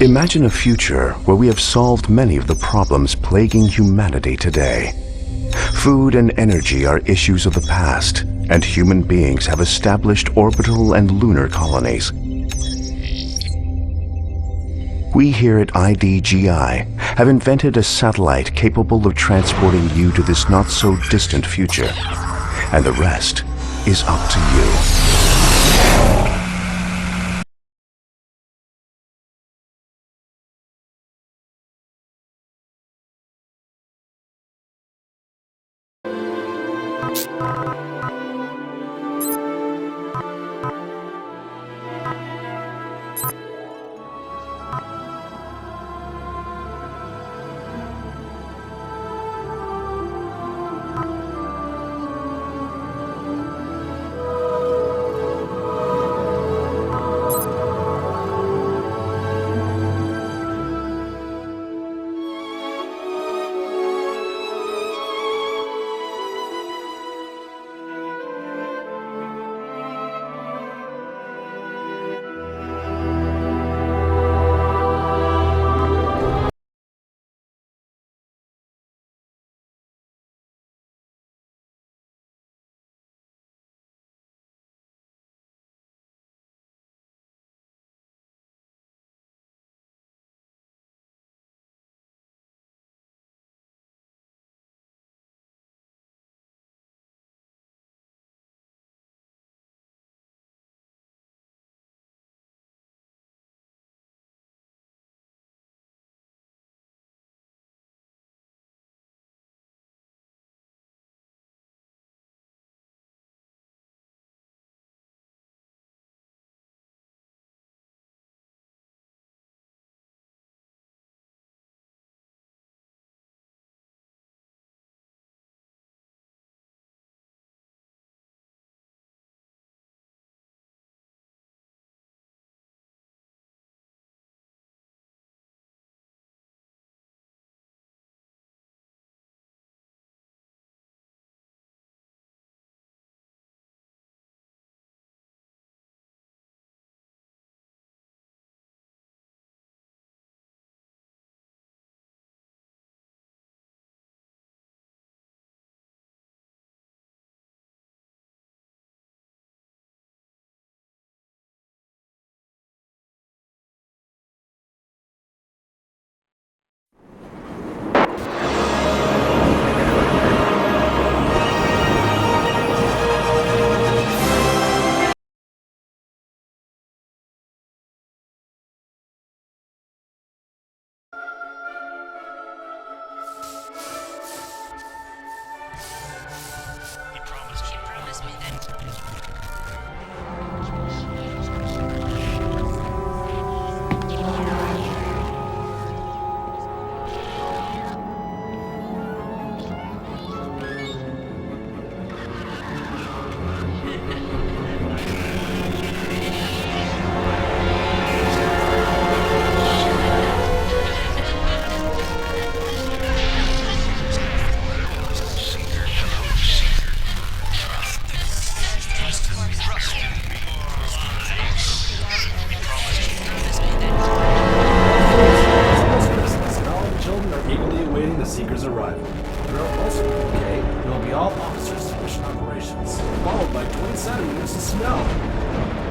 Imagine a future where we have solved many of the problems plaguing humanity today. Food and energy are issues of the past, and human beings have established orbital and lunar colonies. We here at IDGI have invented a satellite capable of transporting you to this not-so-distant future, and the rest is up to you.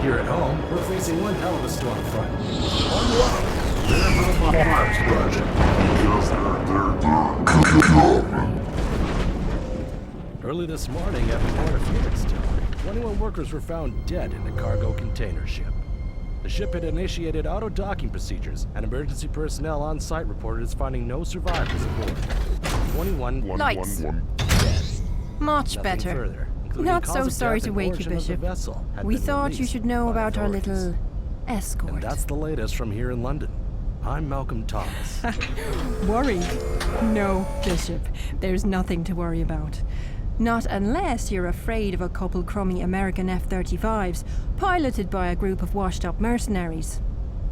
Here at home, we're facing one hell of a storm front. Early this morning at the port of Felixstowe, 21 workers were found dead in a cargo container ship. The ship had initiated auto-docking procedures, and emergency personnel on site reported as finding no survivors aboard. 21 Lights. dead. Much Nothing better. further, including Not cause so of sorry death to and wake you, origin of the Bishop. vessel had We been thought you released should know by about our authorities. little escort. And that's the latest from here in London. I'm Malcolm Thomas. Worried? No, Bishop. There's nothing to worry about. Not unless you're afraid of a couple crummy American F-35s piloted by a group of washed-up mercenaries.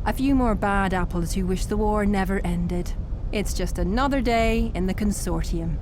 A few more bad apples who wish the war never ended. It's just another day in the Consortium.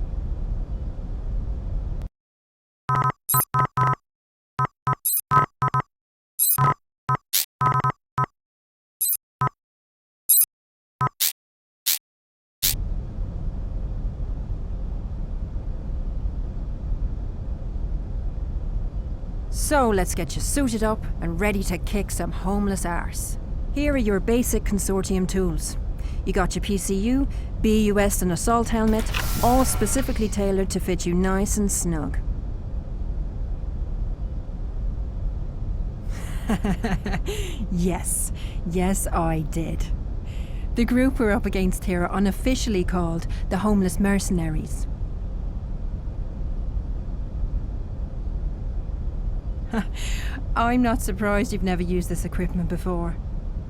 So let's get you suited up and ready to kick some homeless arse. Here are your basic Consortium tools. You got your PCU, BUS and assault helmet, all specifically tailored to fit you nice and snug. Yes, I did. The group we're up against here are unofficially called the Homeless Mercenaries. I'm not surprised you've never used this equipment before.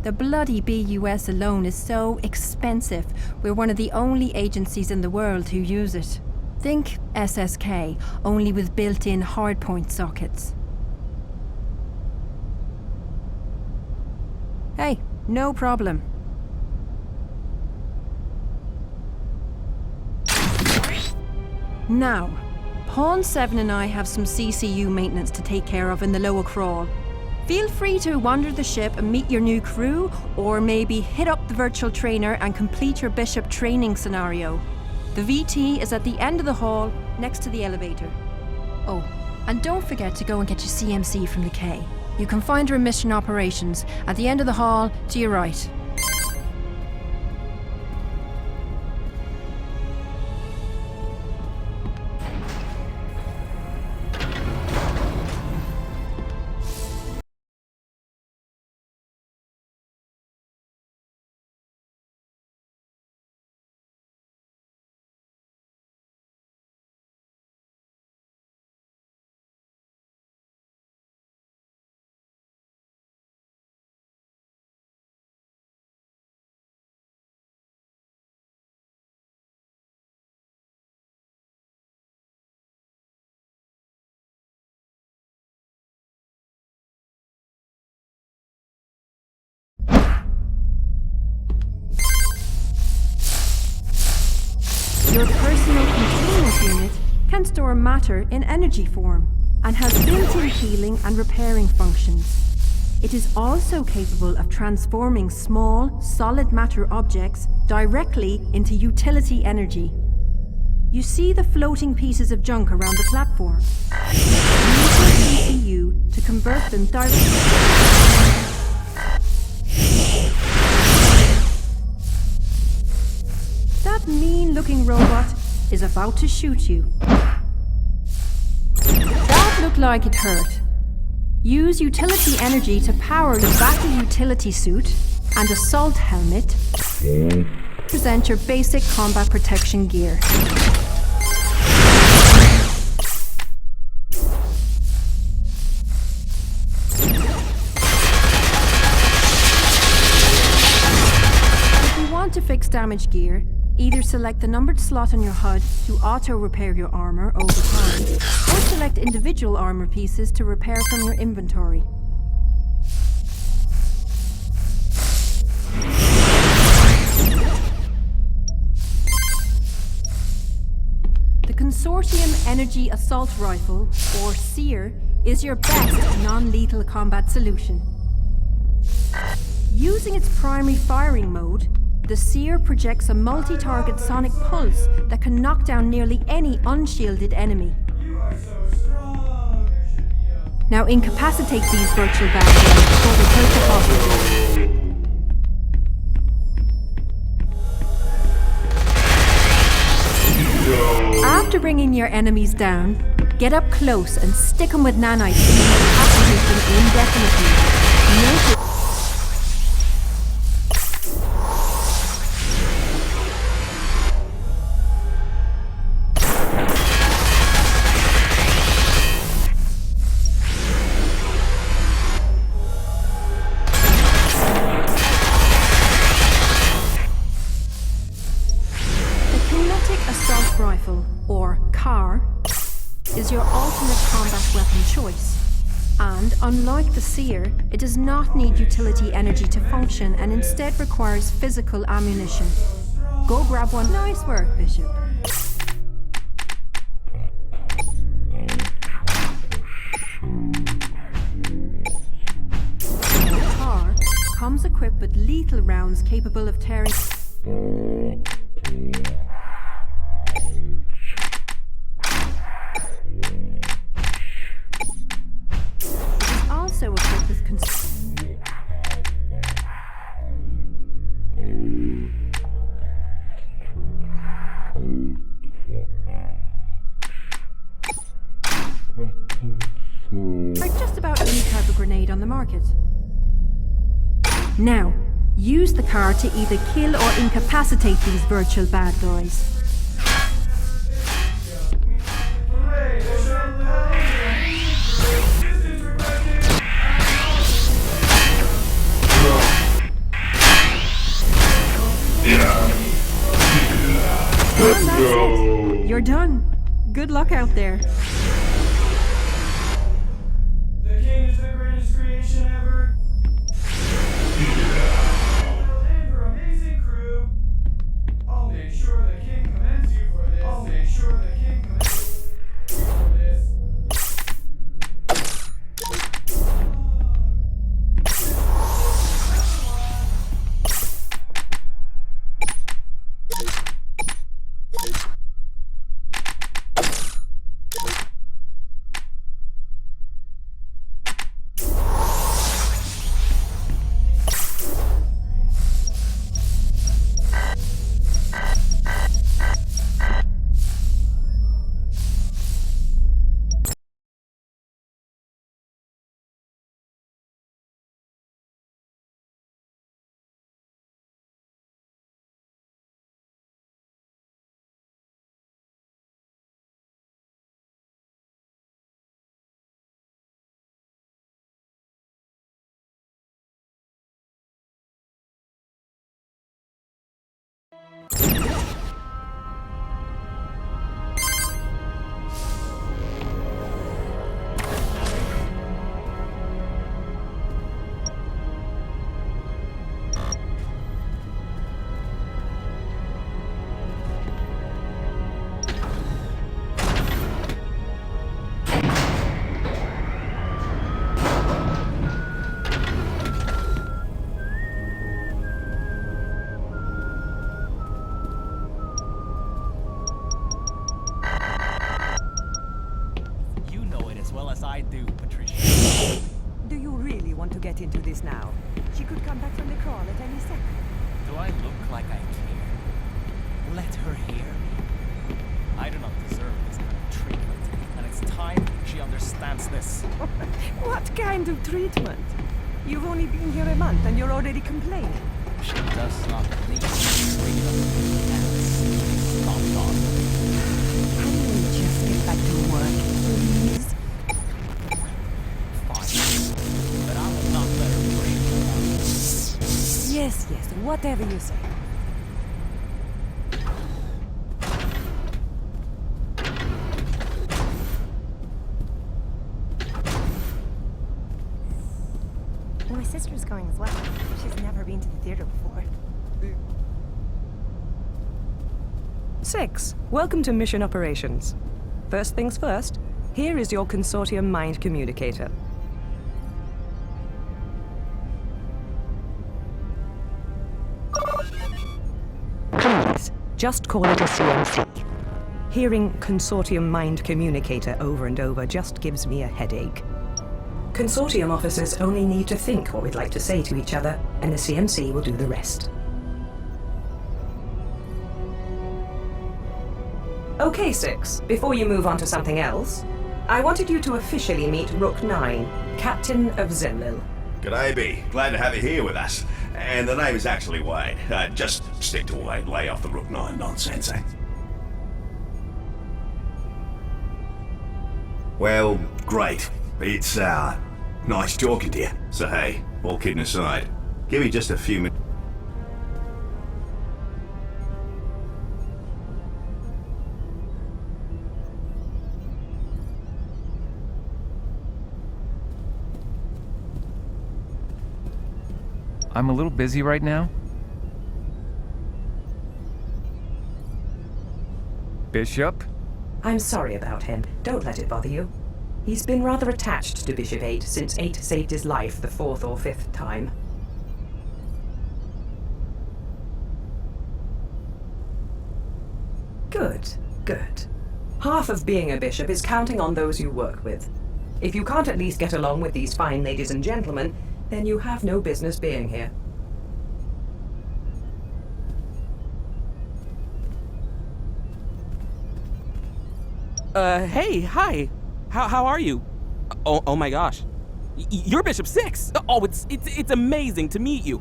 The bloody BUS alone is so expensive, we're one of the only agencies in the world who use it. Think SSK, only with built-in hardpoint sockets. Hey, no problem. Now, Pawn 7 and I have some CCU maintenance to take care of in the lower crawl. Feel free to wander the ship and meet your new crew, or maybe hit up the virtual trainer and complete your Bishop training scenario. The VT is at the end of the hall, next to the elevator. Oh, and don't forget to go and get your CMC from the K. You can find her in mission operations, at the end of the hall, to your right. Your personal containment unit can store matter in energy form and has built-in healing and repairing functions. It is also capable of transforming small, solid matter objects directly into utility energy. You see the floating pieces of junk around the platform? Use your ECU to convert them directly. That mean-looking robot is about to shoot you. That looked like it hurt. Use utility energy to power the battle utility suit and assault helmet. Present your basic combat protection gear. If you want to fix damaged gear, either select the numbered slot on your HUD to auto-repair your armor over time, or select individual armor pieces to repair from your inventory. The Consortium Energy Assault Rifle, or SEER, is your best non-lethal combat solution. Using its primary firing mode, the SEER projects a multi-target sonic pulse that can knock down nearly any unshielded enemy. Now incapacitate these virtual bad guys before they take the hospital. After bringing your enemies down, get up close and stick them with nanites to incapacitate them indefinitely. Rifle, or CAR, is your ultimate combat weapon choice. And unlike the SEER, it does not need utility energy to function and instead requires physical ammunition. Go grab one. Nice work, Bishop. The CAR comes equipped with lethal rounds capable of tearing. also equipped with like just about any type of grenade on the market. Now, use the car to either kill or incapacitate these virtual bad guys. And that's it. You're done. Good luck out there. The king is the greatest creation ever. And her amazing crew. I'll make sure the king commends you for this. I'll make sure the king commends you for this. Get into this now. She could come back from the crawl at any second. Do I look like I care? Let her hear me. I do not deserve this kind of treatment, and it's time she understands this. What kind of treatment? You've only been here a month and you're already complaining. She does not need freedom and stomped on. Can we just get back to work, please? Yes, whatever you say. My sister's going as well. She's never been to the theater before. 6. Welcome to Mission Operations. First things first, here is your Consortium mind communicator. Please, just call it a CMC. Hearing Consortium mind communicator over and over just gives me a headache. Consortium officers only need to think what we'd like to say to each other, and the CMC will do the rest. Okay, 6. Before you move on to something else, I wanted you to officially meet Rook 9, Captain of Zemlil. G'day, B. Glad to have you here with us. And the name is actually Wade. Just stick to Wade, lay off the Rook 9 nonsense, eh? Well, great. It's, nice talking to you. So hey, all kidding aside, give me just a few minutes. I'm a little busy right now. Bishop? I'm sorry about him. Don't let it bother you. He's been rather attached to Bishop 8 since 8 saved his life the 4th or 5th time. Good, good. Half of being a bishop is counting on those you work with. If you can't at least get along with these fine ladies and gentlemen, then you have no business being here. Hey, hi. How are you? Oh my gosh. You're Bishop Six. Oh, it's amazing to meet you.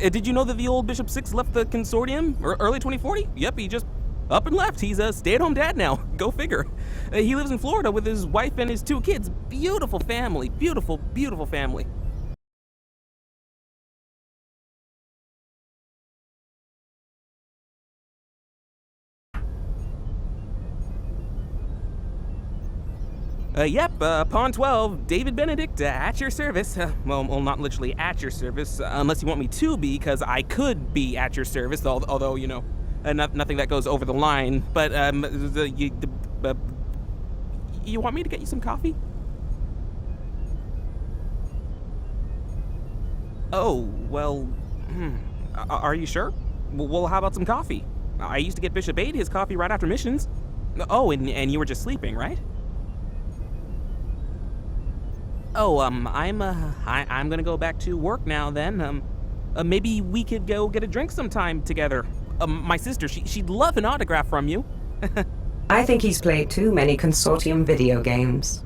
Did you know that the old Bishop Six left the Consortium early 2040? Yep, he just up and left. He's a stay-at-home dad now. Go figure. He lives in Florida with his wife and his 2 kids. Beautiful family. Beautiful, beautiful family. Yep, Pawn 12, David Benedict, at your service. Well, not literally at your service, unless you want me to be, because I could be at your service, although, you know, nothing that goes over the line. But, you want me to get you some coffee? Oh, well, are you sure? Well, how about some coffee? I used to get Bishop 8 his coffee right after missions. Oh, and you were just sleeping, right? Oh, I'm gonna go back to work now then. Maybe we could go get a drink sometime together. My sister, she'd love an autograph from you. I think he's played too many Consortium video games.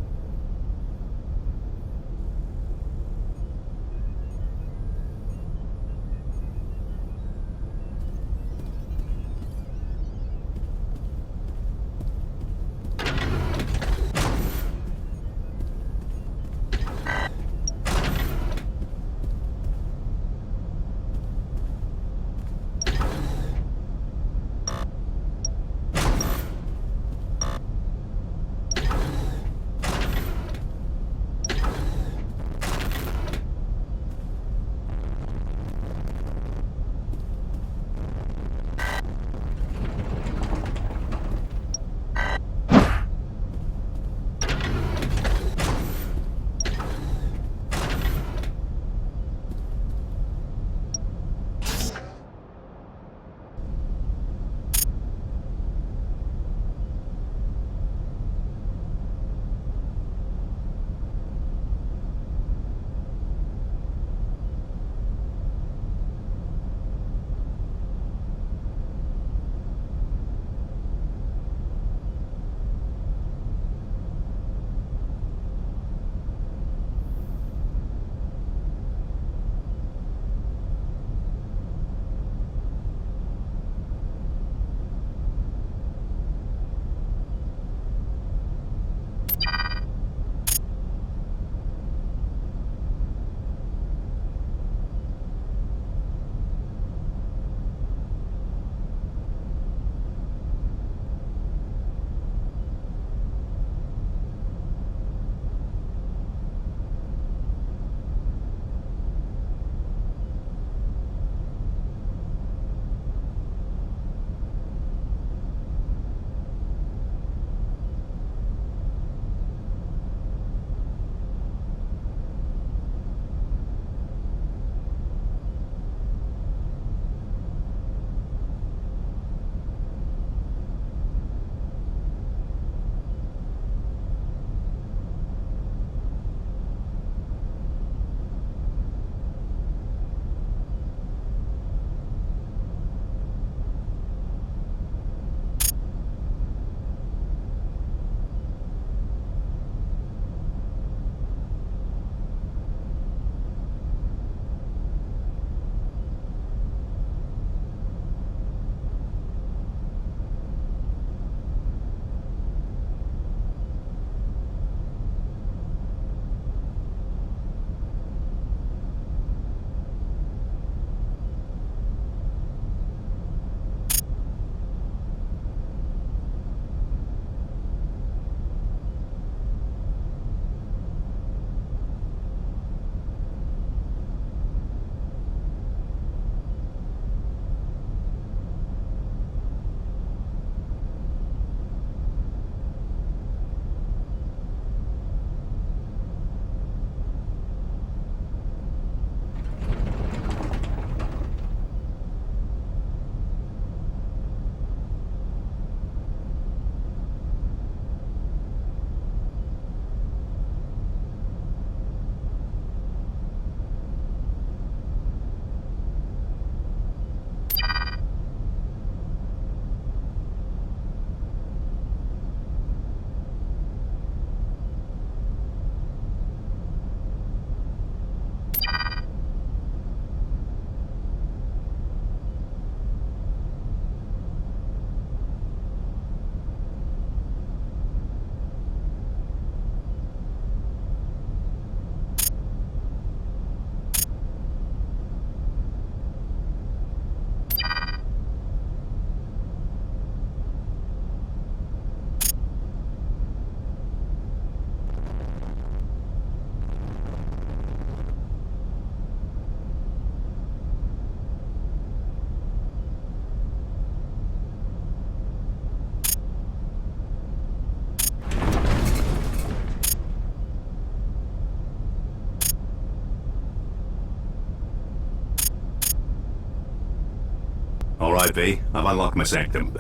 Right, V. I've unlocked my sanctum.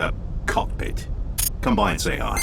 Cockpit. Come by and say hi.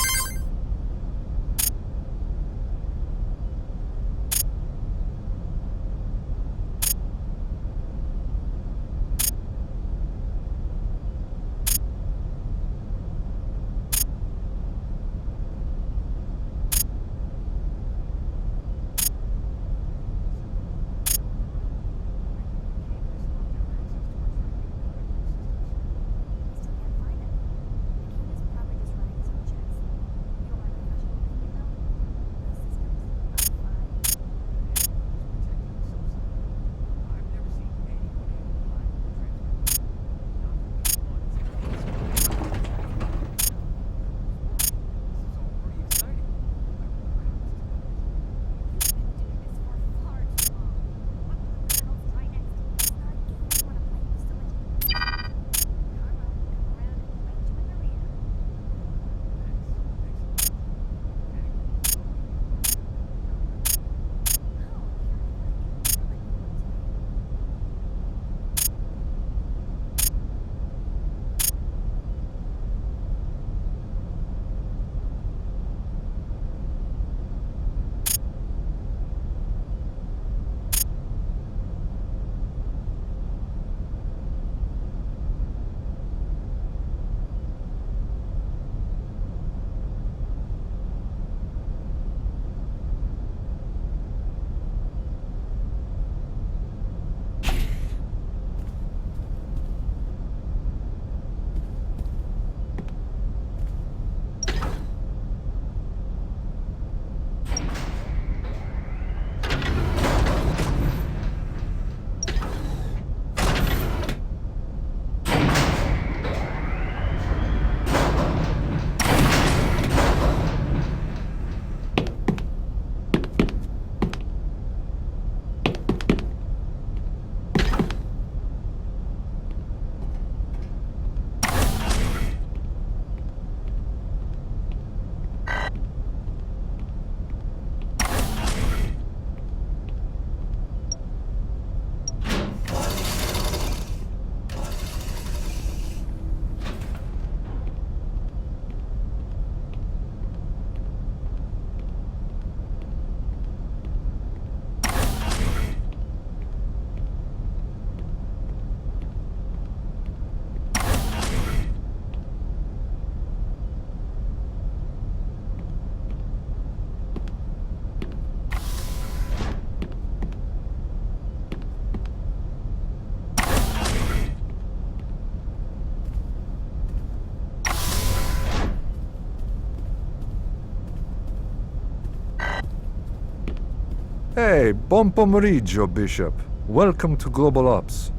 Hey, buon pomeriggio, Bishop. Welcome to Global Ops.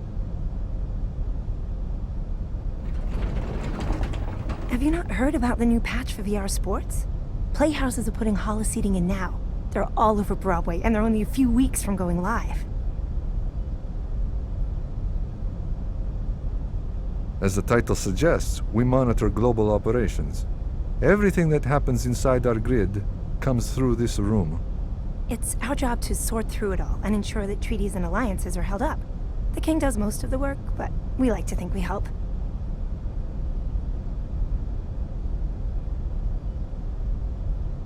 Have you not heard about the new patch for VR Sports? Playhouses are putting holo seating in now. They're all over Broadway, and they're only a few weeks from going live. As the title suggests, we monitor global operations. Everything that happens inside our grid comes through this room. It's our job to sort through it all and ensure that treaties and alliances are held up. The King does most of the work, but we like to think we help.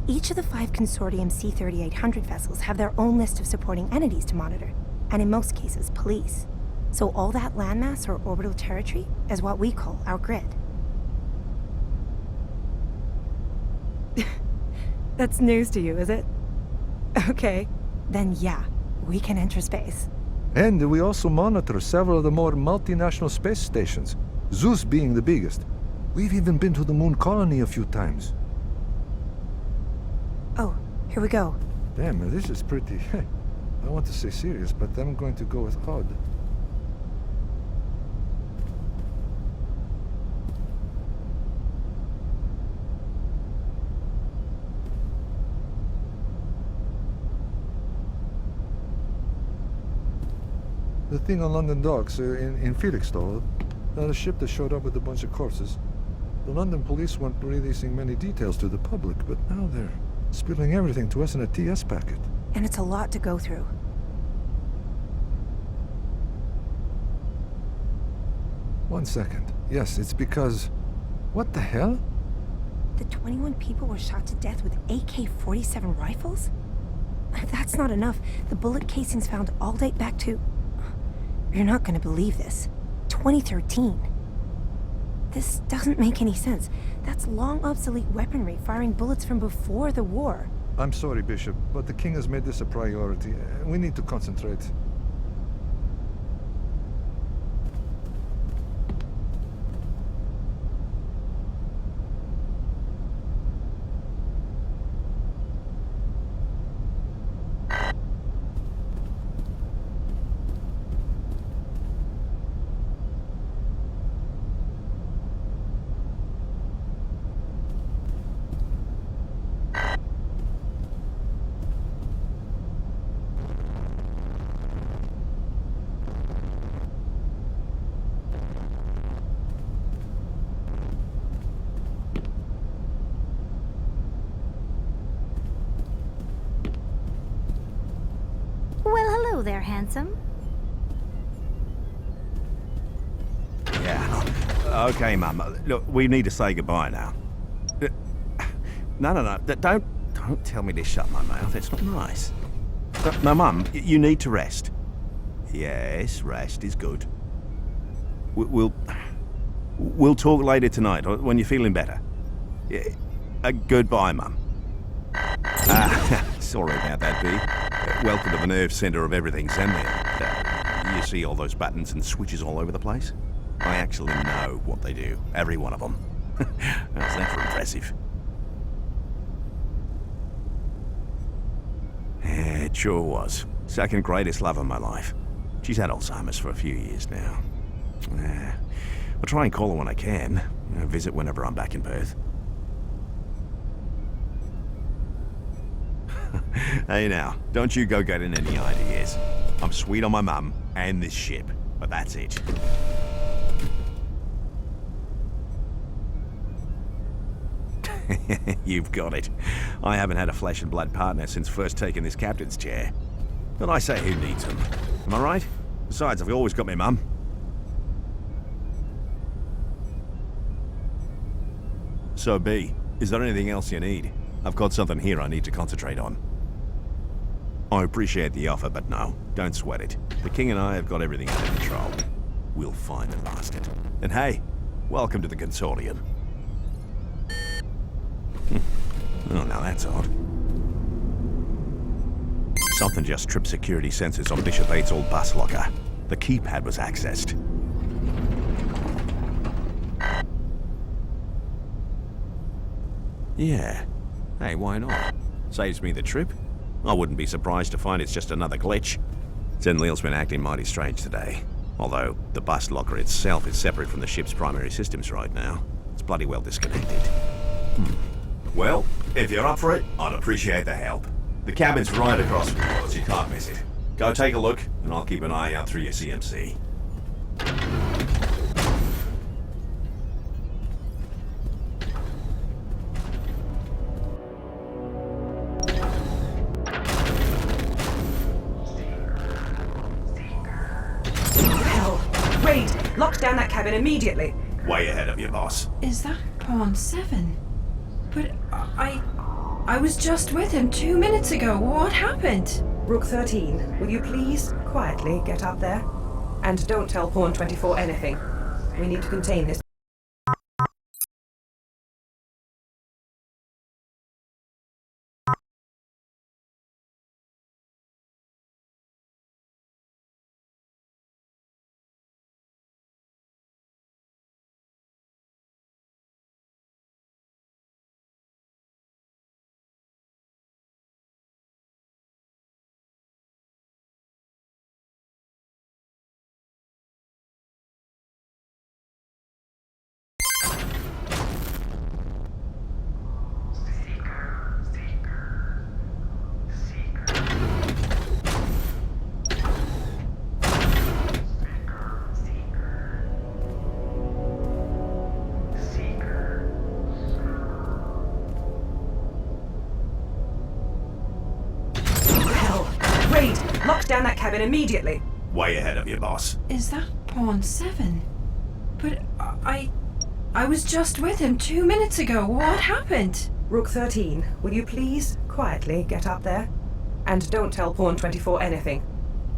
Each of the 5 Consortium C-3800 vessels have their own list of supporting entities to monitor, and in most cases, police. So all that landmass or orbital territory is what we call our grid. That's news to you, is it? Okay, then yeah, we can enter space. And we also monitor several of the more multinational space stations, Zeus being the biggest. We've even been to the moon colony a few times. Oh, here we go. Damn, this is pretty... I want to say serious, but I'm going to go with odd. The thing on London docks in Felixstowe, not a ship that showed up with a bunch of corpses. The London police weren't releasing many details to the public, but now they're spilling everything to us in a TS packet. And it's a lot to go through. One second. Yes, it's because... What the hell? The 21 people were shot to death with AK-47 rifles? If that's not enough, the bullet casings found all date back to... You're not gonna believe this. 2013. This doesn't make any sense. That's long obsolete weaponry firing bullets from before the war. I'm sorry, Bishop, but the king has made this a priority. We need to concentrate. Well, hello there, handsome. Yeah. Okay, Mum. Look, we need to say goodbye now. No. Don't tell me to shut my mouth. It's not nice. No, Mum, you need to rest. Yes, rest is good. We'll talk later tonight when you're feeling better. Yeah. Goodbye, Mum. Sorry about that, B. Welcome to the nerve center of everything, Zen there. You see all those buttons and switches all over the place? I actually know what they do, every one of them. How's that for impressive? Yeah, it sure was. Second greatest love of my life. She's had Alzheimer's for a few years now. I'll try and call her when I can. Visit whenever I'm back in Perth. Hey now, don't you go getting any ideas. I'm sweet on my mum and this ship, but that's it. You've got it. I haven't had a flesh and blood partner since first taking this captain's chair. But I say, who needs them? Am I right? Besides, I've always got my mum. So, B, is there anything else you need? I've got something here I need to concentrate on. I appreciate the offer, but no, don't sweat it. The king and I have got everything under control. We'll find the bastard. And hey, welcome to the Consortium. Oh, now that's odd. Something just tripped security sensors on Bishop 8's old bus locker. The keypad was accessed. Yeah. Hey, why not? Saves me the trip. I wouldn't be surprised to find it's just another glitch. Zenliel's been acting mighty strange today. Although, the bus locker itself is separate from the ship's primary systems right now. It's bloody well disconnected. Well, if you're up for it, I'd appreciate the help. The cabin's right across from yours, you can't miss it. Go take a look, and I'll keep an eye out through your CMC. Lock down that cabin immediately. Way ahead of you, boss. Is that Pawn 7? But I was just with him 2 minutes ago. What happened? Rook 13, will you please quietly get up there? And don't tell Pawn 24 anything. We need to contain this. Lock down that cabin immediately. Way ahead of you, boss. Is that Pawn 7? But I was just with him 2 minutes ago. What happened? Rook 13, will you please quietly get up there? And don't tell Pawn 24 anything.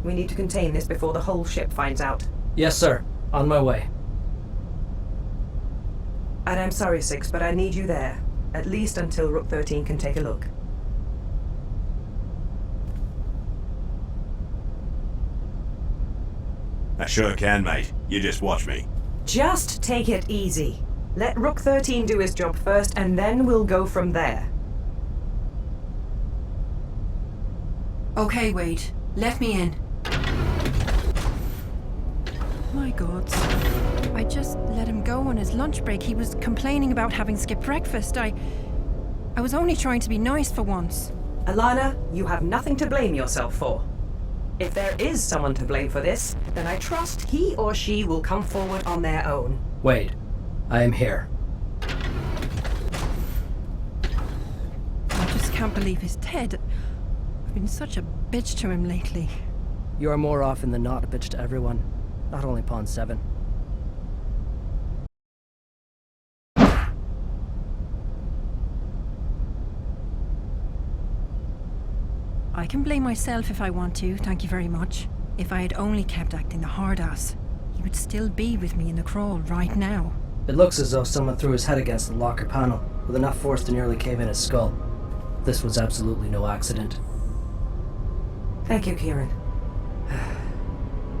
We need to contain this before the whole ship finds out. Yes, sir. On my way. And I'm sorry, Six, but I need you there. At least until Rook 13 can take a look. I sure can, mate. You just watch me. Just take it easy. Let Rook 13 do his job first, and then we'll go from there. Okay, Wade. Let me in. My God. I just let him go on his lunch break. He was complaining about having skipped breakfast. I was only trying to be nice for once. Alana, you have nothing to blame yourself for. If there is someone to blame for this, then I trust he or she will come forward on their own. Wade, I am here. I just can't believe he's dead. I've been such a bitch to him lately. You are more often than not a bitch to everyone, not only Pawn 7. I can blame myself if I want to, thank you very much. If I had only kept acting the hard ass, he would still be with me in the crawl right now. It looks as though someone threw his head against the locker panel, with enough force to nearly cave in his skull. This was absolutely no accident. Thank you, Kieran.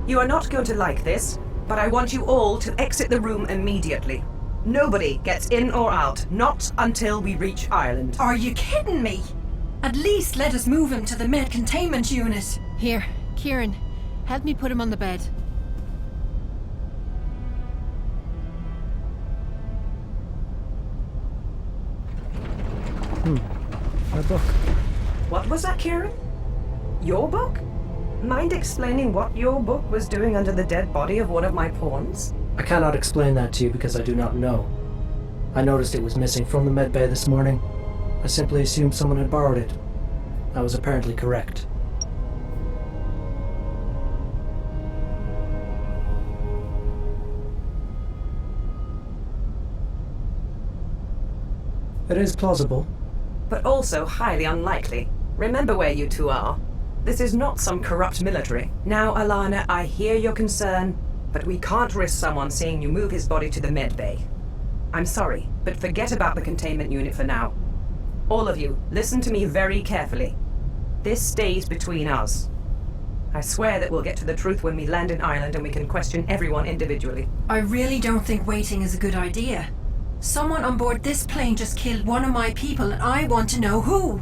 You are not going to like this, but I want you all to exit the room immediately. Nobody gets in or out, not until we reach Ireland. Are you kidding me? At least let us move him to the med containment unit. Here, Kieran, help me put him on the bed. My book. What was that, Kieran? Your book? Mind explaining what your book was doing under the dead body of one of my pawns? I cannot explain that to you because I do not know. I noticed it was missing from the med bay this morning. I simply assumed someone had borrowed it. I was apparently correct. It is plausible. But also highly unlikely. Remember where you two are. This is not some corrupt military. Now, Alana, I hear your concern, but we can't risk someone seeing you move his body to the med bay. I'm sorry, but forget about the containment unit for now. All of you, listen to me very carefully. This stays between us. I swear that we'll get to the truth when we land in Ireland and we can question everyone individually. I really don't think waiting is a good idea. Someone on board this plane just killed one of my people and I want to know who.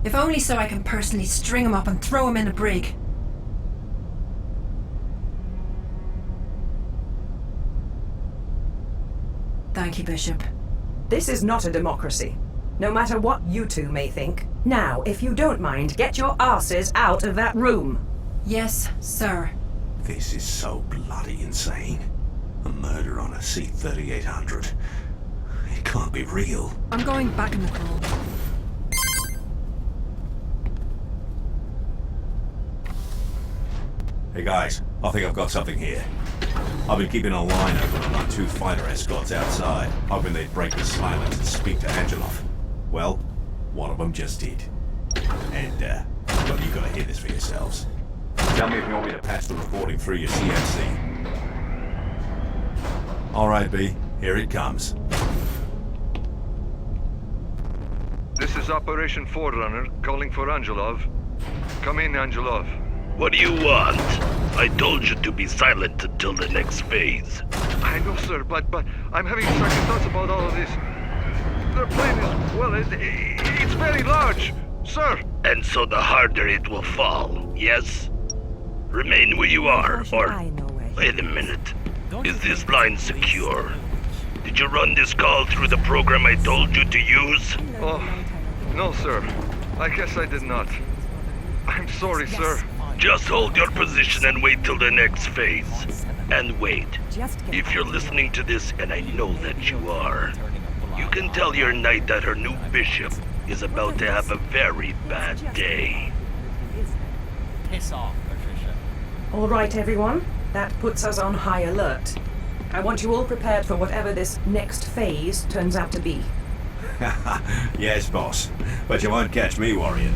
If only so I can personally string him up and throw him in a brig. Thank you, Bishop. This is not a democracy, no matter what you two may think. Now, if you don't mind, get your asses out of that room. Yes, sir. This is so bloody insane. A murder on a C-3800. It can't be real. I'm going back in the crawl. Hey guys, I think I've got something here. I've been keeping a line open on my 2 fighter escorts outside, hoping they'd break the silence and speak to Angelov. Well, one of them just did. And, well, you gotta hear this for yourselves. Tell me if you want me to patch the recording through your CFC. Alright, B, here it comes. This is Operation Forerunner, calling for Angelov. Come in, Angelov. What do you want? I told you to be silent until the next phase. I know, sir, but I'm having second thoughts about all of this. Their plane is, well, it's very large, sir. And so the harder it will fall, yes? Remain where you are, or... Wait a minute. Is this line secure? Did you run this call through the program I told you to use? Oh, no, sir. I guess I did not. I'm sorry, sir. Just hold your position and wait till the next phase. And wait. If you're listening to this, and I know that you are, you can tell your knight that her new bishop is about to have a very bad day. Piss off, Patricia. All right, everyone. That puts us on high alert. I want you all prepared for whatever this next phase turns out to be. Yes, boss. But you won't catch me worrying.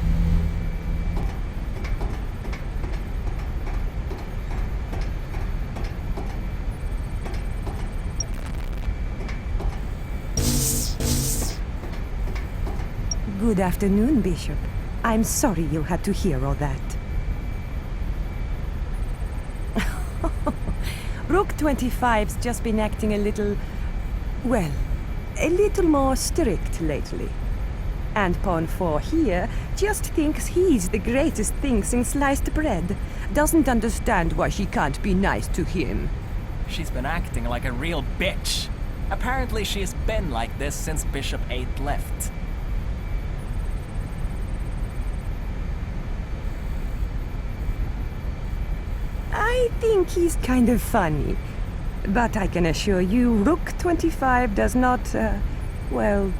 Good afternoon, Bishop. I'm sorry you had to hear all that. Rook 25's just been acting a little... well, a little more strict lately. And Pawn 4 here just thinks he's the greatest thing since sliced bread. Doesn't understand why she can't be nice to him. She's been acting like a real bitch. Apparently she's been like this since Bishop 8 left. I think he's kind of funny. But I can assure you, Rook 25 does not, well,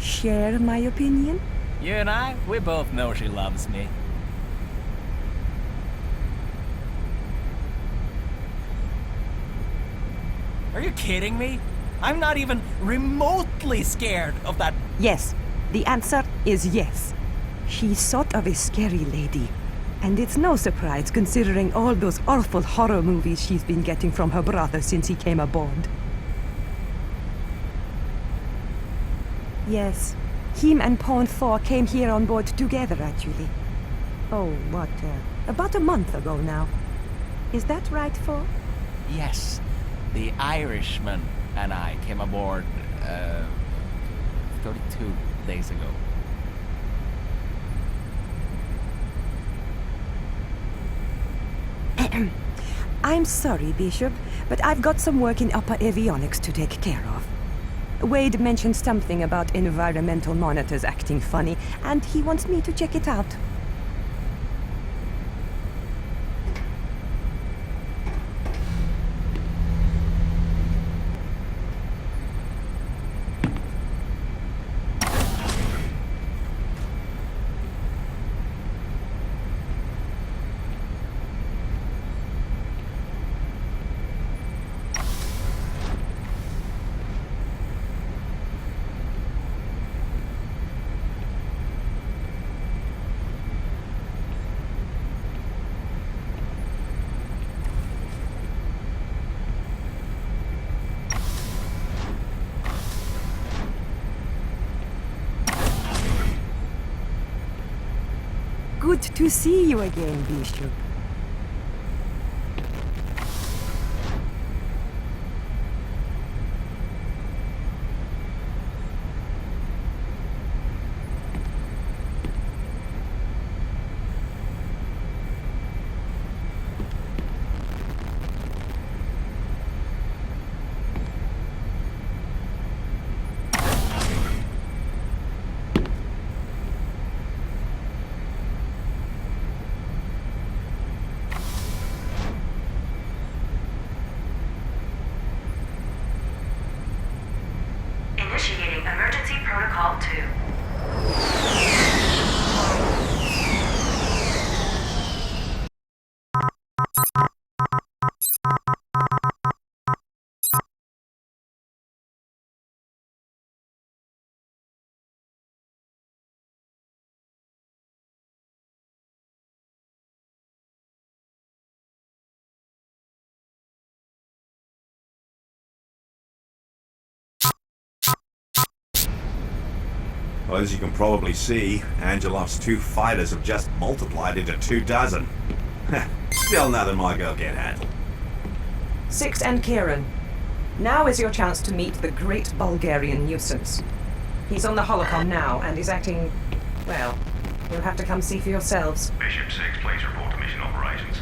share my opinion. You and I, we both know she loves me. Are you kidding me? I'm not even remotely scared of that. Yes, the answer is yes. She's sort of a scary lady. And it's no surprise considering all those awful horror movies she's been getting from her brother since he came aboard. Yes, him and Pawn 4 came here on board together, actually. Oh, about a month ago now. Is that right, 4? Yes, the Irishman and I came aboard, 32 days ago. I'm sorry, Bishop, but I've got some work in upper avionics to take care of. Wade mentioned something about environmental monitors acting funny, and he wants me to check it out. Good to see you again, Bishop. Initiating emergency protocol 2. Well, as you can probably see, Angelov's 2 fighters have just multiplied into 24. Still nothing my girl can't handle. 6 and Kieran. Now is your chance to meet the great Bulgarian nuisance. He's on the holocom now, and he's acting... well, you'll have to come see for yourselves. Bishop 6, please report to mission operations.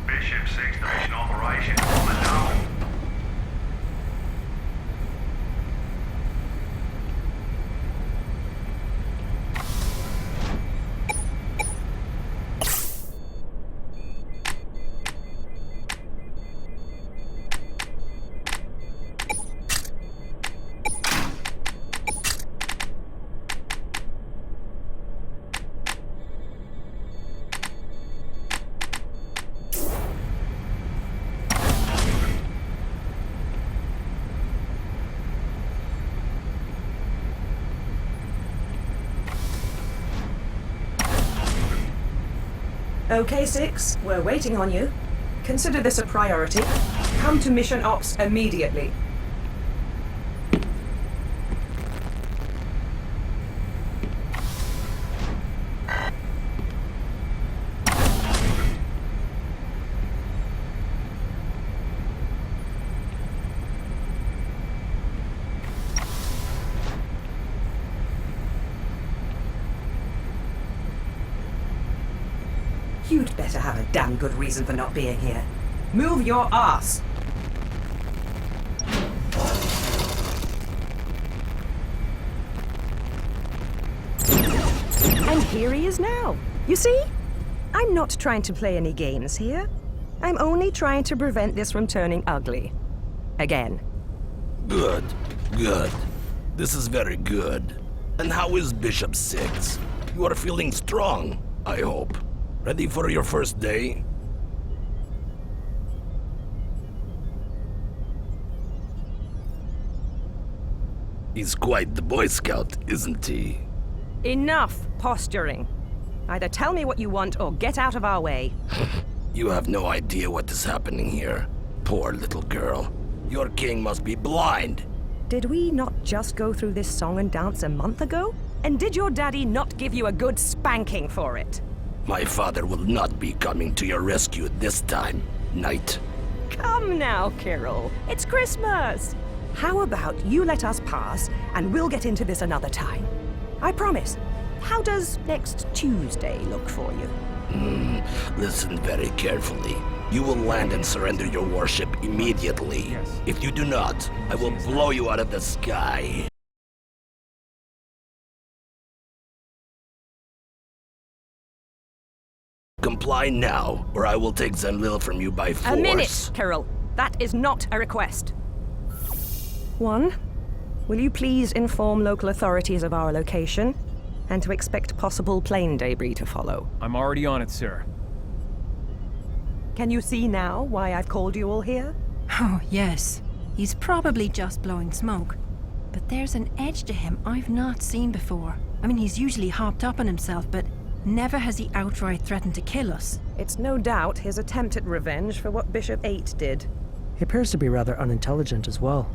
Bishop 6 to mission operations. Okay, 6, we're waiting on you. Consider this a priority. Come to Mission Ops immediately. You'd better have a damn good reason for not being here. Move your ass! And here he is now. You see? I'm not trying to play any games here. I'm only trying to prevent this from turning ugly. Again. Good, good. This is very good. And how is Bishop 6? You are feeling strong, I hope. Ready for your first day? He's quite the Boy Scout, isn't he? Enough posturing. Either tell me what you want or get out of our way. You have no idea what is happening here. Poor little girl. Your king must be blind. Did we not just go through this song and dance a month ago? And did your daddy not give you a good spanking for it? My father will not be coming to your rescue this time, Knight. Come now, Carol. It's Christmas. How about you let us pass, and we'll get into this another time? I promise. How does next Tuesday look for you? Listen very carefully. You will land and surrender your warship immediately. Yes. If you do not, I will blow you out of the sky. Comply now, or I will take Zenlil from you by force. A minute, Carol. That is not a request. 1. Will you please inform local authorities of our location, and to expect possible plane debris to follow? I'm already on it, sir. Can you see now why I've called you all here? Oh, yes. He's probably just blowing smoke. But there's an edge to him I've not seen before. I mean, he's usually hopped up on himself, but never has he outright threatened to kill us. It's no doubt his attempt at revenge for what Bishop 8 did. He appears to be rather unintelligent as well.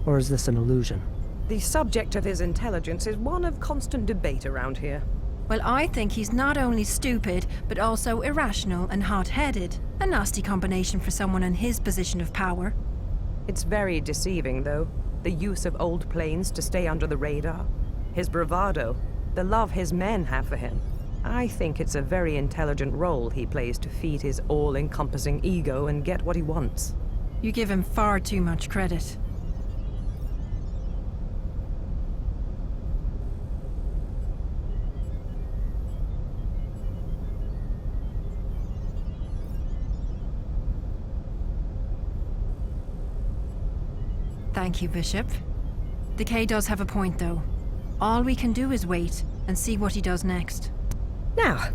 Or is this an illusion? The subject of his intelligence is one of constant debate around here. Well, I think he's not only stupid, but also irrational and hot-headed. A nasty combination for someone in his position of power. It's very deceiving, though. The use of old planes to stay under the radar. His bravado. The love his men have for him. I think it's a very intelligent role he plays to feed his all-encompassing ego and get what he wants. You give him far too much credit. Thank you, Bishop. The K does have a point, though. All we can do is wait and see what he does next. Now,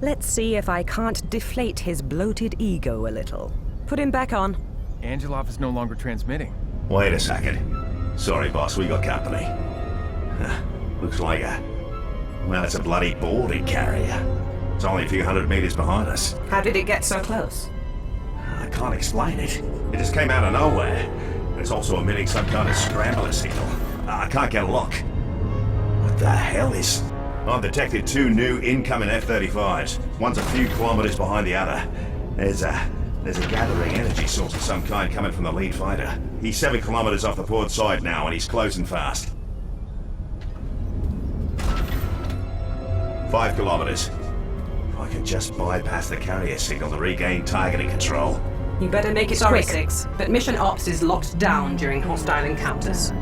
let's see if I can't deflate his bloated ego a little. Put him back on. Angelov is no longer transmitting. Wait a second. Sorry, boss, we got company. Looks like it's a bloody boarding carrier. It's only a few hundred meters behind us. How did it get so close? I can't explain it. It just came out of nowhere. It's also emitting some kind of scrambler signal. I can't get a look. What the hell is... I've detected 2 new incoming F-35s. One's a few kilometers behind the other. There's a gathering energy source of some kind coming from the lead fighter. He's 7 kilometers off the port side now, and he's closing fast. 5 kilometers. If I could just bypass the carrier signal to regain targeting control. You better make it quick. 6, but Mission Ops is locked down during hostile encounters.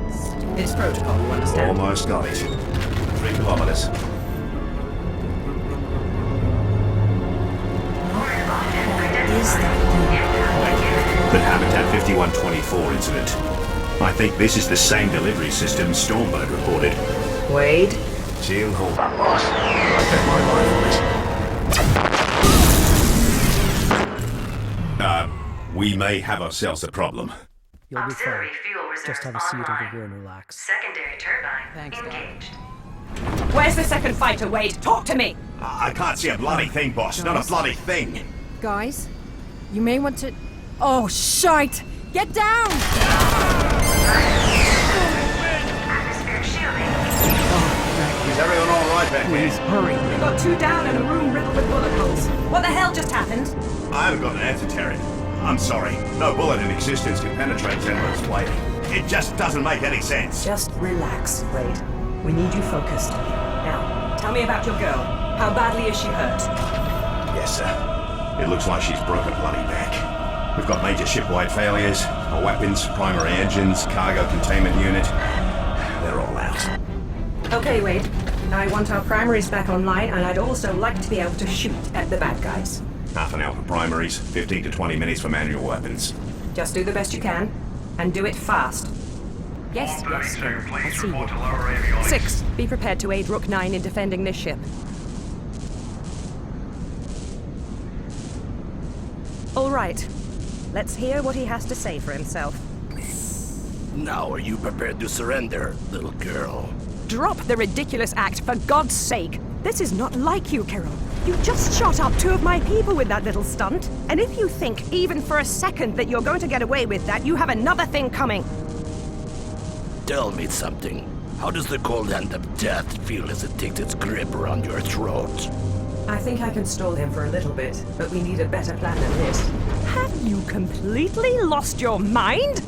It's protocol, you understand? Almost got it. 3 kilometers. Is that The Habitat 5124 incident. I think this is the same delivery system Stormbird reported. Wade? She'll hold that, boss. I bet my life on it. We may have ourselves a problem. You'll be fine. Auxiliary fuel reserves Just have a seat over online. here and relax. Secondary turbine Thanks, Dad. engaged. Where's the second fighter, Wade? Talk to me! I can't see a bloody thing, boss. Not a bloody thing. Guys, you may want to... Oh, shite! Get down! Is everyone all right back there? Please, hurry. We've got 2 down and a room riddled with bullet holes. What the hell just happened? I haven't got an answer, Terry. I'm sorry. No bullet in existence can penetrate Zenler's plate. It just doesn't make any sense. Just relax, Wade. We need you focused. Now, tell me about your girl. How badly is she hurt? Yes, sir. It looks like she's broke her bloody neck. We've got major shipwide failures, our weapons, primary engines, cargo containment unit. They're all out. Okay, Wade. I want our primaries back online, and I'd also like to be able to shoot at the bad guys. Half an hour for primaries, 15 to 20 minutes for manual weapons. Just do the best you can, and do it fast. Yes, yes, I see you. 6, be prepared to aid Rook 9 in defending this ship. All right. Let's hear what he has to say for himself. Now are you prepared to surrender, little girl? Drop the ridiculous act, for God's sake! This is not like you, Carol. You just shot up 2 of my people with that little stunt. And if you think, even for a second, that you're going to get away with that, you have another thing coming. Tell me something. How does the cold hand of death feel as it takes its grip around your throat? I think I can stall him for a little bit, but we need a better plan than this. Have you completely lost your mind?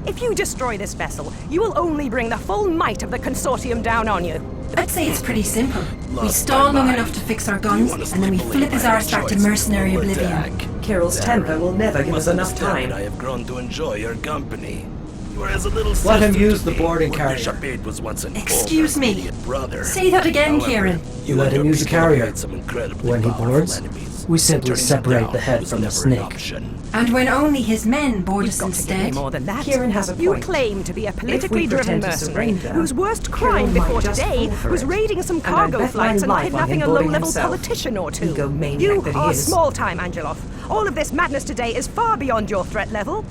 If you destroy this vessel, you will only bring the full might of the Consortium down on you. I'd say it's pretty simple. We stall long enough to fix our guns, and then we flip his arse back to mercenary oblivion. Kirill's temper will never give us enough time. I have grown to enjoy your company. You were as a little Let him sister use to the me, boarding when carrier. Bishop 8 was once an Excuse older, me. idiot brother. Say that again, However, Kieran. You let him use the people have carrier. made some incredibly When he powerful boards, enemies. we simply Turning them separate down the head was from the never an snake. option. And when only his men board You've us got to give me instead. more than that. Kieran has a You point. claim to be a If politically we driven pretend to mercenary surrender, whose worst crime Kirill before might just today fall for was it. raiding some And I'd cargo bet flights my and life on kidnapping him a boarding low-level himself. politician or 2. Egomaniac You that he are is. small time, Angelov. All of this madness today is far beyond your threat level.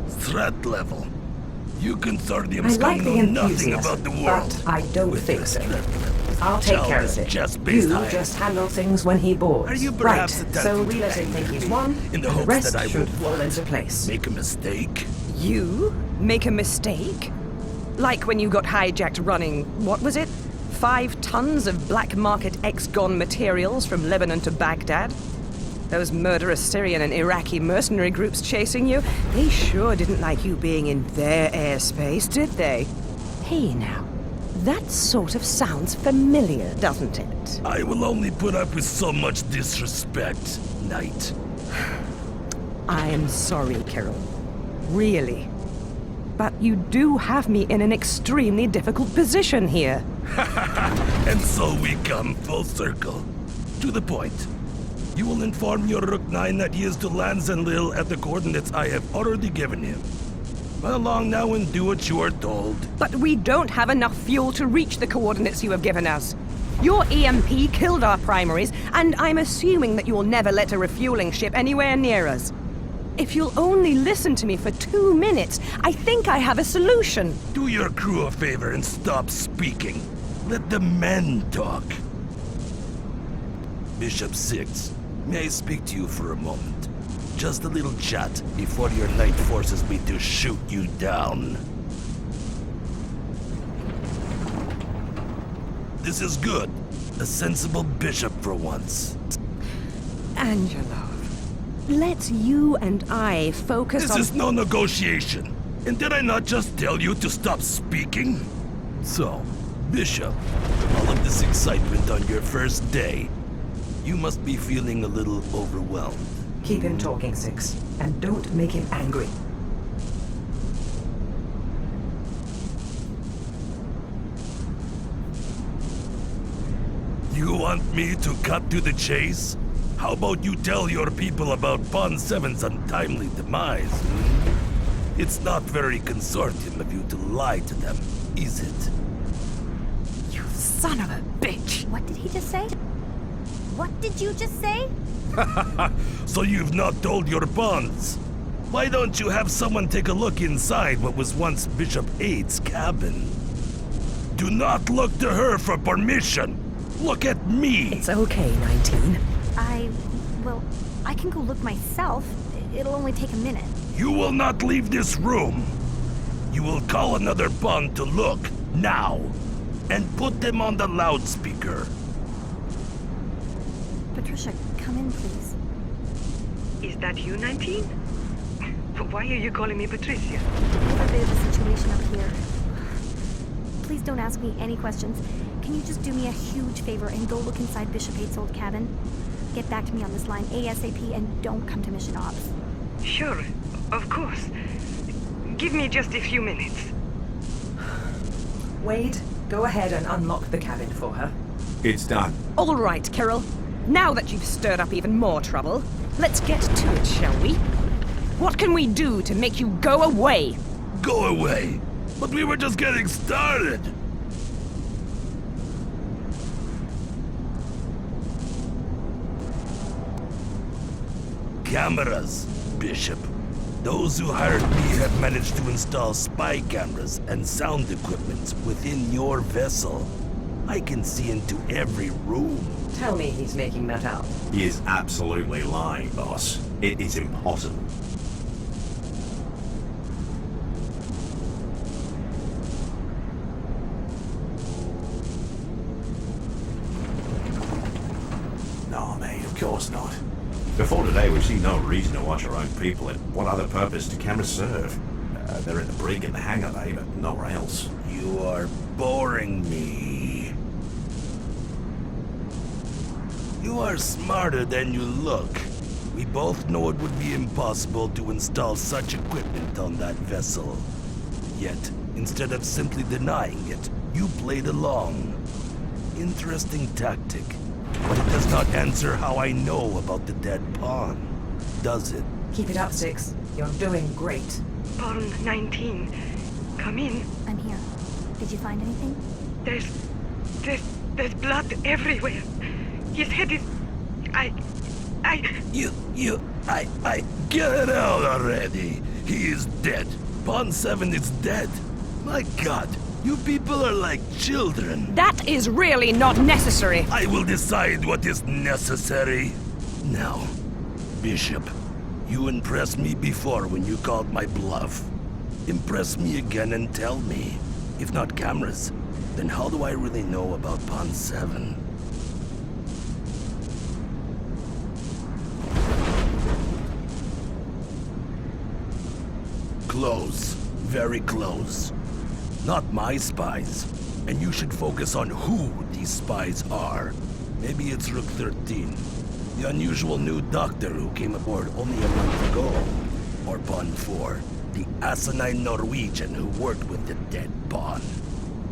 Threat level. You I Consortiums like know the nothing enthusiasm, about the world. but I don't With think this so. threat level. I'll take care of Children it. just based You high. just handle things when he boards. Are you right, perhaps so attempting we to let him think anger he's me won, in the and the hopes rest that I should will fall into place. make a mistake? You make a mistake? Like when you got hijacked running, what was it? 5 tons of black market ex-gon materials from Lebanon to Baghdad? Those murderous Syrian and Iraqi mercenary groups chasing you, they sure didn't like you being in their airspace, did they? Hey now, that sort of sounds familiar, doesn't it? I will only put up with so much disrespect, Knight. I am sorry, Carol. Really. But you do have me in an extremely difficult position here. And so we come full circle. To the point. You will inform your Rook 9 that he is to land Zenlil at the coordinates I have already given him. Run along now and do what you are told. But we don't have enough fuel to reach the coordinates you have given us. Your EMP killed our primaries, and I'm assuming that you'll never let a refueling ship anywhere near us. If you'll only listen to me for 2 minutes, I think I have a solution. Do your crew a favor and stop speaking. Let the men talk. Bishop 6, may I speak to you for a moment? Just a little chat before your knight forces me to shoot you down. This is good. A sensible bishop for once. Angela, let's you and I focus on... This is no negotiation. And did I not just tell you to stop speaking? So, Bishop, all of this excitement on your first day, you must be feeling a little overwhelmed. Keep him talking, 6, and don't make him angry. You want me to cut to the chase? How about you tell your people about Bond 7's untimely demise? It's not very Consortium of you to lie to them, is it? You son of a bitch! What did he just say? What did you just say? So you've not told your bonds? Why don't you have someone take a look inside what was once Bishop 8's cabin? Do not look to her for permission. Look at me. It's okay, 19. Well, I can go look myself. It'll only take a minute. You will not leave this room. You will call another pawn to look, now. And put them on the loudspeaker. Patricia, come in, please. Is that you, 19? Why are you calling me Patricia? We have a bit of a situation up here. Please don't ask me any questions. Can you just do me a huge favor and go look inside Bishop 8's old cabin? Get back to me on this line ASAP and don't come to Mission Ops. Sure, of course. Give me just a few minutes. Wade, go ahead and unlock the cabin for her. It's done. All right, Carol. Now that you've stirred up even more trouble, let's get to it, shall we? What can we do to make you go away? Go away? But we were just getting started. Cameras, Bishop. Those who hired me have managed to install spy cameras and sound equipment within your vessel. I can see into every room. Tell me he's making that up. He is absolutely lying, boss. It is impossible. No, mate, of course not. Before today, we've seen no reason to watch our own people, and what other purpose do cameras serve? They're in the brig and the hangar bay, but nowhere else. You are boring me. You are smarter than you look. We both know it would be impossible to install such equipment on that vessel. Yet, instead of simply denying it, you played along. Interesting tactic. But it does not answer how I know about the dead pawn, does it? Keep it up, 6. You're doing great. Pawn 19. Come in. I'm here. Did you find anything? There's blood everywhere. His head is... I... Get it out already. He is dead. Pawn 7 is dead. My God, you people are like children. That is really not necessary. I will decide what is necessary. Now, Bishop, you impressed me before when you called my bluff. Impress me again and tell me. If not cameras, then how do I really know about Pawn 7? Close. Very close. Not my spies. And you should focus on who these spies are. Maybe it's Rook 13. The unusual new doctor who came aboard only a month ago. Or Pawn 4. The asinine Norwegian who worked with the dead pawn.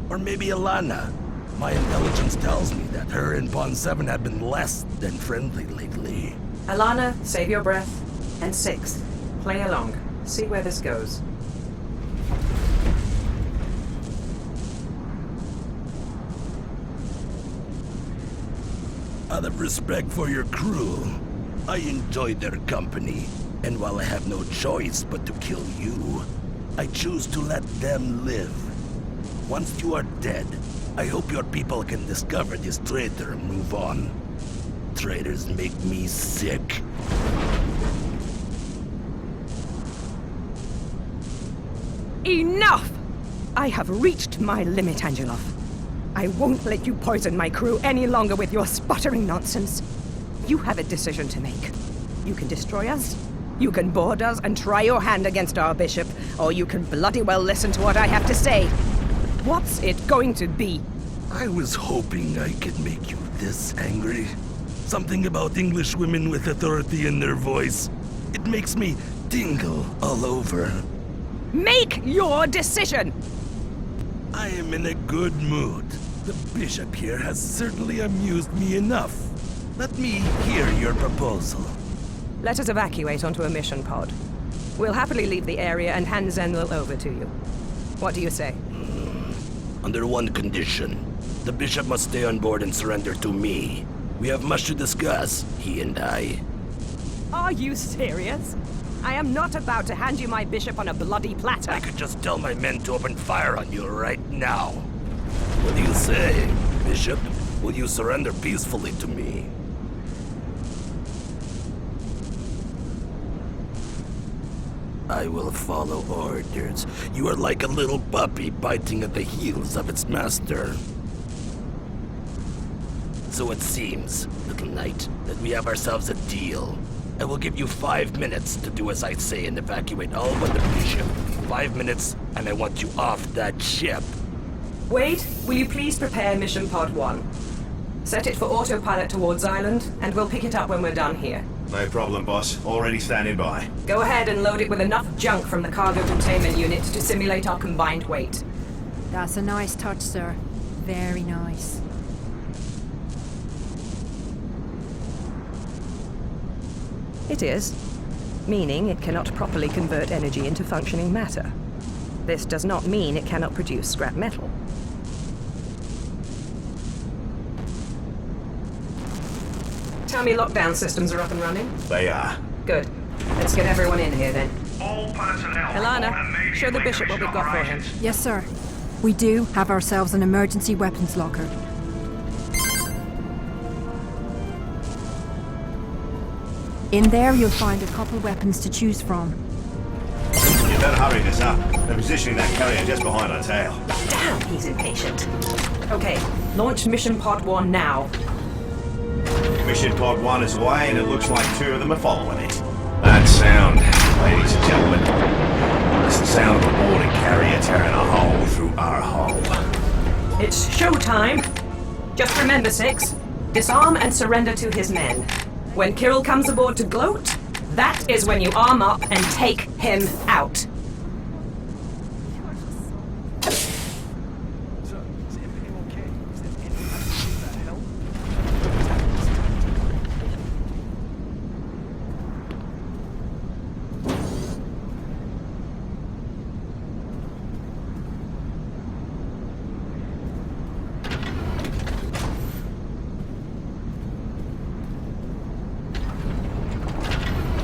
Or maybe Alana. My intelligence tells me that her and Pawn 7 have been less than friendly lately. Alana, save your breath. And 6, play along. See where this goes. Out of respect for your crew, I enjoy their company. And while I have no choice but to kill you, I choose to let them live. Once you are dead, I hope your people can discover this traitor and move on. Traitors make me sick. Enough! I have reached my limit, Angelov. I won't let you poison my crew any longer with your sputtering nonsense. You have a decision to make. You can destroy us, you can board us and try your hand against our bishop, or you can bloody well listen to what I have to say. What's it going to be? I was hoping I could make you this angry. Something about English women with authority in their voice. It makes me tingle all over. Make your decision! I am in a good mood. The bishop here has certainly amused me enough. Let me hear your proposal. Let us evacuate onto a mission pod. We'll happily leave the area and hand Zenwil over to you. What do you say? Under one condition. The bishop must stay on board and surrender to me. We have much to discuss, he and I. Are you serious? I am not about to hand you my bishop on a bloody platter. I could just tell my men to open fire on you right now. What do you say, Bishop? Will you surrender peacefully to me? I will follow orders. You are like a little puppy biting at the heels of its master. So it seems, little knight, that we have ourselves a deal. I will give you 5 minutes to do as I say and evacuate all but the bishop. 5 minutes, and I want you off that ship. Wade, will you please prepare Mission Pod 1? Set it for autopilot towards island, and we'll pick it up when we're done here. No problem, boss. Already standing by. Go ahead and load it with enough junk from the cargo containment unit to simulate our combined weight. That's a nice touch, sir. Very nice. It is, meaning it cannot properly convert energy into functioning matter. This does not mean it cannot produce scrap metal. Tell me lockdown systems are up and running? They are. Good. Let's get everyone in here then. All personnel. Alana, show the bishop what we've got for him. Yes, sir. We do have ourselves an emergency weapons locker. In there, you'll find a couple weapons to choose from. You better hurry this up. They're positioning that carrier just behind our tail. Damn, he's impatient. Okay, launch Mission Pod 1 now. Mission Pod 1 is away, and it looks like 2 of them are following it. That sound, ladies and gentlemen, is the sound of a boarding carrier tearing a hole through our hull. It's showtime. Just remember, Six. Disarm and surrender to his men. When Kirill comes aboard to gloat, that is when you arm up and take him out.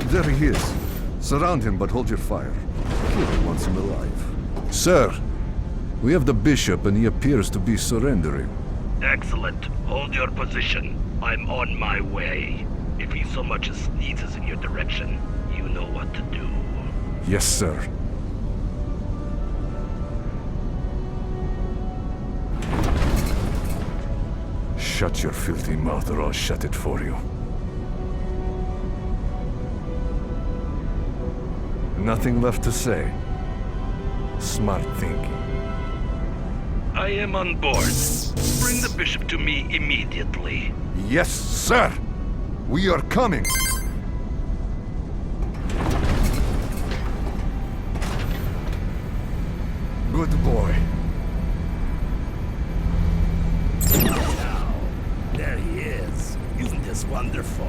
There he is. Surround him, but hold your fire. Kirill wants him alive. Sir, we have the bishop, and he appears to be surrendering. Excellent. Hold your position. I'm on my way. If he so much as sneezes in your direction, you know what to do. Yes, sir. Shut your filthy mouth, or I'll shut it for you. Nothing left to say. Smart thinking. I am on board. Bring the bishop to me immediately. Yes, sir! We are coming! Good boy. Now, there he is. Isn't this wonderful?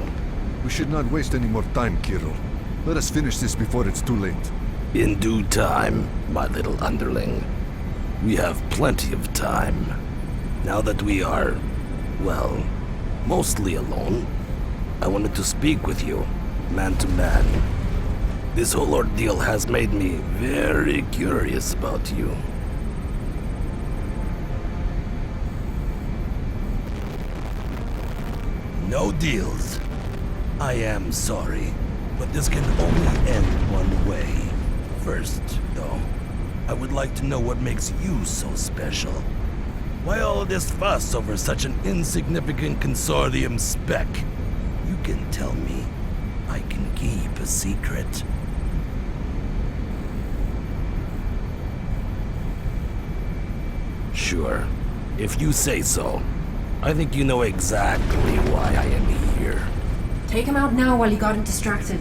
We should not waste any more time, Kirill. Let us finish this before it's too late. In due time, my little underling. We have plenty of time. Now that we are, well, mostly alone, I wanted to speak with you, man to man. This whole ordeal has made me very curious about you. No deals. I am sorry, but this can only end one way. First, though, I would like to know what makes you so special. Why all this fuss over such an insignificant consortium spec? You can tell me. I can keep a secret. Sure, if you say so. I think you know exactly why I am here. Take him out now while you got him distracted.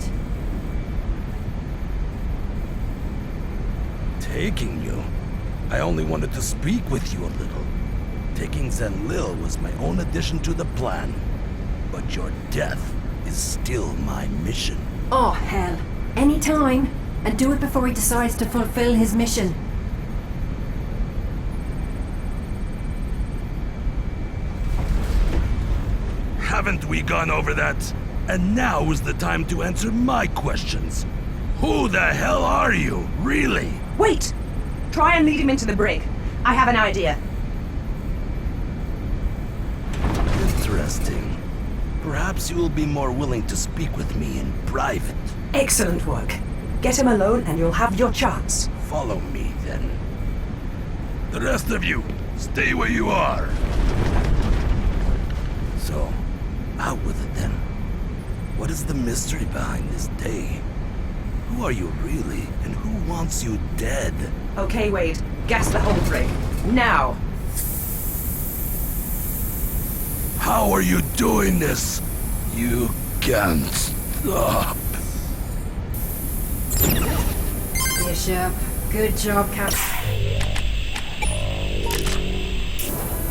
Taking you? I only wanted to speak with you a little. Taking Zenlil was my own addition to the plan. But your death is still my mission. Oh, hell. Any time. And do it before he decides to fulfill his mission. Haven't we gone over that? And now is the time to answer my questions. Who the hell are you, really? Wait! Try and lead him into the brig. I have an idea. interesting. Perhaps you will be more willing to speak with me in private. Excellent work. Get him alone and you'll have your chance. Follow me, then. The rest of you, stay where you are. So, out with it then. What is the mystery behind this day? Who are you really, and who wants you dead? Okay, Wade. Gas the Holmes rig. Now! How are you doing this? You can't stop. Bishop, good job, Captain.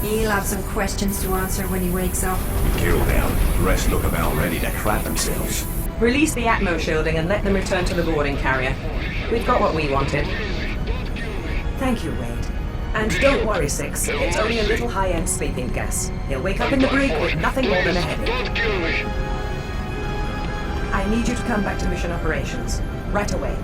He'll have some questions to answer when he wakes up. Kill down. The rest look about ready to crap themselves. Release the Atmo shielding and let them return to the boarding carrier. We've got what we wanted. Thank you, Wade. And don't worry, Six. It's only a little high-end sleeping gas. He'll wake up in the brig with nothing more than a headache. I need you to come back to mission operations. Right away.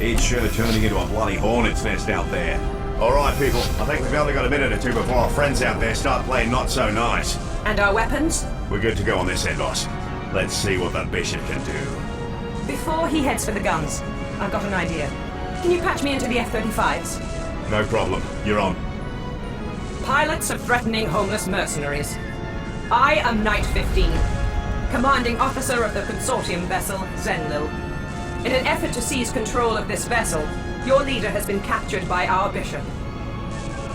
It's sure turning into a bloody hornet's nest out there. Alright, people. I think we've only got a minute or two before our friends out there start playing not so nice. And our weapons? We're good to go on this end, boss. Let's see what the Bishop can do. Before he heads for the guns, I've got an idea. Can you patch me into the F-35s? No problem. You're on. Pilots of threatening homeless mercenaries. I am Knight 15, commanding officer of the Consortium vessel, Zenlil. In an effort to seize control of this vessel, your leader has been captured by our bishop.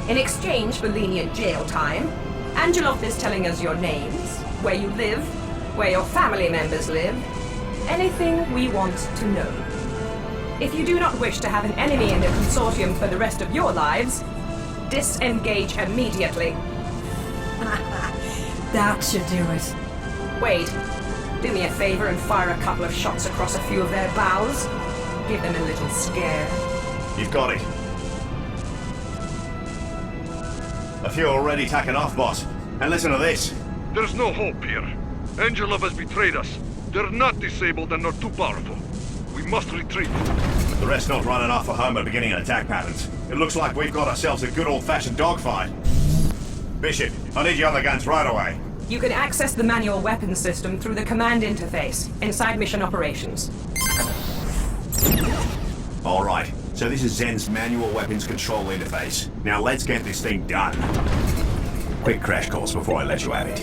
In exchange for lenient jail time, Angelov is telling us your names, where you live, where your family members live, anything we want to know. If you do not wish to have an enemy in the Consortium for the rest of your lives, disengage immediately. That should do it. Wade, do me a favor and fire a couple of shots across a few of their bows. Give them a little scare. You've got it. A few already tacking off, boss. And listen to this. There's no hope here. Angelov has betrayed us. They're not disabled and not too powerful. We must retreat. The rest not running off for home and beginning attack patterns. It looks like we've got ourselves a good old-fashioned dogfight. Bishop, I need your other guns right away. You can access the manual weapons system through the command interface inside mission operations. All right, so this is Zen's manual weapons control interface. Now let's get this thing done. Quick crash course before I let you have it.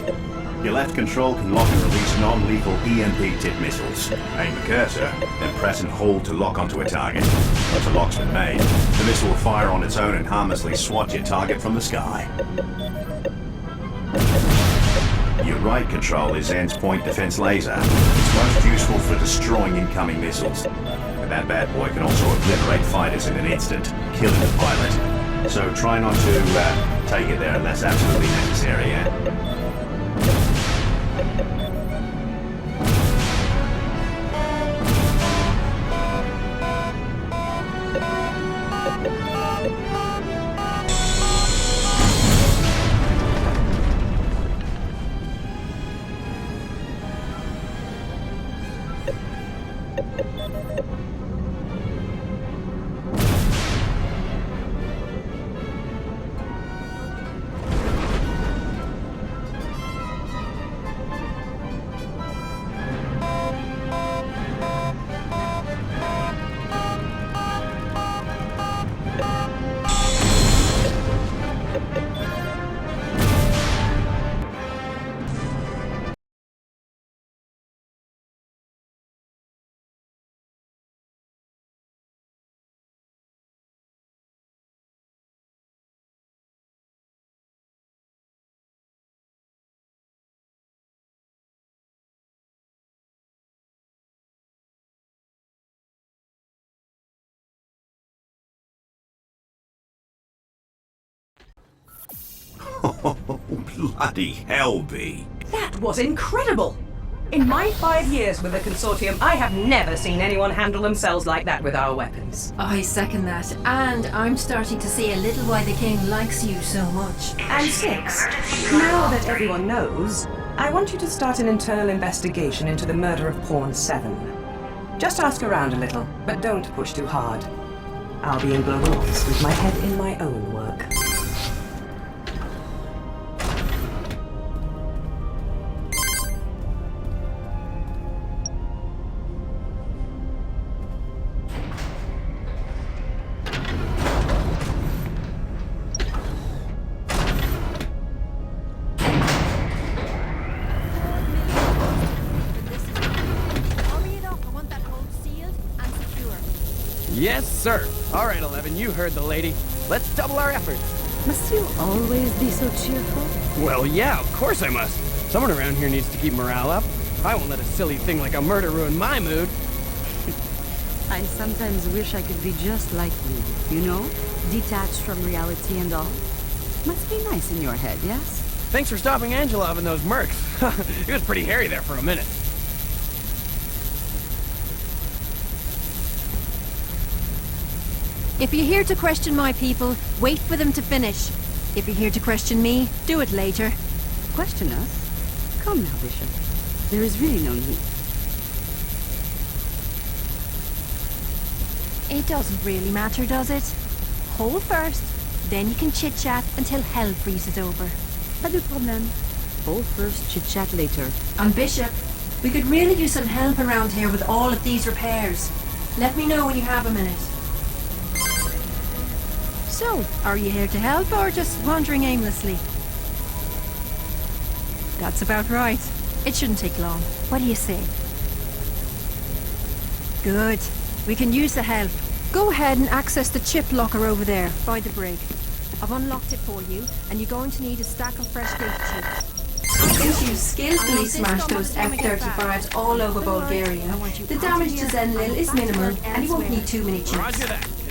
Your left control can lock and release non-lethal EMP-tipped missiles. Aim the cursor, then press and hold to lock onto a target. Once a lock's been made, the missile will fire on its own and harmlessly swat your target from the sky. Your right control is Zen's point defense laser. It's most useful for destroying incoming missiles. But that bad boy can also obliterate fighters in an instant, killing the pilot. So try not to take it there unless absolutely necessary, yeah? Oh, bloody hell, B. That was incredible! In my 5 years with the Consortium, I have never seen anyone handle themselves like that with our weapons. I second that, and I'm starting to see a little why the king likes you so much. And 6, now that everyone knows, I want you to start an internal investigation into the murder of Pawn 7. Just ask around a little, but don't push too hard. I'll be in Global Ops with my head in my own work. Yes, sir. All right, 11, you heard the lady. Let's double our efforts. Must you always be so cheerful? Well, yeah, of course I must. Someone around here needs to keep morale up. I won't let a silly thing like a murder ruin my mood. I sometimes wish I could be just like you know? Detached from reality and all. Must be nice in your head, yes? Thanks for stopping Angelov and those mercs. It was pretty hairy there for a minute. If you're here to question my people, wait for them to finish. If you're here to question me, do it later. Question us? Come now, Bishop. There is really no need. It doesn't really matter, does it? Hold first, then you can chit-chat until hell freezes over. Pas de problème. Hold first, chit-chat later. And Bishop, we could really use some help around here with all of these repairs. Let me know when you have a minute. So, are you here to help or just wandering aimlessly? That's about right. It shouldn't take long. What do you say? Good. We can use the help. Go ahead and access the chip locker over there, by the brig. I've unlocked it for you, and you're going to need a stack of fresh data chips. Since you skillfully smashed those F-35s all over Bulgaria, the damage to Zenlil is minimal, and you won't need too many chips.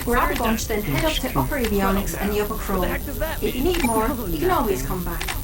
Grab a bunch, then head up to Upper Avionics and the Upper Crow. If you need more, you can always come back.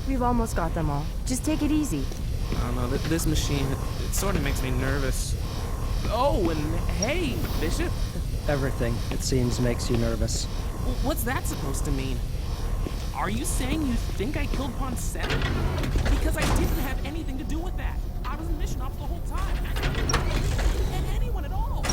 We've almost got them all. Just take it easy. I don't know, this machine, it sort of makes me nervous. Oh, and hey, Bishop. Everything, it seems, makes you nervous. What's that supposed to mean? Are you saying you think I killed Pawn 7? Because I didn't have anything to do with that. I was in mission ops the whole time. And anyone at all.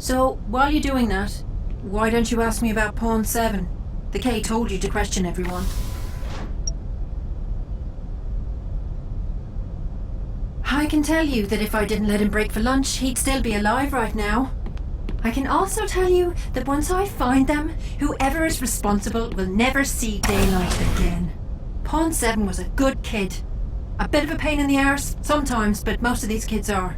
So, while you're doing that, why don't you ask me about Pawn 7? The K told you to question everyone. I can tell you that if I didn't let him break for lunch, he'd still be alive right now. I can also tell you that once I find them, whoever is responsible will never see daylight again. Pawn 7 was a good kid. A bit of a pain in the arse, sometimes, but most of these kids are.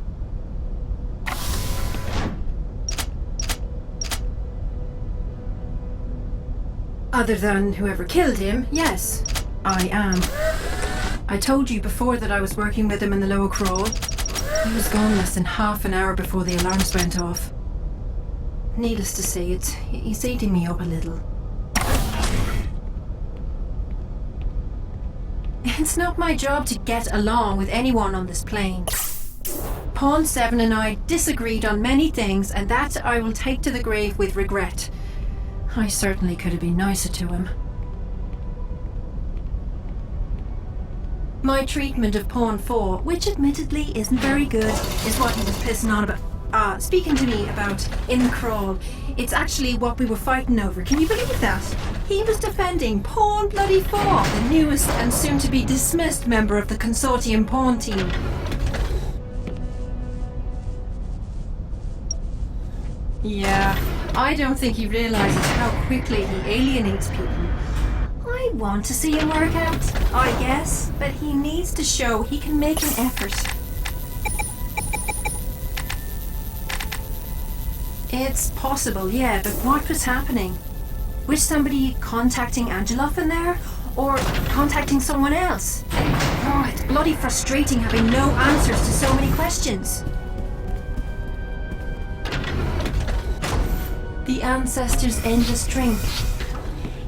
Other than whoever killed him, yes, I am. I told you before that I was working with him in the lower crawl. He was gone less than half an hour before the alarms went off. Needless to say, he's eating me up a little. It's not my job to get along with anyone on this plane. Pawn 7 and I disagreed on many things, and that I will take to the grave with regret. I certainly could have been nicer to him. My treatment of Pawn 4, which admittedly isn't very good, is what he was pissing on about. Speaking to me about in the crawl. It's actually what we were fighting over. Can you believe that? He was defending Pawn bloody 4, the newest and soon-to-be dismissed member of the Consortium Pawn team. Yeah, I don't think he realizes how quickly he alienates people. I want to see him work out, I guess, but he needs to show he can make an effort. It's possible, yeah, but what was happening? Was somebody contacting Angelov in there? Or contacting someone else? Oh, it's bloody frustrating having no answers to so many questions. The Ancestors' Endless Drink.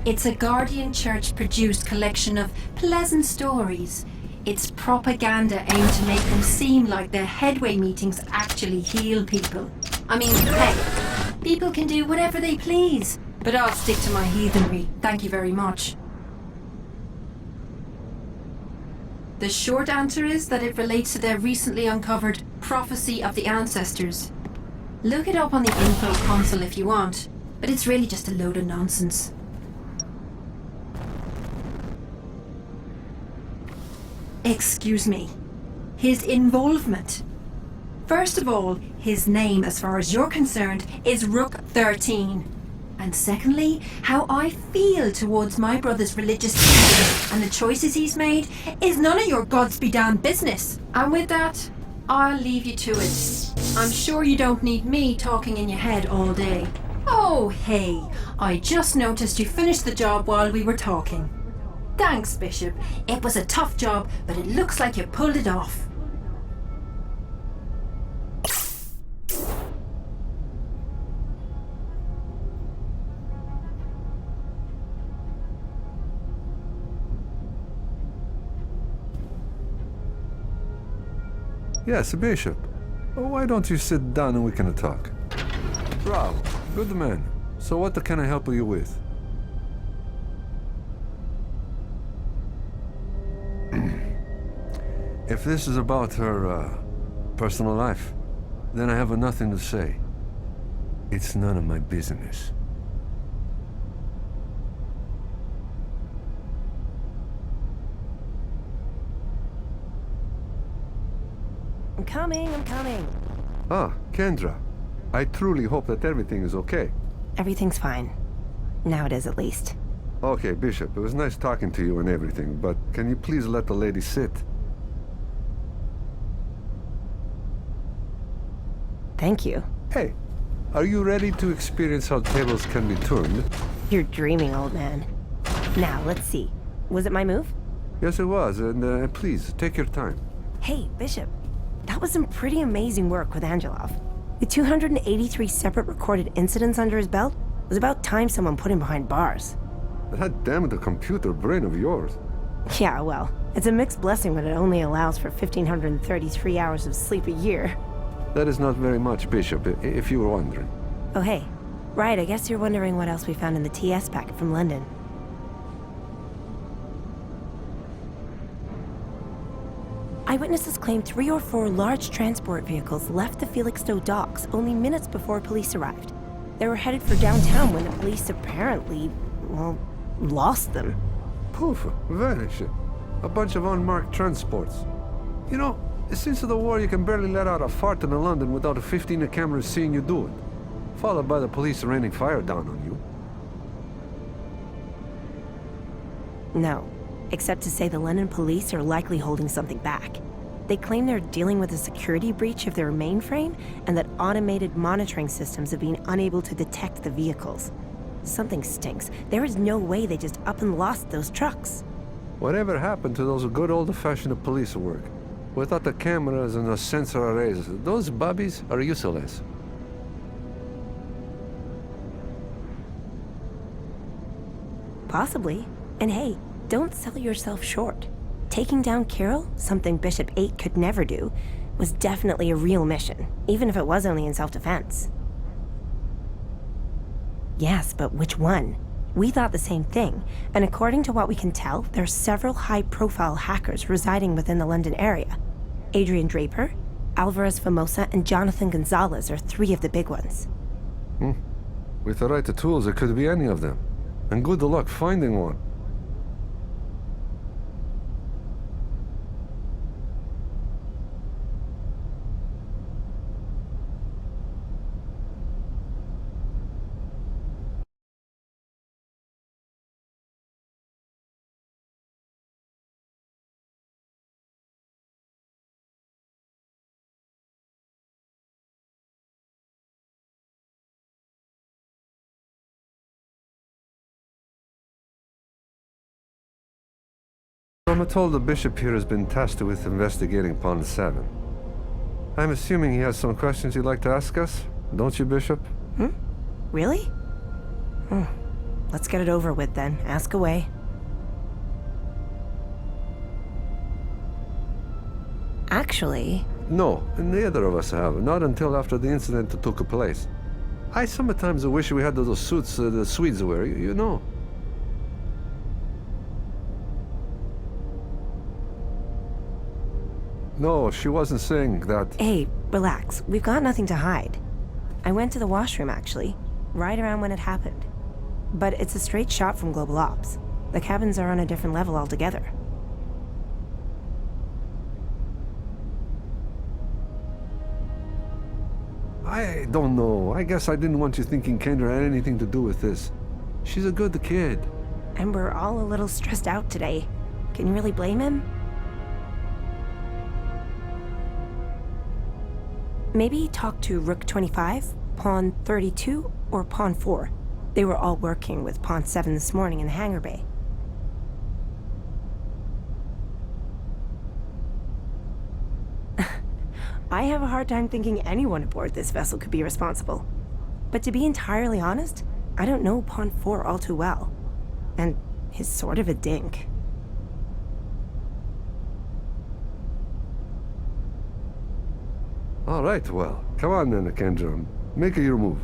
It's a Guardian Church-produced collection of pleasant stories. It's propaganda aimed to make them seem like their headway meetings actually heal people. I mean, hey, people can do whatever they please, but I'll stick to my heathenry, thank you very much. The short answer is that it relates to their recently uncovered Prophecy of the Ancestors. Look it up on the info console if you want, but it's really just a load of nonsense. Excuse me. His involvement. First of all, his name, as far as you're concerned, is Rook 13. And secondly, how I feel towards my brother's religious teachings and the choices he's made is none of your gods-be-damned business. And with that, I'll leave you to it. I'm sure you don't need me talking in your head all day. Oh, hey, I just noticed you finished the job while we were talking. Thanks, Bishop. It was a tough job, but it looks like you pulled it off. Yes, Bishop. Why don't you sit down and we can talk? Bravo. Good man. So what can I help you with? If this is about her personal life, then I have nothing to say. It's none of my business. I'm coming. Ah, Kendra. I truly hope that everything is okay. Everything's fine. Now it is, at least. Okay, Bishop, it was nice talking to you and everything, but can you please let the lady sit? Thank you. Hey, are you ready to experience how tables can be turned? You're dreaming, old man. Now, let's see. Was it my move? Yes, it was, and please, take your time. Hey, Bishop. That was some pretty amazing work with Angelov. With 283 separate recorded incidents under his belt, it was about time someone put him behind bars. That damned computer brain of yours. Yeah, well, it's a mixed blessing when it only allows for 1,533 hours of sleep a year. That is not very much, Bishop, if you were wondering. Oh, hey. Right, I guess you're wondering what else we found in the TS packet from London. I Eyewitnesses claim 3 or 4 large transport vehicles left the Felixstowe docks only minutes before police arrived. They were headed for downtown when the police apparently, well, lost them. Poof, vanished. A bunch of unmarked transports. You know, since the war, you can barely let out a fart in London without a 15 cameras seeing you do it. Followed by the police raining fire down on you. No, except to say the London police are likely holding something back. They claim they're dealing with a security breach of their mainframe and that automated monitoring systems have been unable to detect the vehicles. Something stinks. There is no way they just up and lost those trucks. Whatever happened to those good old-fashioned police work? Without the cameras and the sensor arrays, those bobbies are useless. Possibly. And hey, don't sell yourself short. Taking down Carol, something Bishop 8 could never do, was definitely a real mission, even if it was only in self-defense. Yes, but which one? We thought the same thing, and according to what we can tell, there are several high-profile hackers residing within the London area. Adrian Draper, Alvarez Famosa, and Jonathan Gonzalez are 3 of the big ones. With the right tools, it could be any of them. And good luck finding one. I'm told the bishop here has been tasked with investigating Pond 7. I'm assuming he has some questions he'd like to ask us, don't you, Bishop? Really? Let's get it over with then. Ask away. Actually... No, neither of us have. Not until after the incident took place. I sometimes wish we had those suits the Swedes wear, you know. No, she wasn't saying that. Hey, relax. We've got nothing to hide. I went to the washroom, actually, right around when it happened. But it's a straight shot from Global Ops. The cabins are on a different level altogether. I don't know. I guess I didn't want you thinking Kendra had anything to do with this. She's a good kid. And we're all a little stressed out today. Can you really blame him? Maybe talk to Rook 25, Pawn 32, or Pawn 4. They were all working with Pawn 7 this morning in the hangar bay. I have a hard time thinking anyone aboard this vessel could be responsible. But to be entirely honest, I don't know Pawn 4 all too well. And he's sort of a dink. All right, well, come on then, Kendra. Make your move.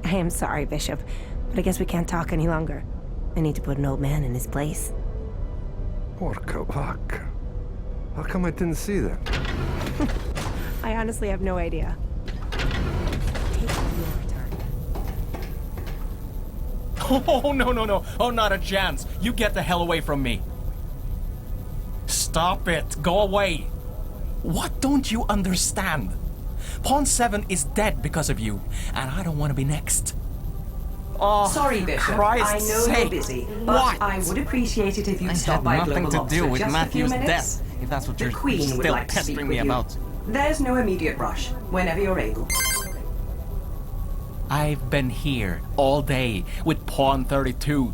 I am sorry, Bishop, but I guess we can't talk any longer. I need to put an old man in his place. Porca vaca. How come I didn't see that? I honestly have no idea. Oh, no. Oh, not a chance. You get the hell away from me. Stop it. Go away. What don't you understand? Pawn 7 is dead because of you, and I don't want to be next. Oh, sorry, Bishop. I know you're busy, but I would appreciate it if you'd stop by Global Ops nothing to do for with just Matthew's a few minutes. death, if that's what The you're Queen would still like to speak pestering with me you. about. There's no immediate rush. Whenever you're able. I've been here all day with Pawn 32.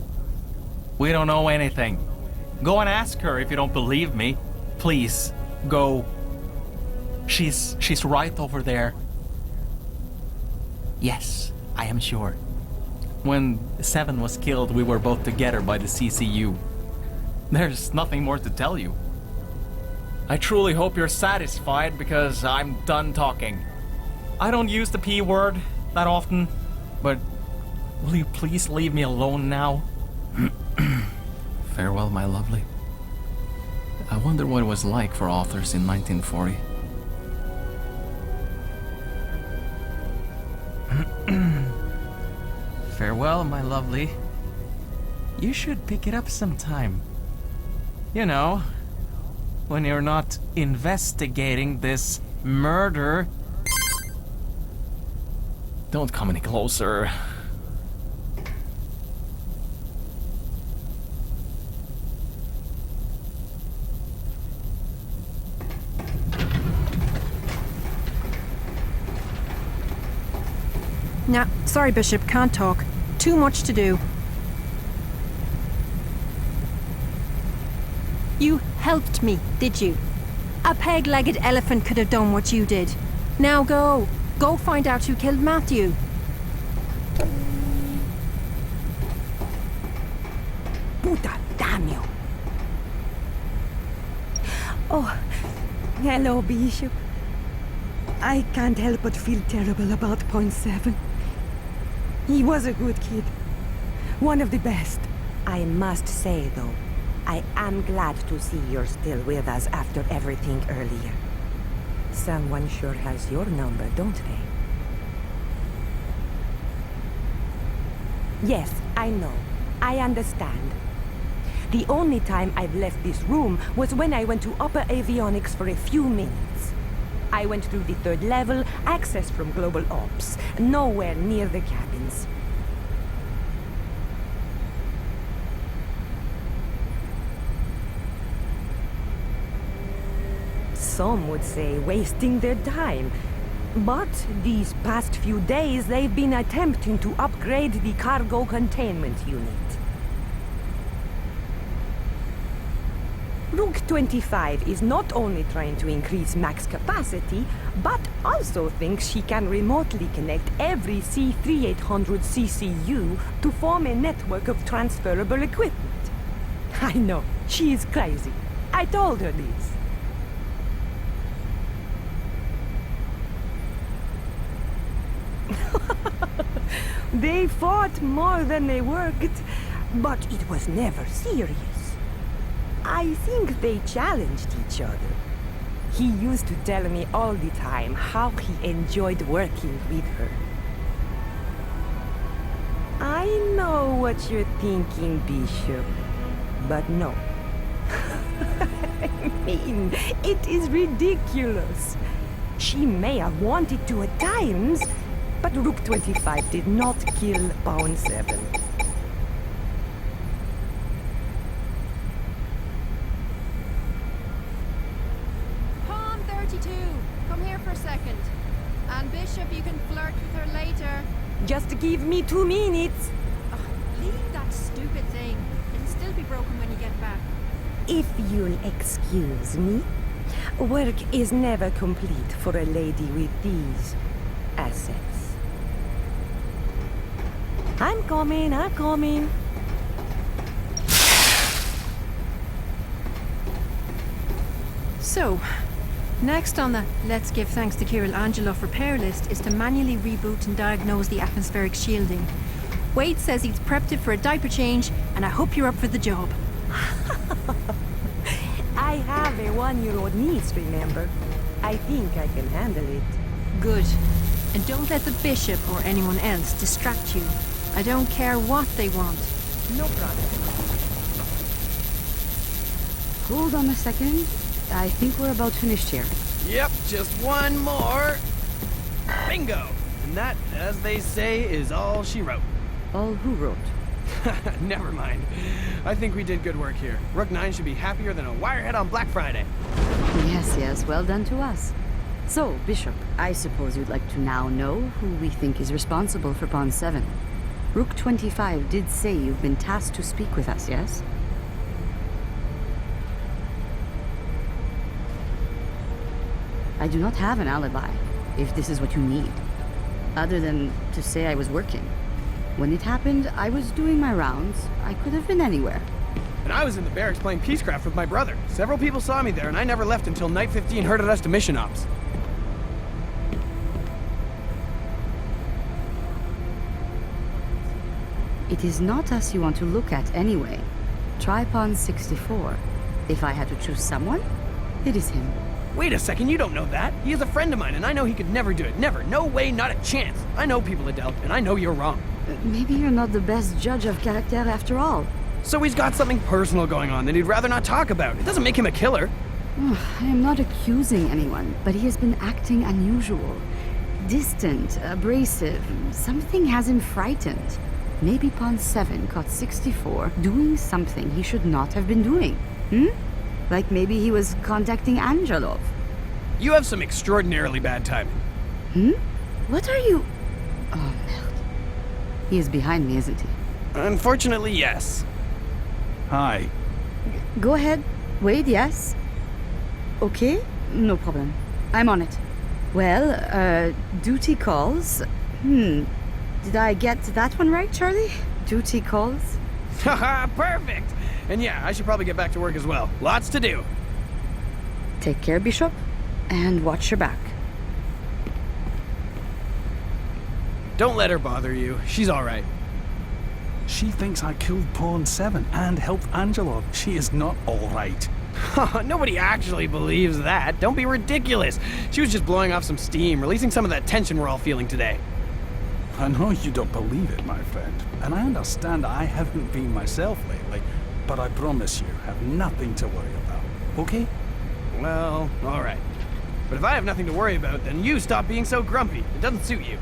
We don't know anything. Go and ask her if you don't believe me. Please, go. She's right over there. Yes, I am sure. When 7 was killed, we were both together by the CCU. There's nothing more to tell you. I truly hope you're satisfied because I'm done talking. I don't use the P word that often, but will you please leave me alone now? Farewell, my lovely. I wonder what it was like for authors in 1940. Farewell, my lovely. You should pick it up sometime. You know, when you're not investigating this murder. Don't come any closer. Nah, sorry, Bishop, can't talk. Too much to do. You helped me, did you? A peg-legged elephant could have done what you did. Now go. Go find out who killed Matthew. Puta damn you. Oh, hello, Bishop. I can't help but feel terrible about Point 7. He was a good kid. One of the best. I must say, though, I am glad to see you're still with us after everything earlier. Someone sure has your number, don't they? Yes, I know. I understand. The only time I've left this room was when I went to upper avionics for a few minutes. I went through the 3rd level, access from Global Ops, nowhere near the cabins. Some would say wasting their time. But these past few days, they've been attempting to upgrade the cargo containment unit. Rook 25 is not only trying to increase max capacity, but also thinks she can remotely connect every C3800 CCU to form a network of transferable equipment. I know, she is crazy. I told her this. They fought more than they worked, but it was never serious. I think they challenged each other. He used to tell me all the time how he enjoyed working with her. I know what you're thinking, Bishop, but no. I mean, it is ridiculous. She may have wanted to at times, but Rook 25 did not kill Pound 7. Pawn 32, come here for a second. And Bishop, you can flirt with her later. Just give me 2 minutes. Leave that stupid thing. It'll still be broken when you get back. If you'll excuse me, work is never complete for a lady with these assets. I'm coming. So, next on the Let's Give Thanks to Kirill Angelov repair list is to manually reboot and diagnose the atmospheric shielding. Wade says he's prepped it for a diaper change, and I hope you're up for the job. I have a 1-year-old niece, remember? I think I can handle it. Good. And don't let the Bishop or anyone else distract you. I don't care what they want. No problem. Hold on a second. I think we're about finished here. Yep, just one more. Bingo! And that, as they say, is all she wrote. All who wrote? Never mind. I think we did good work here. Rook 9 should be happier than a wirehead on Black Friday. Yes, well done to us. So, Bishop, I suppose you'd like to now know who we think is responsible for Pawn 7. Rook 25 did say you've been tasked to speak with us, yes? I do not have an alibi, if this is what you need. Other than to say I was working. When it happened, I was doing my rounds. I could have been anywhere. And I was in the barracks playing Peacecraft with my brother. Several people saw me there, and I never left until Night 15 herded us to mission ops. It is not us you want to look at anyway. Try Pawn 64. If I had to choose someone, it is him. Wait a second, you don't know that. He is a friend of mine, and I know he could never do it. Never. No way, not a chance. I know people, Adele, and I know you're wrong. Maybe you're not the best judge of character after all. So he's got something personal going on that he'd rather not talk about. It doesn't make him a killer. I am not accusing anyone, but he has been acting unusual. Distant, abrasive. Something has him frightened. Maybe Pawn 7 caught 64 doing something he should not have been doing. Like maybe he was contacting Angelov. You have some extraordinarily bad timing. What are you... Oh, merde. He is behind me, isn't he? Unfortunately, yes. Hi. Go ahead. Wait, yes. Okay, no problem. I'm on it. Well, duty calls. Did I get that one right, Charlie? Duty calls? Haha, perfect! And yeah, I should probably get back to work as well. Lots to do. Take care, Bishop, and watch your back. Don't let her bother you. She's all right. She thinks I killed Pawn 7 and helped Angelov. She is not all right. Nobody actually believes that. Don't be ridiculous. She was just blowing off some steam, releasing some of that tension we're all feeling today. I know you don't believe it, my friend. And I understand I haven't been myself lately. But I promise you, have nothing to worry about. Okay? Well, all right. But if I have nothing to worry about, then you stop being so grumpy. It doesn't suit you.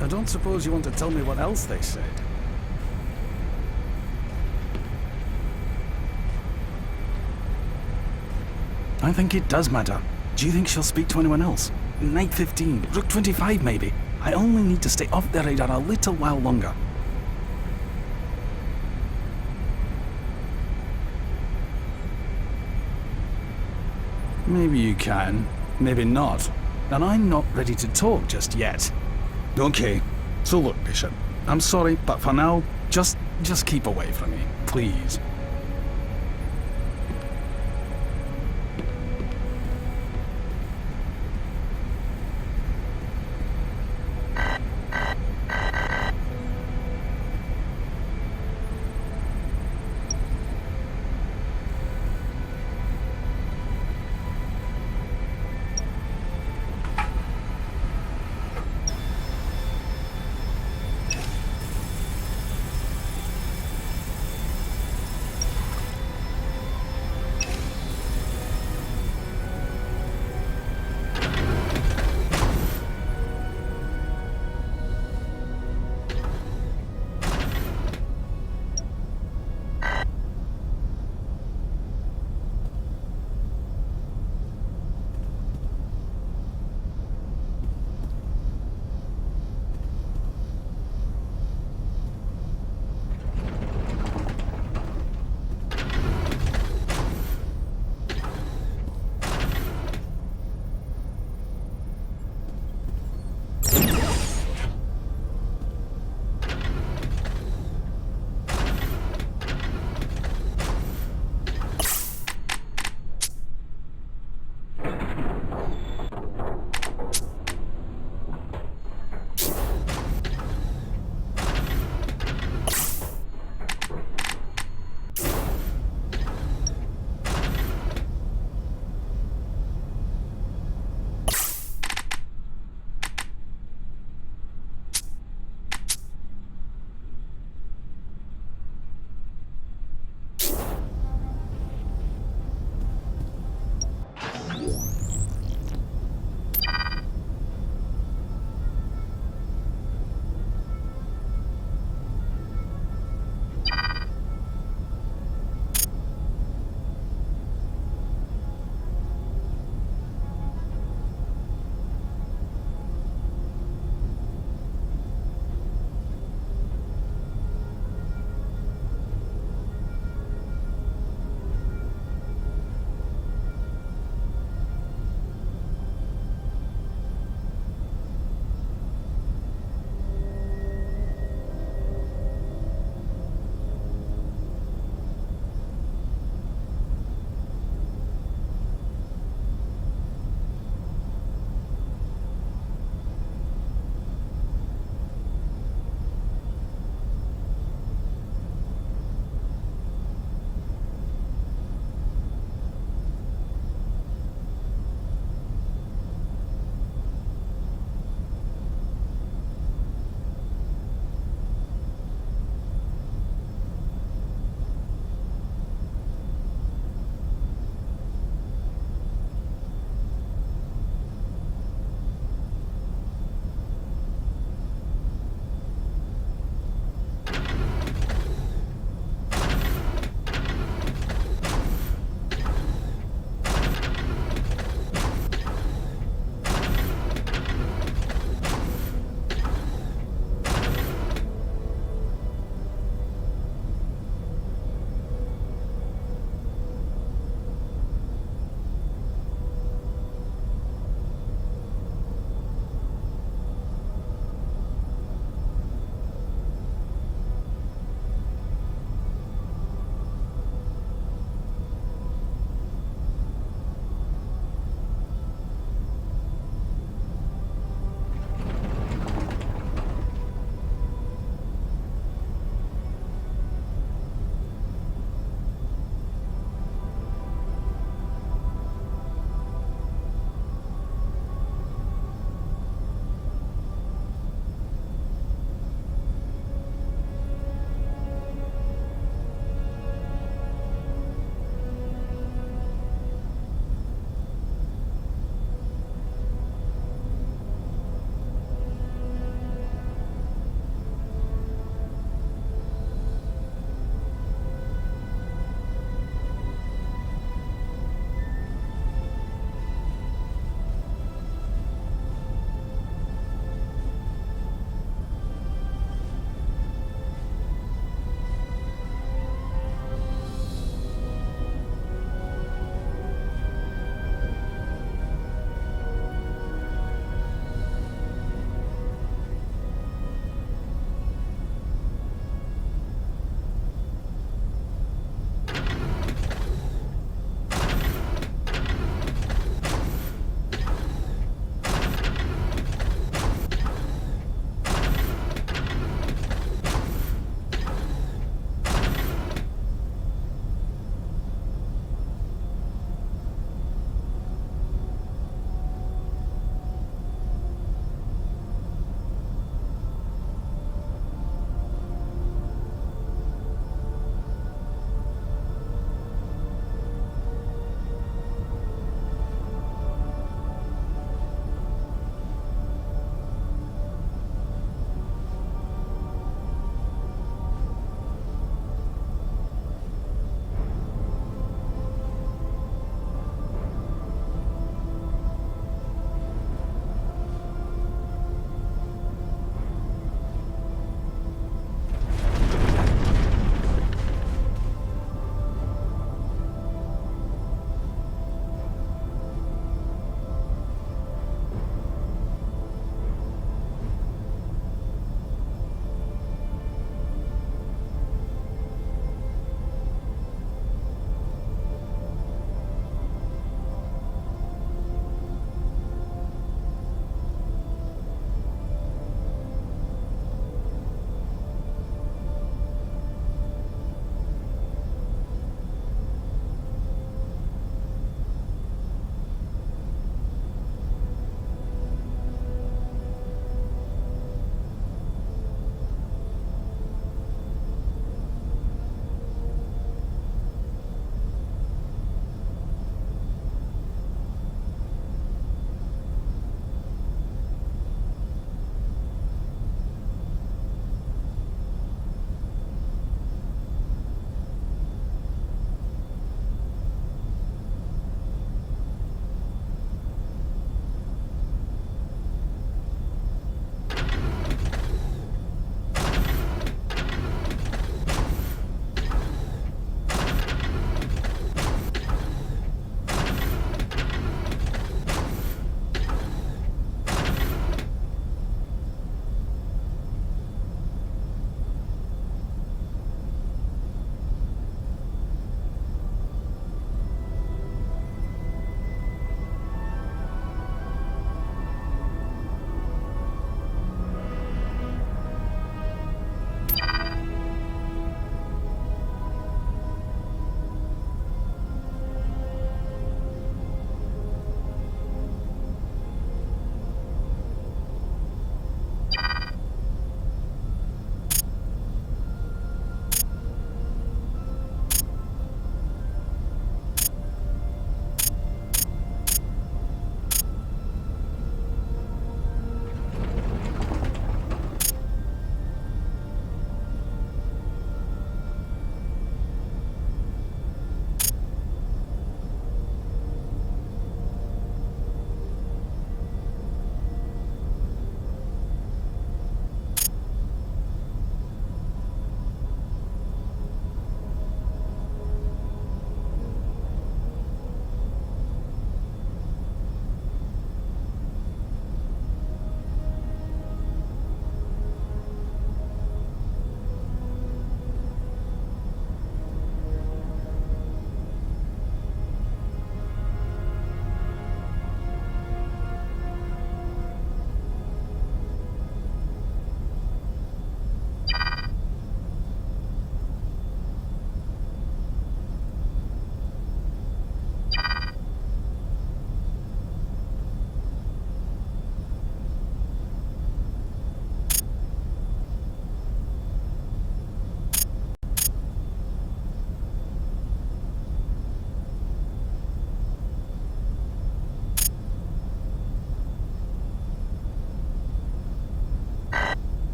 I don't suppose you want to tell me what else they said. I think it does matter. Do you think she'll speak to anyone else? Night 15, Rook 25 maybe. I only need to stay off their radar a little while longer. Maybe you can, maybe not. And I'm not ready to talk just yet. Okay, so look, Bishop. I'm sorry, but for now, just keep away from me, please.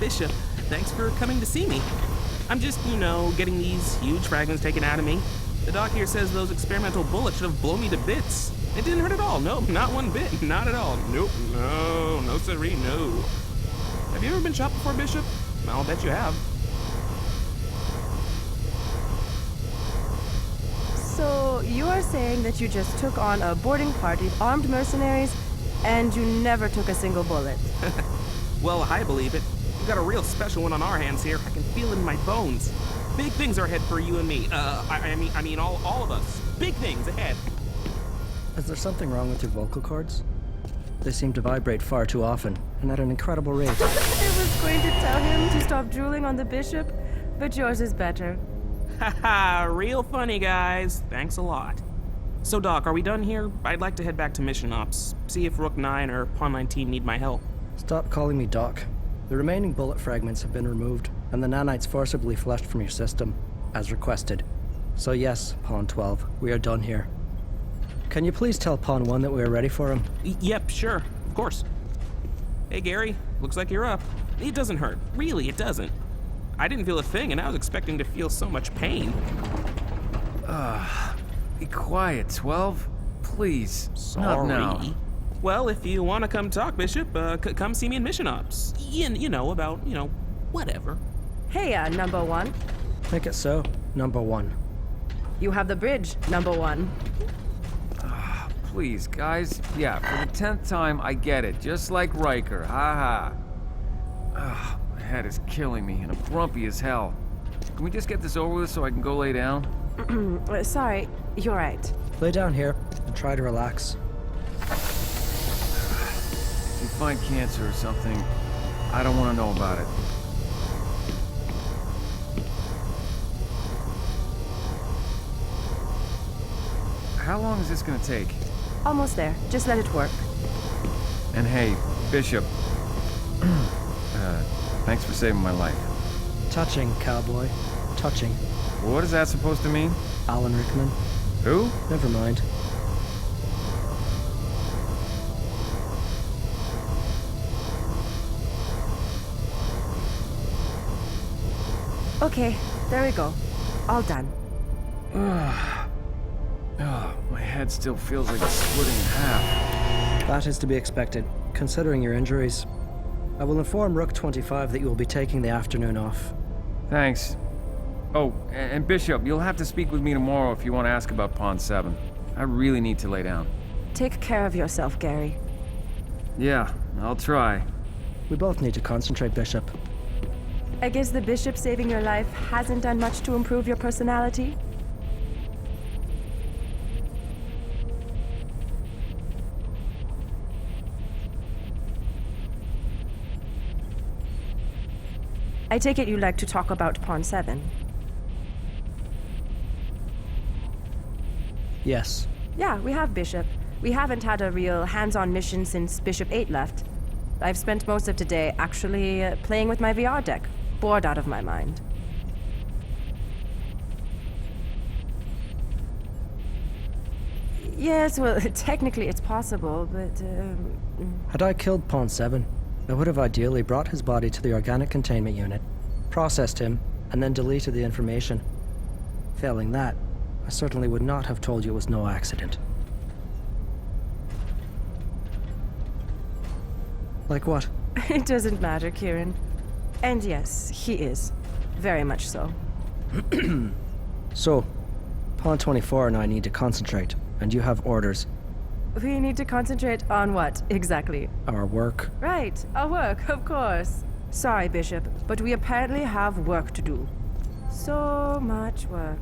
Bishop, thanks for coming to see me. I'm just, getting these huge fragments taken out of me. The doc here says those experimental bullets should have blown me to bits. It didn't hurt at all. Nope, not one bit. Not at all. Nope. No siree, no. Have you ever been shot before, Bishop? I'll bet you have. So, you are saying that you just took on a boarding party of armed mercenaries, and you never took a single bullet? Well, I believe it. We've got a real special one on our hands here. I can feel it in my bones. Big things are ahead for you and me. I mean, all of us. Big things ahead. Is there something wrong with your vocal cords? They seem to vibrate far too often, and at an incredible rate. I was going to tell him to stop drooling on the bishop, but yours is better. Haha, real funny, guys. Thanks a lot. So, Doc, are we done here? I'd like to head back to Mission Ops. See if Rook 9 or Pawn 19 need my help. Stop calling me Doc. The remaining bullet fragments have been removed, and the nanites forcibly flushed from your system, as requested. So yes, Pawn 12, we are done here. Can you please tell Pawn 1 that we are ready for him? Yep, sure. Of course. Hey, Gary. Looks like you're up. It doesn't hurt. Really, it doesn't. I didn't feel a thing, and I was expecting to feel so much pain. Be quiet, 12. Please. Sorry. Not now. Well, if you want to come talk, Bishop, come see me in Mission Ops. About, whatever. Hey, number 1. Make it so, number 1. You have the bridge, number 1. Please, guys. Yeah, for the 10th time, I get it. Just like Riker. Ha ha. My head is killing me, and I'm grumpy as hell. Can we just get this over with so I can go lay down? Sorry, you're right. Lay down here and try to relax. If you find cancer or something, I don't want to know about it. How long is this gonna take? Almost there. Just let it work. And hey, Bishop. Thanks for saving my life. Touching, cowboy. Touching. What is that supposed to mean? Alan Rickman. Who? Never mind. Okay, there we go. All done. My head still feels like it's splitting in half. That is to be expected, considering your injuries. I will inform Rook 25 that you will be taking the afternoon off. Thanks. Oh, and Bishop, you'll have to speak with me tomorrow if you want to ask about Pawn 7. I really need to lay down. Take care of yourself, Gary. Yeah, I'll try. We both need to concentrate, Bishop. I guess the bishop saving your life hasn't done much to improve your personality? I take it you like to talk about Pawn 7. Yes. Yeah, we have Bishop. We haven't had a real hands-on mission since Bishop 8 left. I've spent most of today actually playing with my VR deck, bored out of my mind. Yes, well, technically it's possible, but Had I killed Pawn 7, I would have ideally brought his body to the organic containment unit, processed him, and then deleted the information. Failing that, I certainly would not have told you it was no accident. Like what? It doesn't matter, Kieran. And yes, he is. Very much so. So, Pawn 24 and I need to concentrate, and you have orders. We need to concentrate on what, exactly? Our work. Right, our work, of course. Sorry, Bishop, but we apparently have work to do. So much work.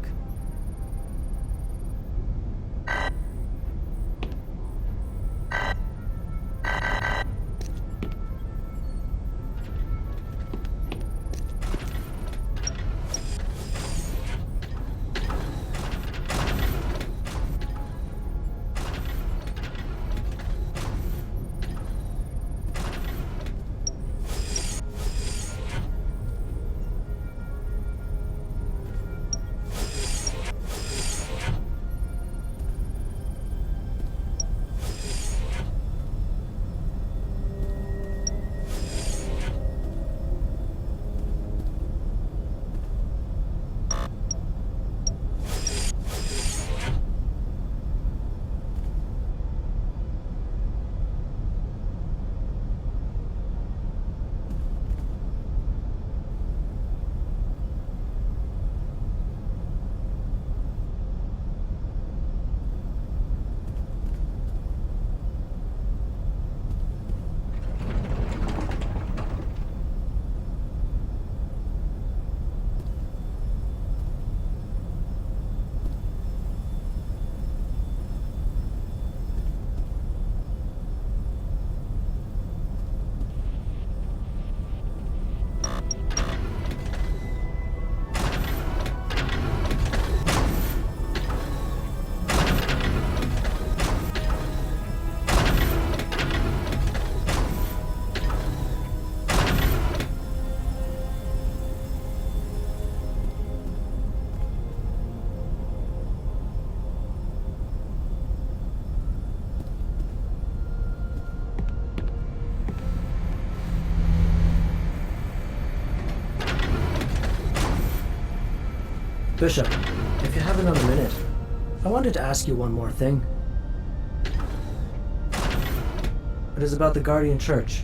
Bishop, if you have another minute, I wanted to ask you one more thing. It is about the Guardian Church.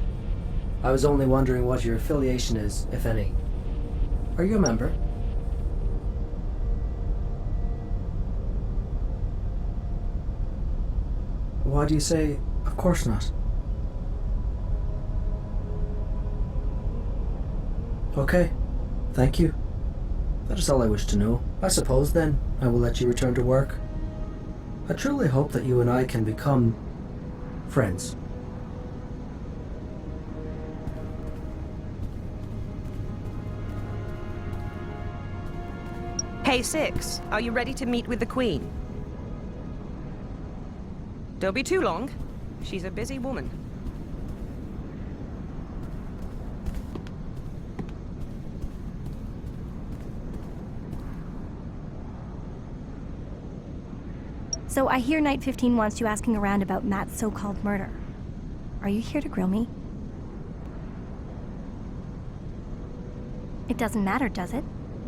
I was only wondering what your affiliation is, if any. Are you a member? Why do you say, of course not? Okay, thank you. That is all I wish to know. I suppose then, I will let you return to work. I truly hope that you and I can become friends. Hey, Six, are you ready to meet with the Queen? Don't be too long. She's a busy woman. So I hear Night 15 wants you asking around about Matt's so-called murder. Are you here to grill me? It doesn't matter, does it?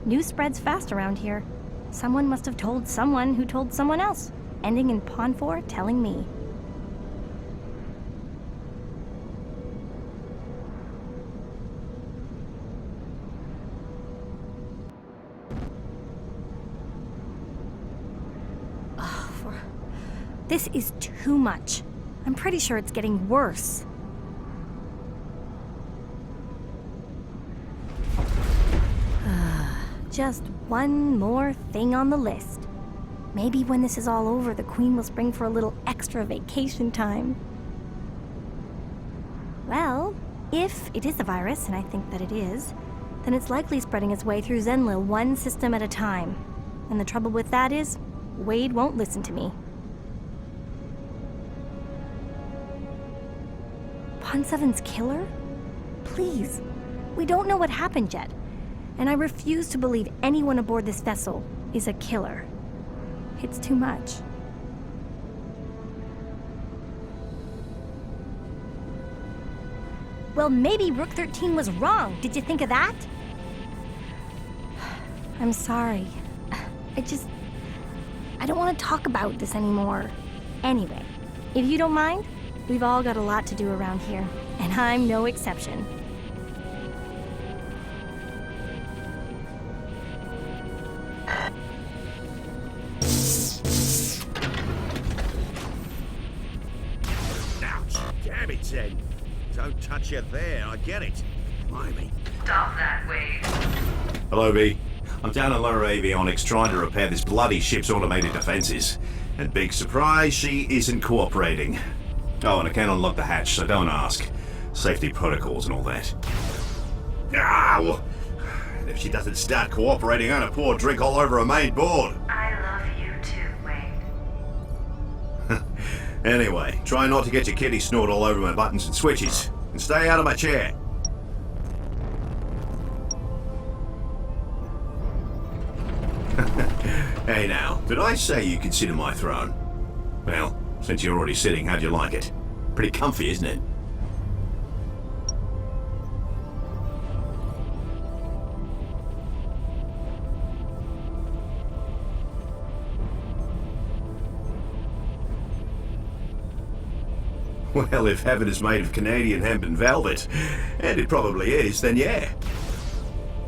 News spreads fast around here. Someone must have told someone who told someone else, ending in Pawn 4 telling me. This is too much. I'm pretty sure it's getting worse. Just one more thing on the list. Maybe when this is all over, the Queen will spring for a little extra vacation time. Well, if it is a virus, and I think that it is, then it's likely spreading its way through Zenlil one system at a time. And the trouble with that is, Wade won't listen to me. Pawn 7's killer? Please. We don't know what happened yet. And I refuse to believe anyone aboard this vessel is a killer. It's too much. Well, maybe Rook 13 was wrong. Did you think of that? I'm sorry. I don't want to talk about this anymore. Anyway, if you don't mind, we've all got a lot to do around here, and I'm no exception. Ouch! Damn it, Zen! Don't touch you there, I get it. Blimey. Stop that, Wade. Hello, B. I'm down on Lower Avionics trying to repair this bloody ship's automated defenses. And big surprise, she isn't cooperating. Oh, and I can't unlock the hatch, so don't ask. Safety protocols and all that. Ow! And if she doesn't start cooperating, I'm gonna pour drink all over her main board. I love you too, Wade. Anyway, try not to get your kitty snort all over my buttons and switches. And stay out of my chair. Hey now, did I say you could sit in my throne? Well, since you're already sitting, how'd you like it? Pretty comfy, isn't it? Well, if heaven is made of Canadian hemp and velvet, and it probably is, then yeah.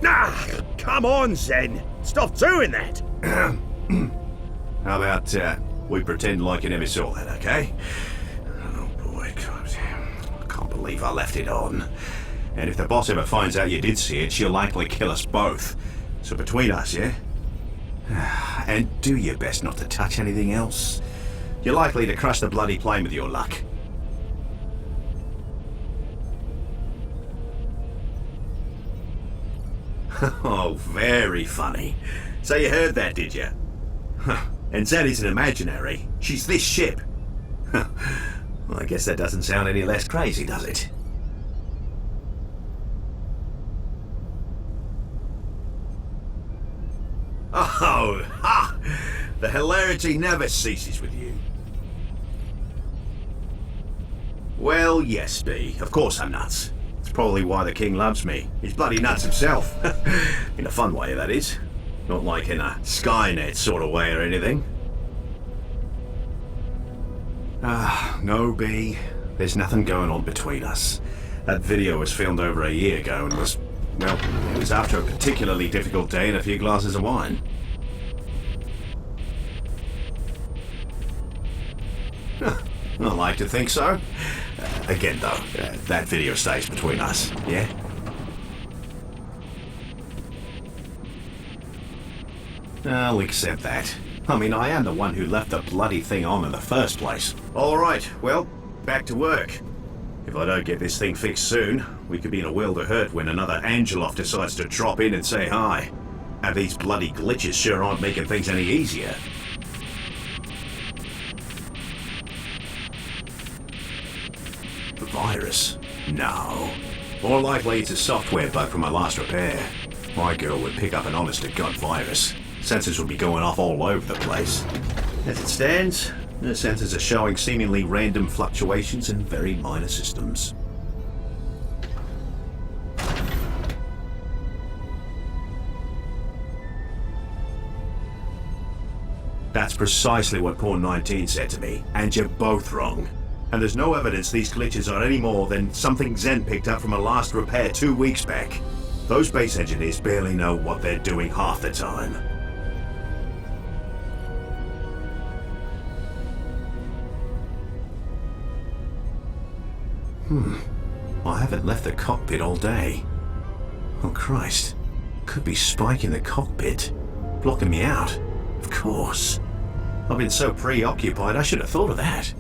Ah, come on, Zen! Stop doing that! How about, we pretend like you never saw that, okay? Oh boy, God. I can't believe I left it on. And if the boss ever finds out you did see it, she'll likely kill us both. So between us, yeah? And do your best not to touch anything else. You're likely to crush the bloody plane with your luck. Oh, very funny. So you heard that, did you? And Zen isn't imaginary. She's this ship. Well, I guess that doesn't sound any less crazy, does it? Oh, ha! The hilarity never ceases with you. Well, yes, B. Of course I'm nuts. It's probably why the king loves me. He's bloody nuts himself. In a fun way, that is. Not like in a Skynet sort of way or anything. No, B. There's nothing going on between us. That video was filmed over a year ago and was, well, it was after a particularly difficult day and a few glasses of wine. I like to think so. Again, though, that video stays between us, yeah? I'll accept that. I mean, I am the one who left the bloody thing on in the first place. All right, well, back to work. If I don't get this thing fixed soon, we could be in a world of hurt when another Angelov decides to drop in and say hi. And these bloody glitches sure aren't making things any easier. The virus? No. More likely it's a software bug from my last repair. My girl would pick up an honest-to-God virus. Sensors would be going off all over the place. As it stands, the sensors are showing seemingly random fluctuations in very minor systems. That's precisely what Pawn 19 said to me, and you're both wrong. And there's no evidence these glitches are any more than something Zen picked up from a last repair 2 weeks back. Those base engineers barely know what they're doing half the time. I haven't left the cockpit all day. Oh Christ. Could be Spike in the cockpit. Blocking me out. Of course. I've been so preoccupied, I should have thought of that.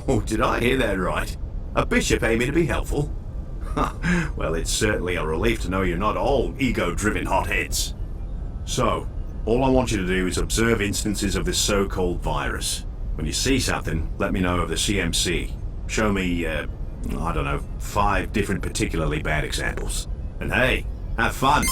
Oh, did I hear that right? A bishop aiming to be helpful? Well, it's certainly a relief to know you're not all ego-driven hotheads. So, all I want you to do is observe instances of this so-called virus. When you see something, let me know of the CMC. Show me, I don't know, 5 different particularly bad examples. And hey, have fun!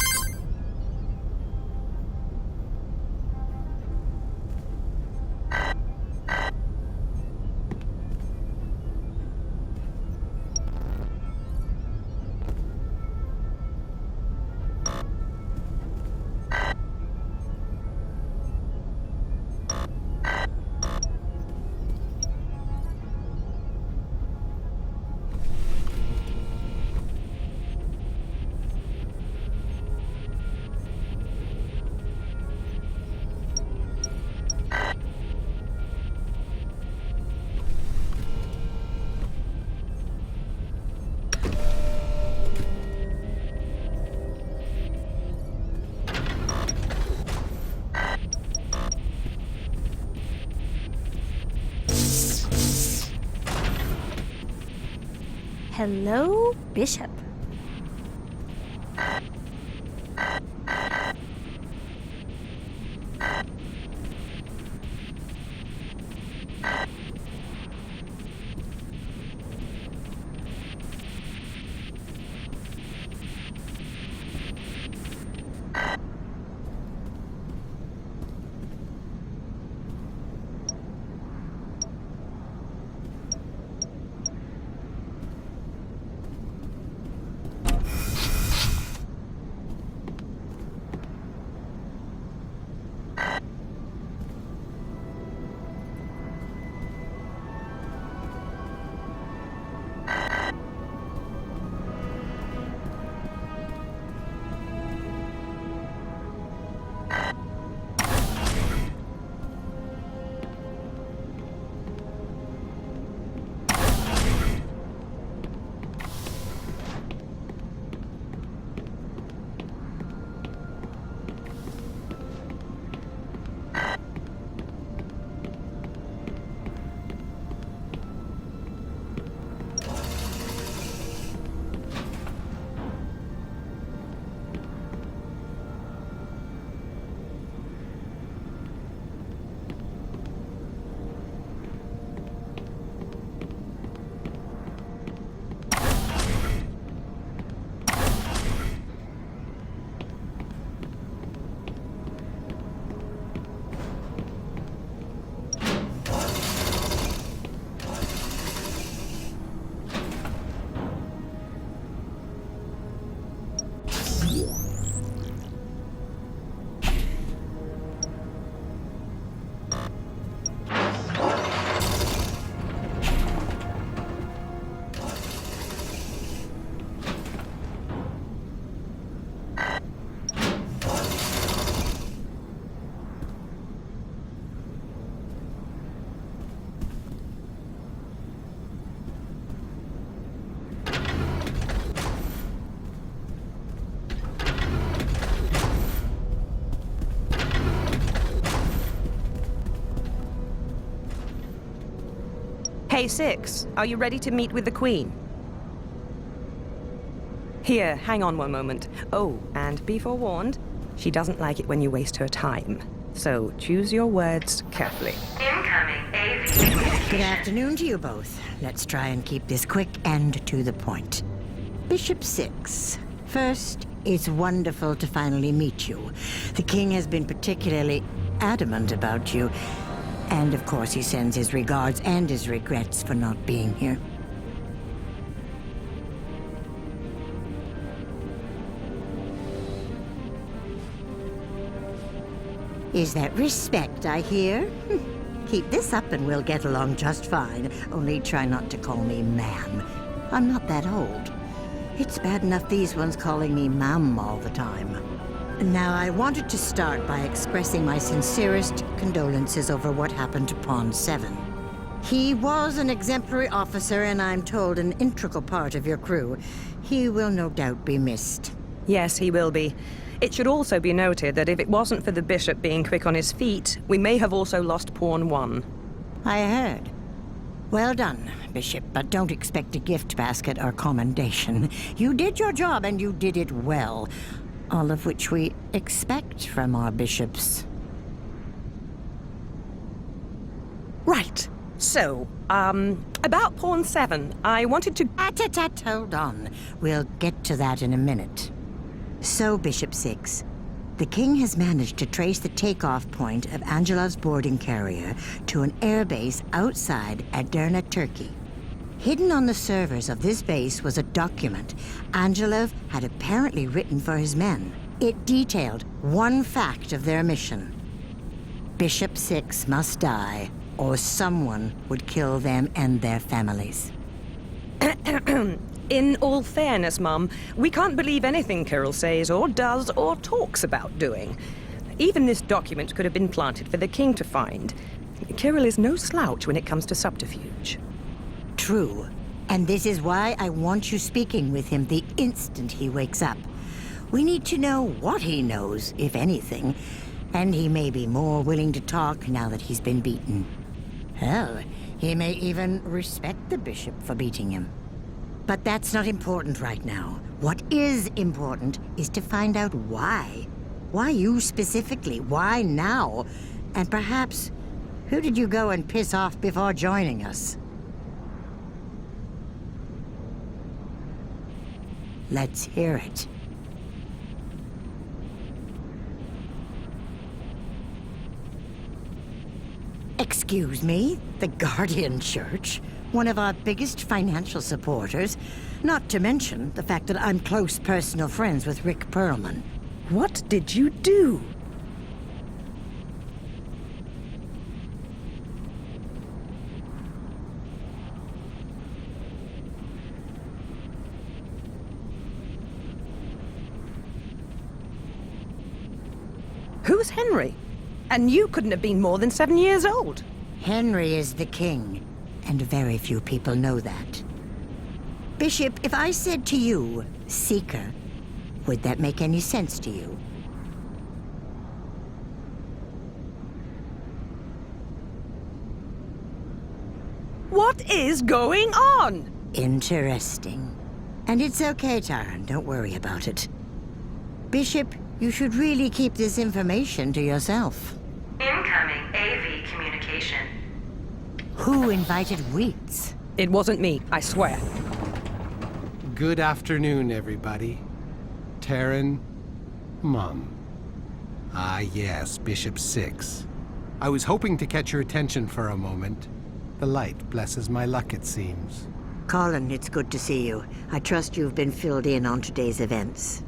Hello, Bishop. Hey, Six, are you ready to meet with the Queen? Here, hang on one moment. Oh, and be forewarned, she doesn't like it when you waste her time. So choose your words carefully. Incoming AV. Good afternoon to you both. Let's try and keep this quick and to the point. Bishop 6. First, it's wonderful to finally meet you. The king has been particularly adamant about you. And of course, he sends his regards and his regrets for not being here. Is that respect I hear? Keep this up and we'll get along just fine. Only try not to call me ma'am. I'm not that old. It's bad enough these ones calling me ma'am all the time. Now, I wanted to start by expressing my sincerest condolences over what happened to Pawn 7. He was an exemplary officer and I'm told an integral part of your crew. He will no doubt be missed. Yes, he will be. It should also be noted that if it wasn't for the bishop being quick on his feet, we may have also lost Pawn 1. I heard. Well done, Bishop, but don't expect a gift basket or commendation. You did your job and you did it well. All of which we expect from our bishops. Right. So, about Pawn 7, I wanted to... Hold on. We'll get to that in a minute. So, Bishop 6, the king has managed to trace the takeoff point of Angelov's boarding carrier to an airbase outside Edirne, Turkey. Hidden on the servers of this base was a document Angelov had apparently written for his men. It detailed one fact of their mission. Bishop 6 must die, or someone would kill them and their families. In all fairness, Mum, we can't believe anything Kirill says or does or talks about doing. Even this document could have been planted for the king to find. Kirill is no slouch when it comes to subterfuge. True. And this is why I want you speaking with him the instant he wakes up. We need to know what he knows, if anything. And he may be more willing to talk now that he's been beaten. Hell, he may even respect the bishop for beating him. But that's not important right now. What is important is to find out why. Why you specifically? Why now? And perhaps, who did you go and piss off before joining us? Let's hear it. Excuse me, the Guardian Church? One of our biggest financial supporters, not to mention the fact that I'm close personal friends with Rick Perlman. What did you do? Who's Henry? And you couldn't have been more than 7 years old. Henry is the king. And very few people know that. Bishop, if I said to you, Seeker, would that make any sense to you? What is going on? Interesting. And it's okay, Taran, don't worry about it. Bishop, you should really keep this information to yourself. Incoming AV communication. Who invited Wheats? It wasn't me, I swear. Good afternoon, everybody. Taran, Mum. Ah, yes, Bishop 6. I was hoping to catch your attention for a moment. The light blesses my luck, it seems. Colin, it's good to see you. I trust you've been filled in on today's events.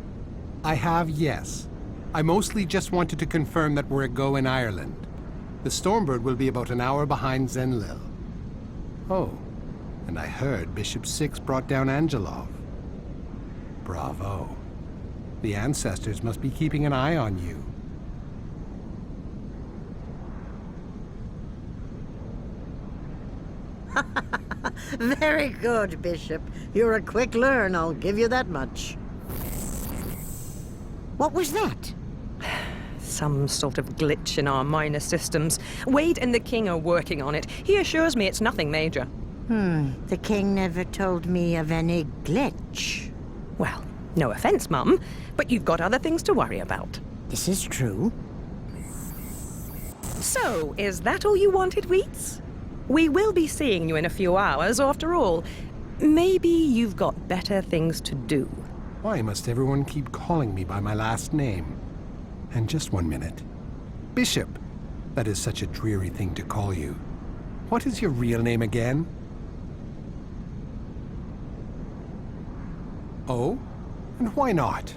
I have, yes. I mostly just wanted to confirm that we're a go in Ireland. The Stormbird will be about an hour behind Zenlil. Oh, and I heard Bishop 6 brought down Angelov. Bravo. The ancestors must be keeping an eye on you. Very good, Bishop. You're a quick learn, I'll give you that much. What was that? Some sort of glitch in our minor systems. Wade and the king are working on it. He assures me it's nothing major. The king never told me of any glitch. Well, no offense, Mum, but you've got other things to worry about. This is true. So, is that all you wanted, Wheats? We will be seeing you in a few hours, after all. Maybe you've got better things to do. Why must everyone keep calling me by my last name? And just 1 minute. Bishop. That is such a dreary thing to call you. What is your real name again? Oh? And why not?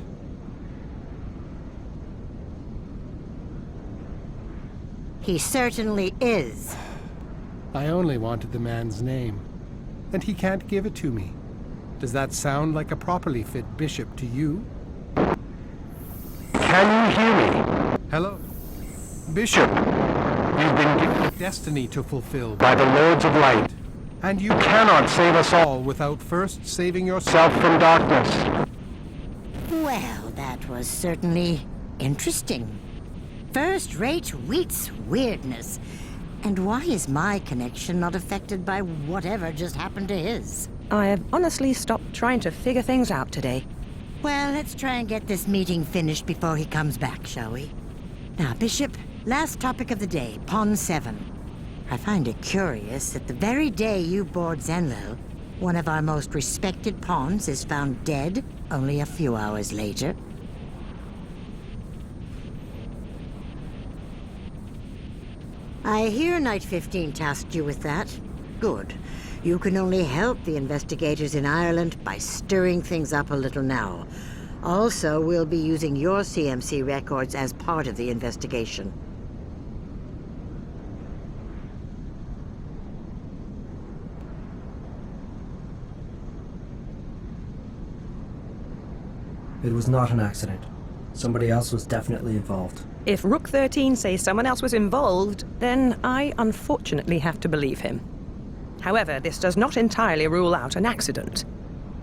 He certainly is. I only wanted the man's name. And he can't give it to me. Does that sound like a properly fit bishop to you? Can you hear me? Hello? Bishop, you've been given a destiny to fulfill by the Lords of Light. And you cannot save us all without first saving yourself from darkness. Well, that was certainly interesting. First-rate Wheat's weirdness. And why is my connection not affected by whatever just happened to his? I have honestly stopped trying to figure things out today. Well, let's try and get this meeting finished before he comes back, shall we? Now, Bishop, last topic of the day, Pawn 7. I find it curious that the very day you board Zenlo, one of our most respected pawns is found dead only a few hours later. I hear Knight 15 tasked you with that. Good. You can only help the investigators in Ireland by stirring things up a little now. Also, we'll be using your CMC records as part of the investigation. It was not an accident. Somebody else was definitely involved. If Rook 13 says someone else was involved, then I unfortunately have to believe him. However, this does not entirely rule out an accident.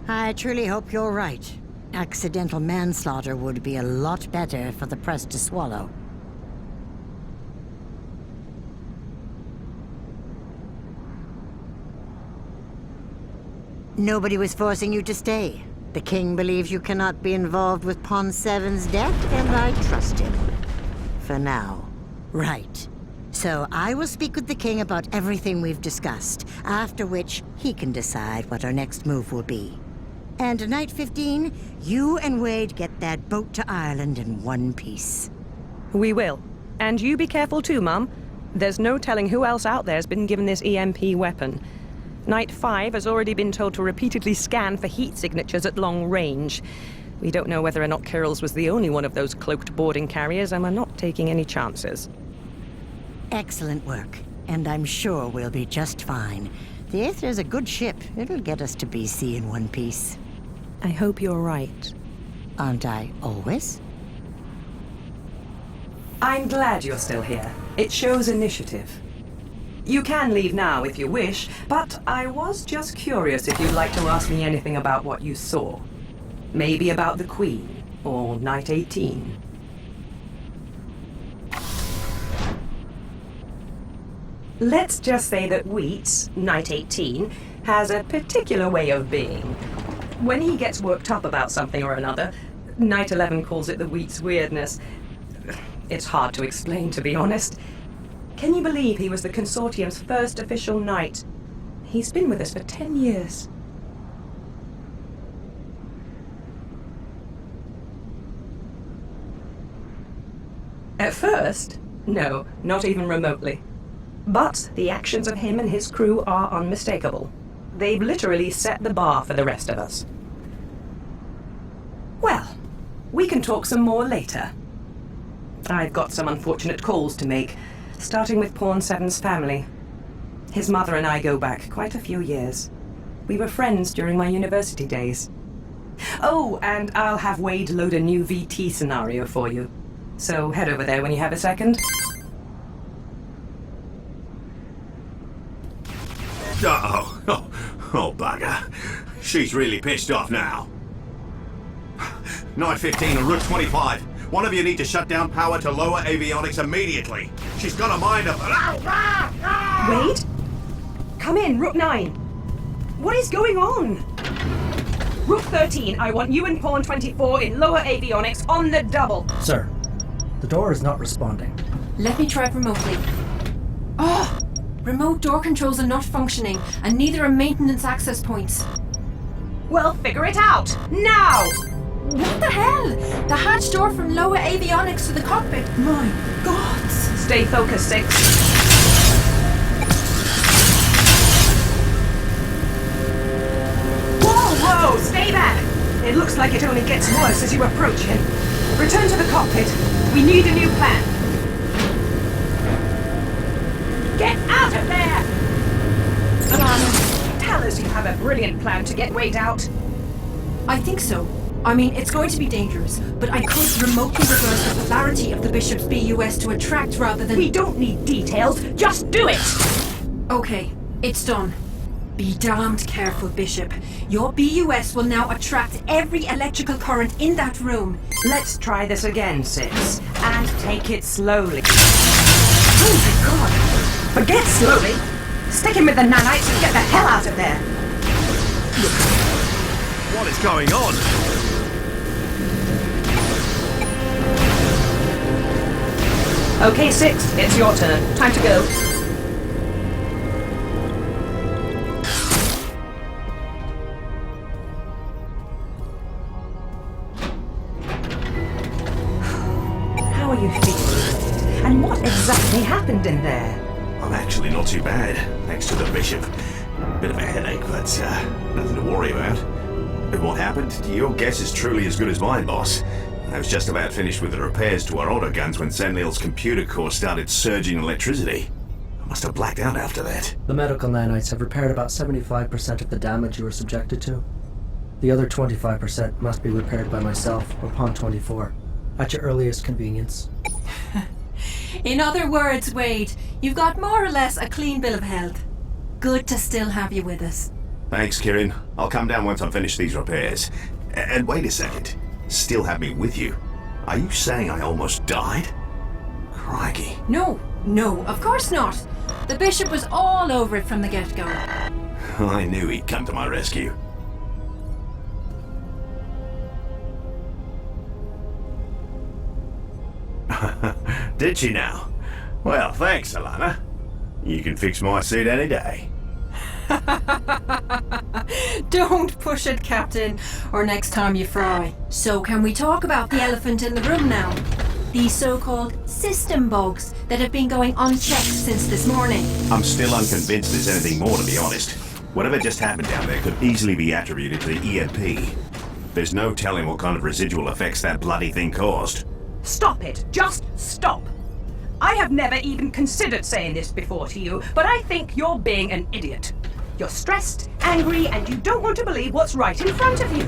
I truly hope you're right. Accidental manslaughter would be a lot better for the press to swallow. Nobody was forcing you to stay. The king believes you cannot be involved with Pawn 7's death, and I trust him. For now. Right. So I will speak with the king about everything we've discussed, after which he can decide what our next move will be. And Knight 15, you and Wade get that boat to Ireland in one piece. We will. And you be careful too, Mum. There's no telling who else out there's been given this EMP weapon. Knight 5 has already been told to repeatedly scan for heat signatures at long range. We don't know whether or not Kirill's was the only one of those cloaked boarding carriers, and we're not taking any chances. Excellent work. And I'm sure we'll be just fine. The Aether's a good ship. It'll get us to BC in one piece. I hope you're right. Aren't I always? I'm glad you're still here. It shows initiative. You can leave now if you wish, but I was just curious if you'd like to ask me anything about what you saw. Maybe about the Queen, or Knight 18. Let's just say that Wheats, Knight 18, has a particular way of being. When he gets worked up about something or another, Knight 11 calls it the Wheats weirdness. It's hard to explain, to be honest. Can you believe he was the Consortium's first official knight? He's been with us for 10 years. At first, no, not even remotely. But the actions of him and his crew are unmistakable. They've literally set the bar for the rest of us. Well, we can talk some more later. I've got some unfortunate calls to make, starting with Pawn 7's family. His mother and I go back quite a few years. We were friends during my university days. Oh, and I'll have Wade load a new VT scenario for you. So head over there when you have a second. Oh, bugger. She's really pissed off now. Knight 15 and Rook 25. One of you need to shut down power to lower avionics immediately. She's got a mind of... Wade? Come in, Rook 9. What is going on? Rook 13, I want you and Pawn 24 in lower avionics on the double. Sir, the door is not responding. Let me try it remotely. Oh! Remote door controls are not functioning, and neither are maintenance access points. Well, figure it out! Now! What the hell? The hatch door from lower avionics to the cockpit. My gods! Stay focused, 6. Whoa! Stay back! It looks like it only gets worse as you approach him. Return to the cockpit. We need a new plan. Get out of there! Alana, tell us you have a brilliant plan to get Wade out. I think so. I mean, it's going to be dangerous, but I could remotely reverse the polarity of the Bishop's BUS to attract rather than... We don't need details, just do it! Okay, it's done. Be damned careful, Bishop. Your BUS will now attract every electrical current in that room. Let's try this again, 6. And take it slowly. Oh my god! Forget slowly! Stick him with the nanites and get the hell out of there! What is going on? Okay, 6, it's your turn. Time to go. How are you feeling? And what exactly happened in there? I'm actually not too bad, thanks to the Bishop. Bit of a headache, but nothing to worry about. But what happened? Your guess is truly as good as mine, boss. I was just about finished with the repairs to our autoguns when Sanliel's computer core started surging electricity. I must have blacked out after that. The medical nanites have repaired about 75% of the damage you were subjected to. The other 25% must be repaired by myself or Pawn 24, at your earliest convenience. In other words, Wade, you've got more or less a clean bill of health. Good to still have you with us. Thanks, Kieran. I'll come down once I've finished these repairs. And wait a second. Still have me with you? Are you saying I almost died? Crikey. No, of course not. The Bishop was all over it from the get-go. I knew he'd come to my rescue. Did she now? Well, thanks, Alana. You can fix my suit any day. Don't push it, Captain, or next time you fry. So can we talk about the elephant in the room now? These so-called system bugs that have been going unchecked since this morning. I'm still unconvinced there's anything more, to be honest. Whatever just happened down there could easily be attributed to the EMP. There's no telling what kind of residual effects that bloody thing caused. Stop it! Just stop! I have never even considered saying this before to you, but I think you're being an idiot. You're stressed, angry, and you don't want to believe what's right in front of you.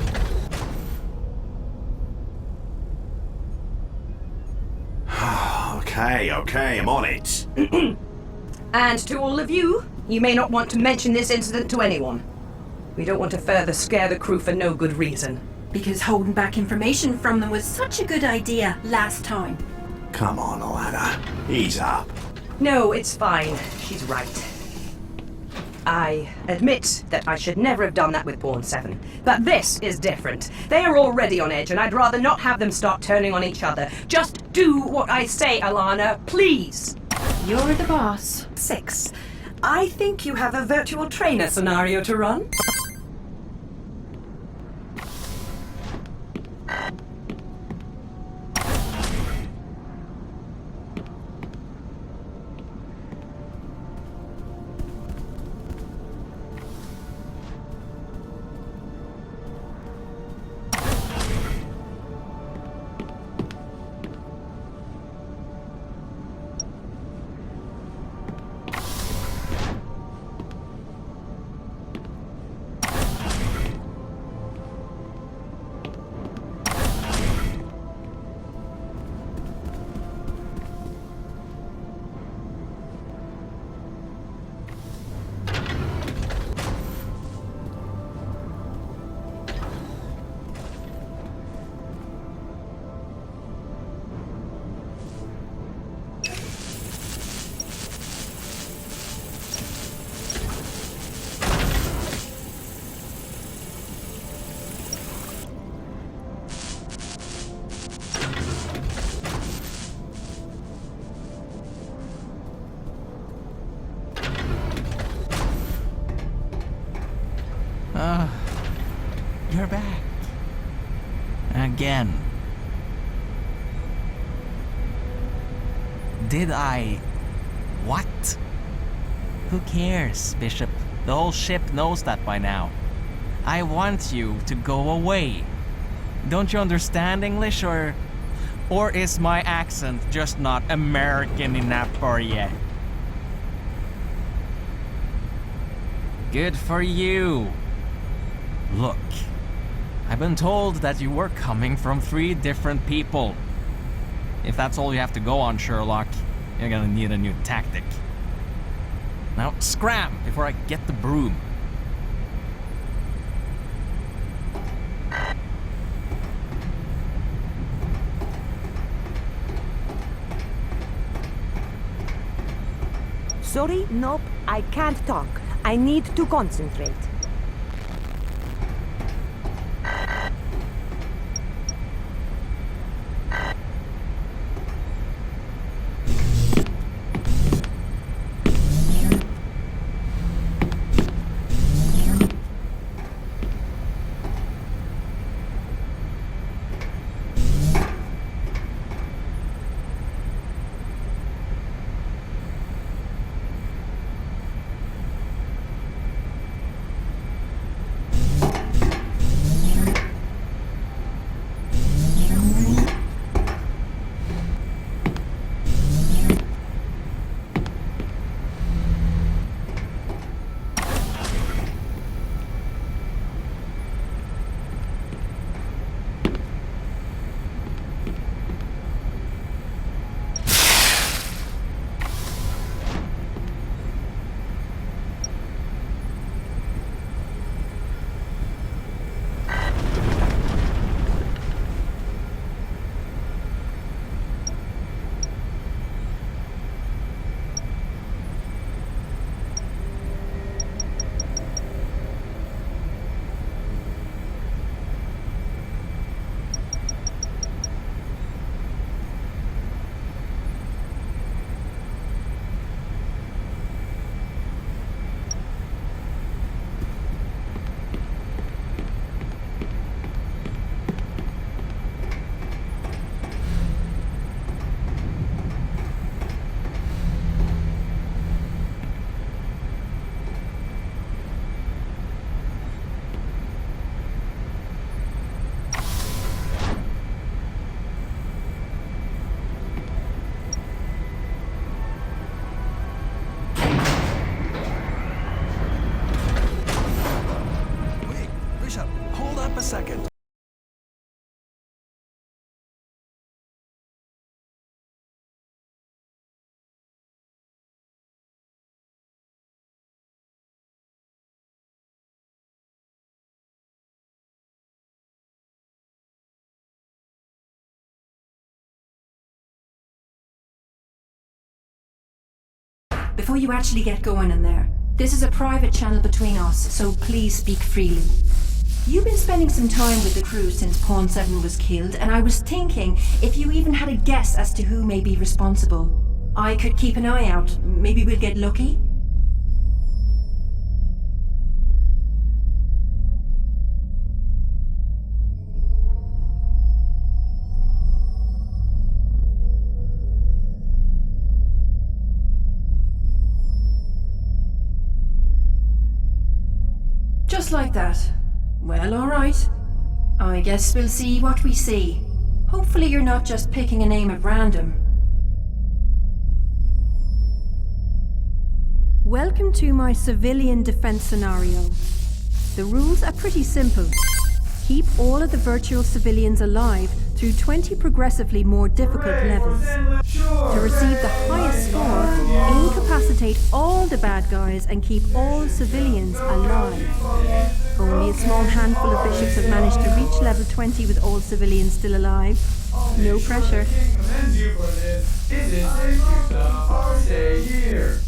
Okay, I'm on it. And to all of you, you may not want to mention this incident to anyone. We don't want to further scare the crew for no good reason. Because holding back information from them was such a good idea last time. Come on, Alana. Ease up. No, it's fine. She's right. I admit that I should never have done that with Pawn 7. But this is different. They are already on edge, and I'd rather not have them start turning on each other. Just do what I say, Alana, please. You're the boss. 6. I think you have a virtual trainer scenario to run. Did I? What? Who cares, Bishop? The whole ship knows that by now. I want you to go away. Don't you understand English, or is my accent just not American enough for you? Good for you. Look, I've been told that you were coming from 3 different people. If that's all you have to go on, Sherlock, you're gonna need a new tactic. Now, scram before I get the broom. Sorry, nope, I can't talk. I need to concentrate. Second. Before you actually get going in there, this is a private channel between us, so please speak freely. You've been spending some time with the crew since Pawn 7 was killed, and I was thinking if you even had a guess as to who may be responsible. I could keep an eye out. Maybe we'll get lucky? Just like that. Well, all right. I guess we'll see what we see. Hopefully you're not just picking a name at random. Welcome to my civilian defense scenario. The rules are pretty simple. Keep all of the virtual civilians alive through 20 progressively more difficult levels. To receive the highest score, incapacitate all the bad guys and keep all civilians alive. Only a small handful of bishops have managed to reach level 20 with all civilians still alive. No pressure. Commend you for this. It is safe to stop or stay here.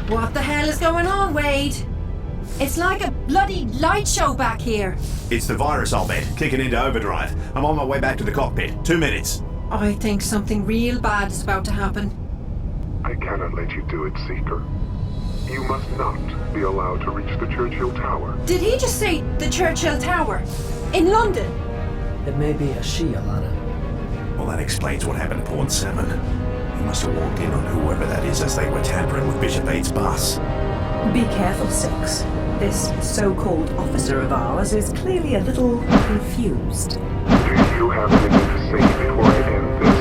What the hell is going on, Wade? It's like a bloody light show back here. It's the virus, I'll bet, kicking into overdrive. I'm on my way back to the cockpit. 2 minutes. I think something real bad is about to happen. I cannot let you do it, Seeker. You must not be allowed to reach the Churchill Tower. Did he just say the Churchill Tower? In London? It may be a she, Alana. Well, that explains what happened to Pawn 7. He must have walked in on whoever that is as they were tampering with Bishop 8's bus. Be careful, Six. This so-called officer of ours is clearly a little confused. Do you have anything to say before I end this?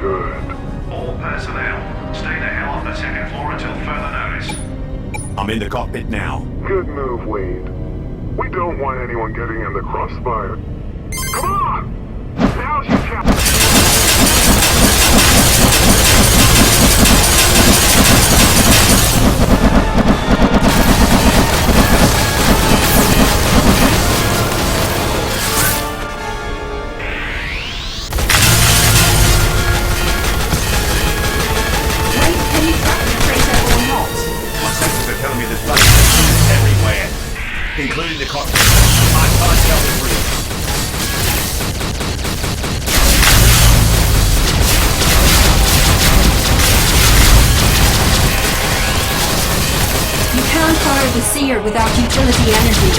Good. All personnel, stay the hell off the second floor until further notice. I'm in the cockpit now. Good move, Wade. We don't want anyone getting in the crossfire. Come on! Now's your chance! it in the cockpit. I can't tell if real. You can't fire the seer without utility energy.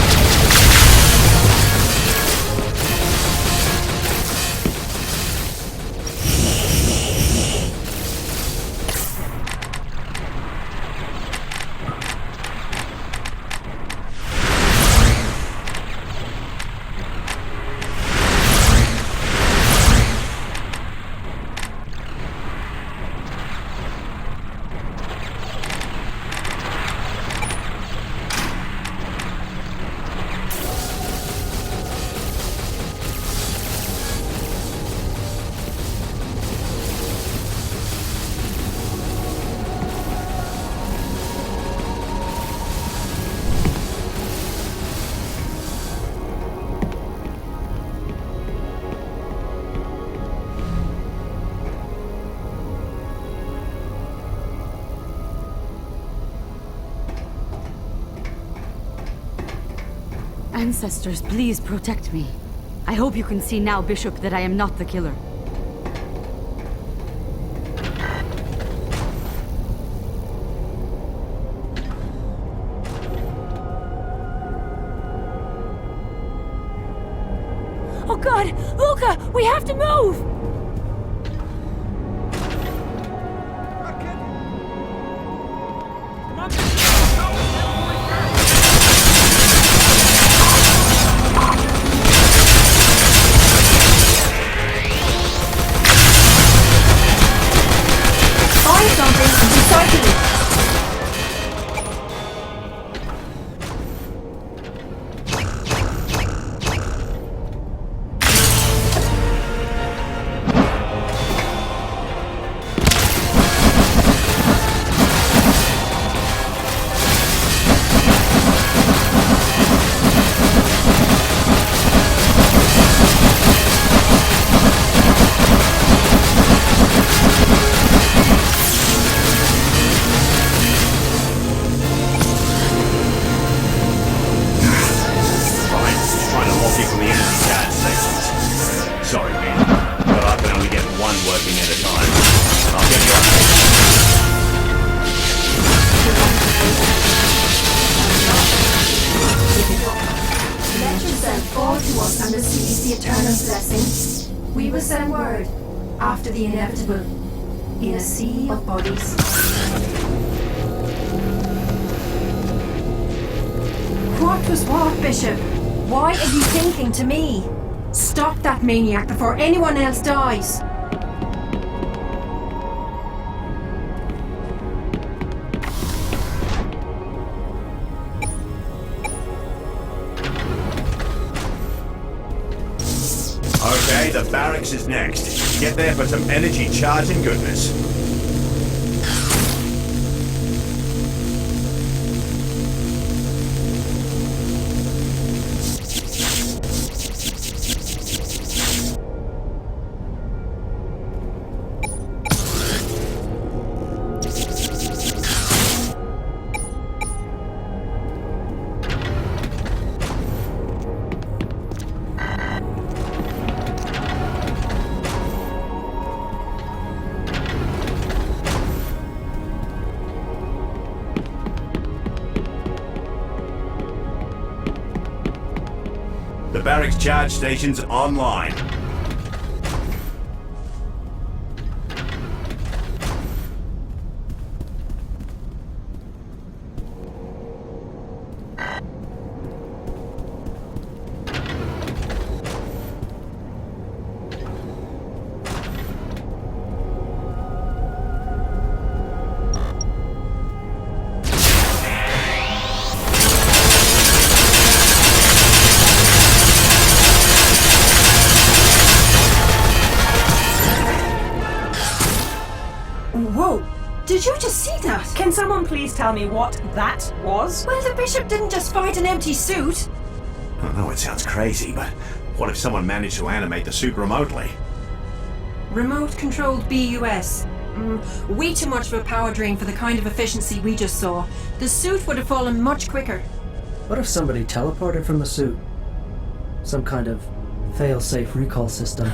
Ancestors, please protect me. I hope you can see now, Bishop, that I am not the killer. Oh God! Luca! We have to move! After the inevitable, in a sea of bodies. What was what, Bishop? Why are you thinking to me? Stop that maniac before anyone else dies! Okay, the barracks is next. Get there for some energy charging goodness. The barracks charge station's online. Whoa! Did you just see that? Can someone please tell me what that was? Well, the Bishop didn't just fight an empty suit. I know it sounds crazy, but what if someone managed to animate the suit remotely? Remote-controlled BUS. Way too much of a power drain for the kind of efficiency we just saw. The suit would have fallen much quicker. What if somebody teleported from the suit? Some kind of fail-safe recall system.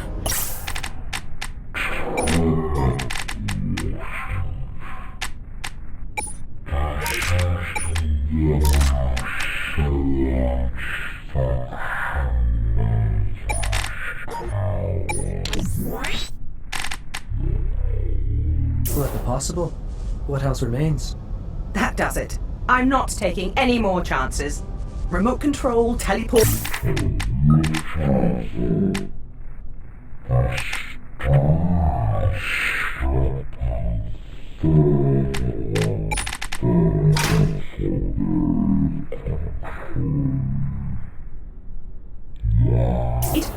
Look, possible? What else remains? That does it. I'm not taking any more chances. Remote control, teleport.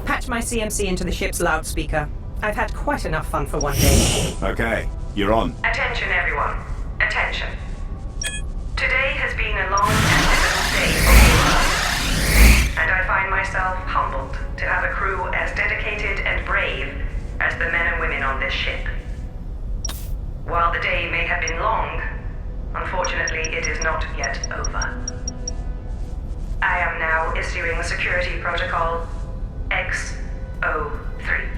Patch my CMC into the ship's loudspeaker. I've had quite enough fun for one day. Okay, you're on. Attention, everyone. Attention. Today has been a long and difficult day for all of us. And I find myself humbled to have a crew as dedicated and brave as the men and women on this ship. While the day may have been long, unfortunately it is not yet over. I am now issuing security protocol X-03.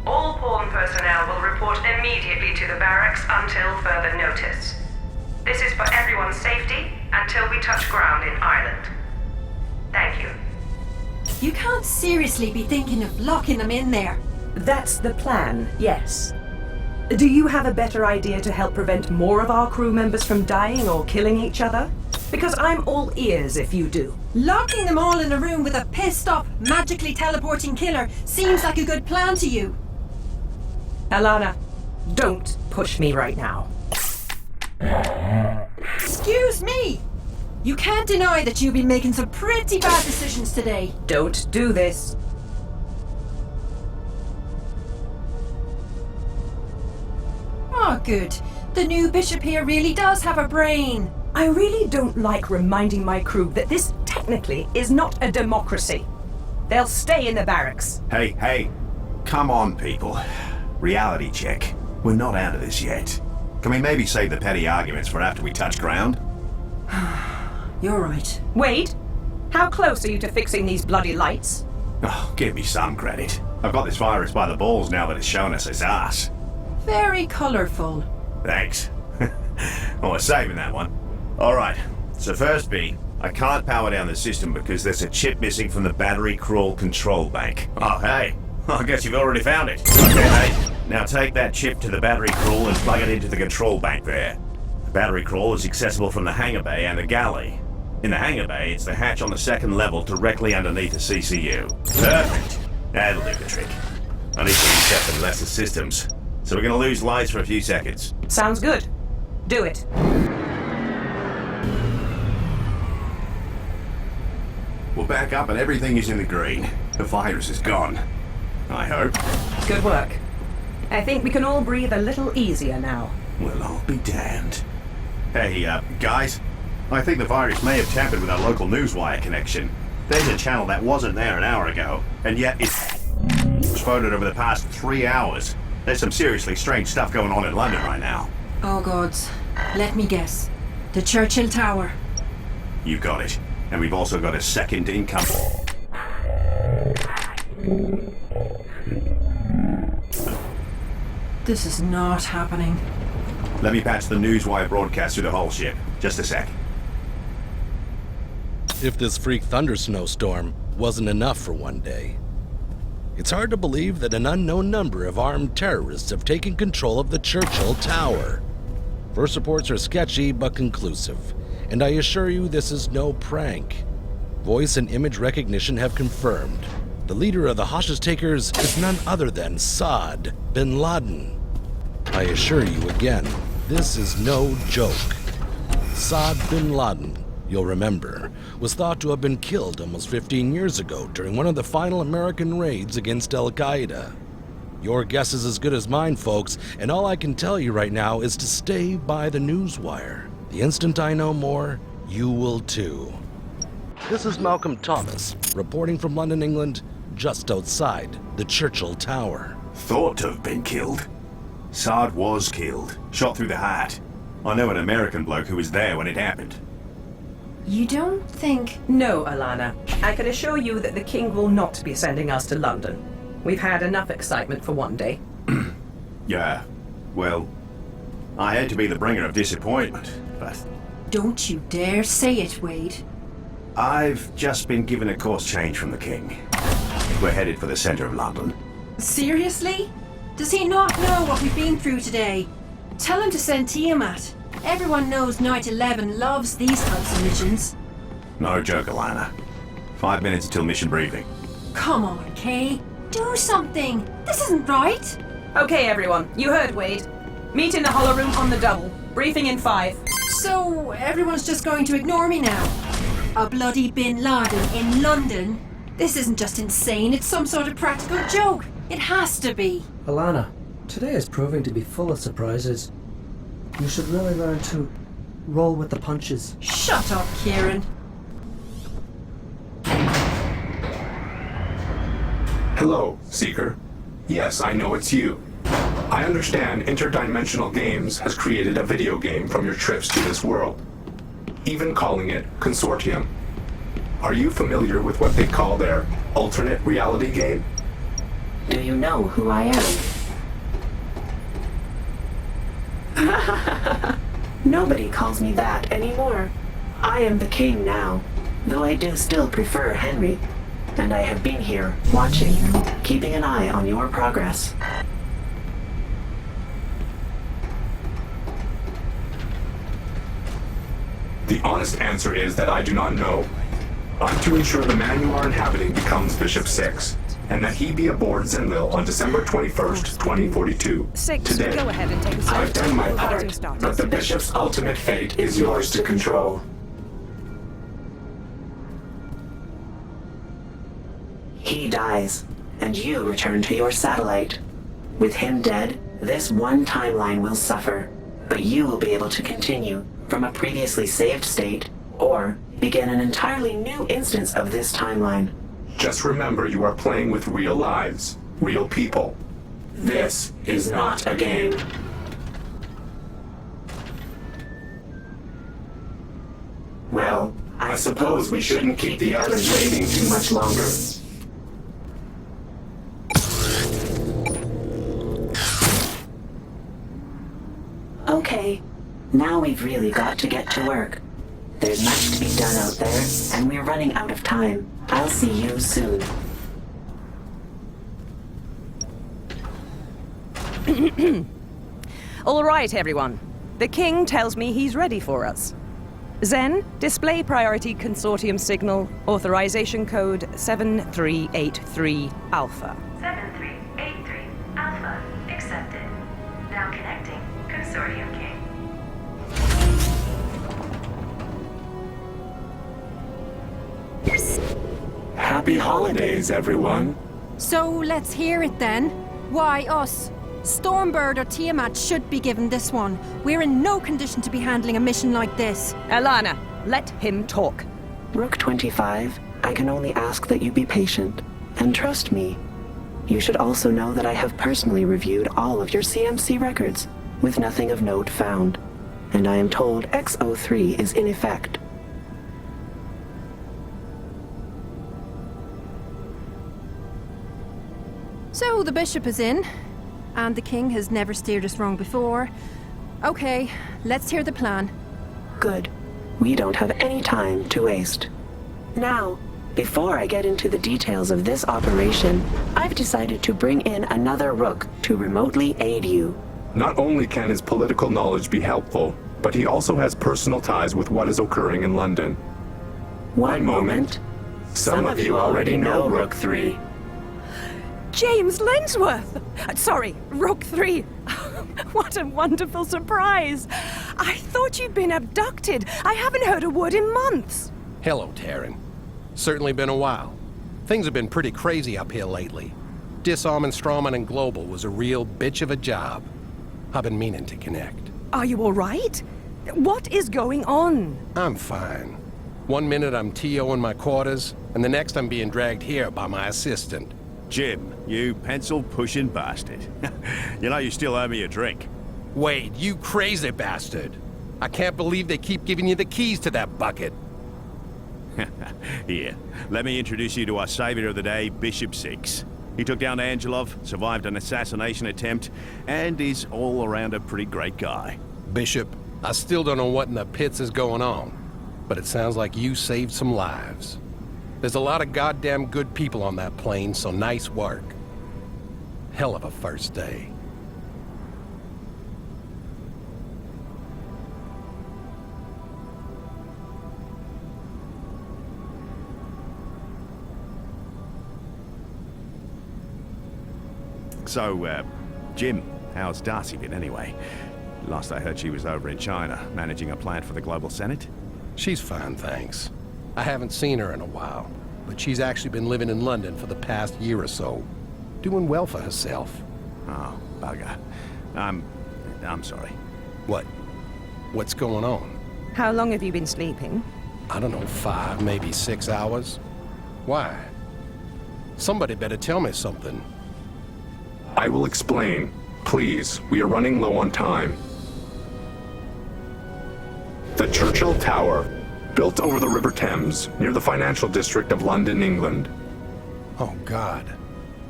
All pawn personnel will report immediately to the barracks until further notice. This is for everyone's safety until we touch ground in Ireland. Thank you. You can't seriously be thinking of locking them in there. That's the plan, yes. Do you have a better idea to help prevent more of our crew members from dying or killing each other? Because I'm all ears if you do. Locking them all in a room with a pissed-off, magically teleporting killer seems like a good plan to you. Alana, don't push me right now. Excuse me! You can't deny that you've been making some pretty bad decisions today. Don't do this. Oh, good. The new bishop here really does have a brain. I really don't like reminding my crew that this technically is not a democracy. They'll stay in the barracks. Hey, come on, people. Reality check. We're not out of this yet. Can we maybe save the petty arguments for after we touch ground? You're right. Wade, how close are you to fixing these bloody lights? Oh, give me some credit. I've got this virus by the balls now that it's shown us its ass. Very colourful. Thanks. I was saving that one. Alright, so first B, I can't power down the system because there's a chip missing from the battery crawl control bank. Oh, hey, I guess you've already found it. Okay, hey, now take that chip to the battery crawl and plug it into the control bank there. The battery crawl is accessible from the hangar bay and the galley. In the hangar bay, it's the hatch on the second level directly underneath the CCU. Perfect. That'll do the trick. I need to reset the lesser systems, so we're gonna lose lights for a few seconds. Sounds good. Do it. We're back up and everything is in the green. The virus is gone. I hope. Good work. I think we can all breathe a little easier now. Well, I'll be damned. Hey, guys. I think the virus may have tampered with our local newswire connection. There's a channel that wasn't there an hour ago, and yet it's exploded over the past 3 hours. There's some seriously strange stuff going on in London right now. Oh, gods. Let me guess. The Churchill Tower. You got it. And we've also got a second income. This is not happening. Let me patch the newswire broadcast through the whole ship. Just a sec. If this freak thunder snowstorm wasn't enough for one day, it's hard to believe that an unknown number of armed terrorists have taken control of the Churchill Tower. First reports are sketchy but conclusive, and I assure you this is no prank. Voice and image recognition have confirmed the leader of the hostage takers is none other than Saad bin Laden. I assure you again, this is no joke. Saad bin Laden, you'll remember, was thought to have been killed almost 15 years ago during one of the final American raids against Al-Qaeda. Your guess is as good as mine, folks, and all I can tell you right now is to stay by the newswire. The instant I know more, you will too. This is Malcolm Thomas, reporting from London, England, just outside the Churchill Tower. Thought to have been killed. Saad was killed, shot through the heart. I know an American bloke who was there when it happened. You don't think... No, Alana. I can assure you that the King will not be sending us to London. We've had enough excitement for one day. Yeah, well, I hate to be the bringer of disappointment, but Don't you dare say it, Wade. I've just been given a course change from the King. We're headed for the centre of London. Seriously? Does he not know what we've been through today? Tell him to send Tiamat. Everyone knows Night 11 loves these types of missions. No joke, Alana. 5 minutes until mission briefing. Come on, Kay. Do something. This isn't right. Okay, everyone. You heard Wade. Meet in the hollow room on the double. Briefing in 5. So, everyone's just going to ignore me now? A bloody Bin Laden in London? This isn't just insane, it's some sort of practical joke. It has to be. Alana, today is proving to be full of surprises. You should really learn to roll with the punches. Shut up, Kieran. Hello, Seeker. Yes, I know it's you. I understand Interdimensional Games has created a video game from your trips to this world, even calling it Consortium. Are you familiar with what they call their alternate reality game? Do you know who I am? Nobody calls me that anymore. I am the king now, though I do still prefer Henry. And I have been here, watching, keeping an eye on your progress. The honest answer is that I do not know. I'm to ensure the man you are inhabiting becomes Bishop 6, and that he be aboard Zenlil on December 21st, 2042. 6, Today, go ahead and take a I've done my We're part, getting started. but the Bishop's ultimate fate is yours to control. He dies, and you return to your satellite. With him dead, this one timeline will suffer, but you will be able to continue from a previously saved state, or begin an entirely new instance of this timeline. Just remember you are playing with real lives, real people. This is not a game. Well, I suppose we shouldn't keep the others waiting too much longer. Okay, now we've really got to get to work. There's much to be done out there, and we're running out of time. I'll see you soon. All right, everyone. The King tells me he's ready for us. Zen, display priority consortium signal, authorization code 7383 Alpha. 7383 Alpha accepted. Now connecting Consortium King. Happy holidays, everyone. So let's hear it then. Why us? Stormbird or Tiamat should be given this one. We're in no condition to be handling a mission like this. Alana, let him talk. Rook 25, I can only ask that you be patient, and trust me. You should also know that I have personally reviewed all of your CMC records, with nothing of note found. And I am told X03 is in effect. So the bishop is in, and the king has never steered us wrong before. Okay, let's hear the plan. Good. We don't have any time to waste. Now, before I get into the details of this operation, I've decided to bring in another Rook to remotely aid you. Not only can his political knowledge be helpful, but he also has personal ties with what is occurring in London. One moment. Some of you already know Rook 3. James Lensworth! Sorry, Rook 3. What a wonderful surprise. I thought you'd been abducted. I haven't heard a word in months. Hello, Taryn. Certainly been a while. Things have been pretty crazy up here lately. Disarming Strawman and Global was a real bitch of a job. I've been meaning to connect. Are you all right? What is going on? I'm fine. One minute I'm TO in my quarters, and the next I'm being dragged here by my assistant. Jim, you pencil-pushing bastard. You know you still owe me a drink. Wade, you crazy bastard. I can't believe they keep giving you the keys to that bucket. Here, let me introduce you to our savior of the day, Bishop 6. He took down Angelov, survived an assassination attempt, and is all around a pretty great guy. Bishop, I still don't know what in the pits is going on, but it sounds like you saved some lives. There's a lot of goddamn good people on that plane, so nice work. Hell of a first day. So, Jim, how's Darcy been anyway? Last I heard she was over in China, managing a plant for the Global Senate. She's fine, thanks. I haven't seen her in a while, but she's actually been living in London for the past year or so. Doing well for herself. Oh, bugger. I'm sorry. What? What's going on? How long have you been sleeping? I don't know, 5, maybe 6 hours. Why? Somebody better tell me something. I will explain. Please, we are running low on time. The Churchill Tower, built over the River Thames, near the financial district of London, England. Oh, God.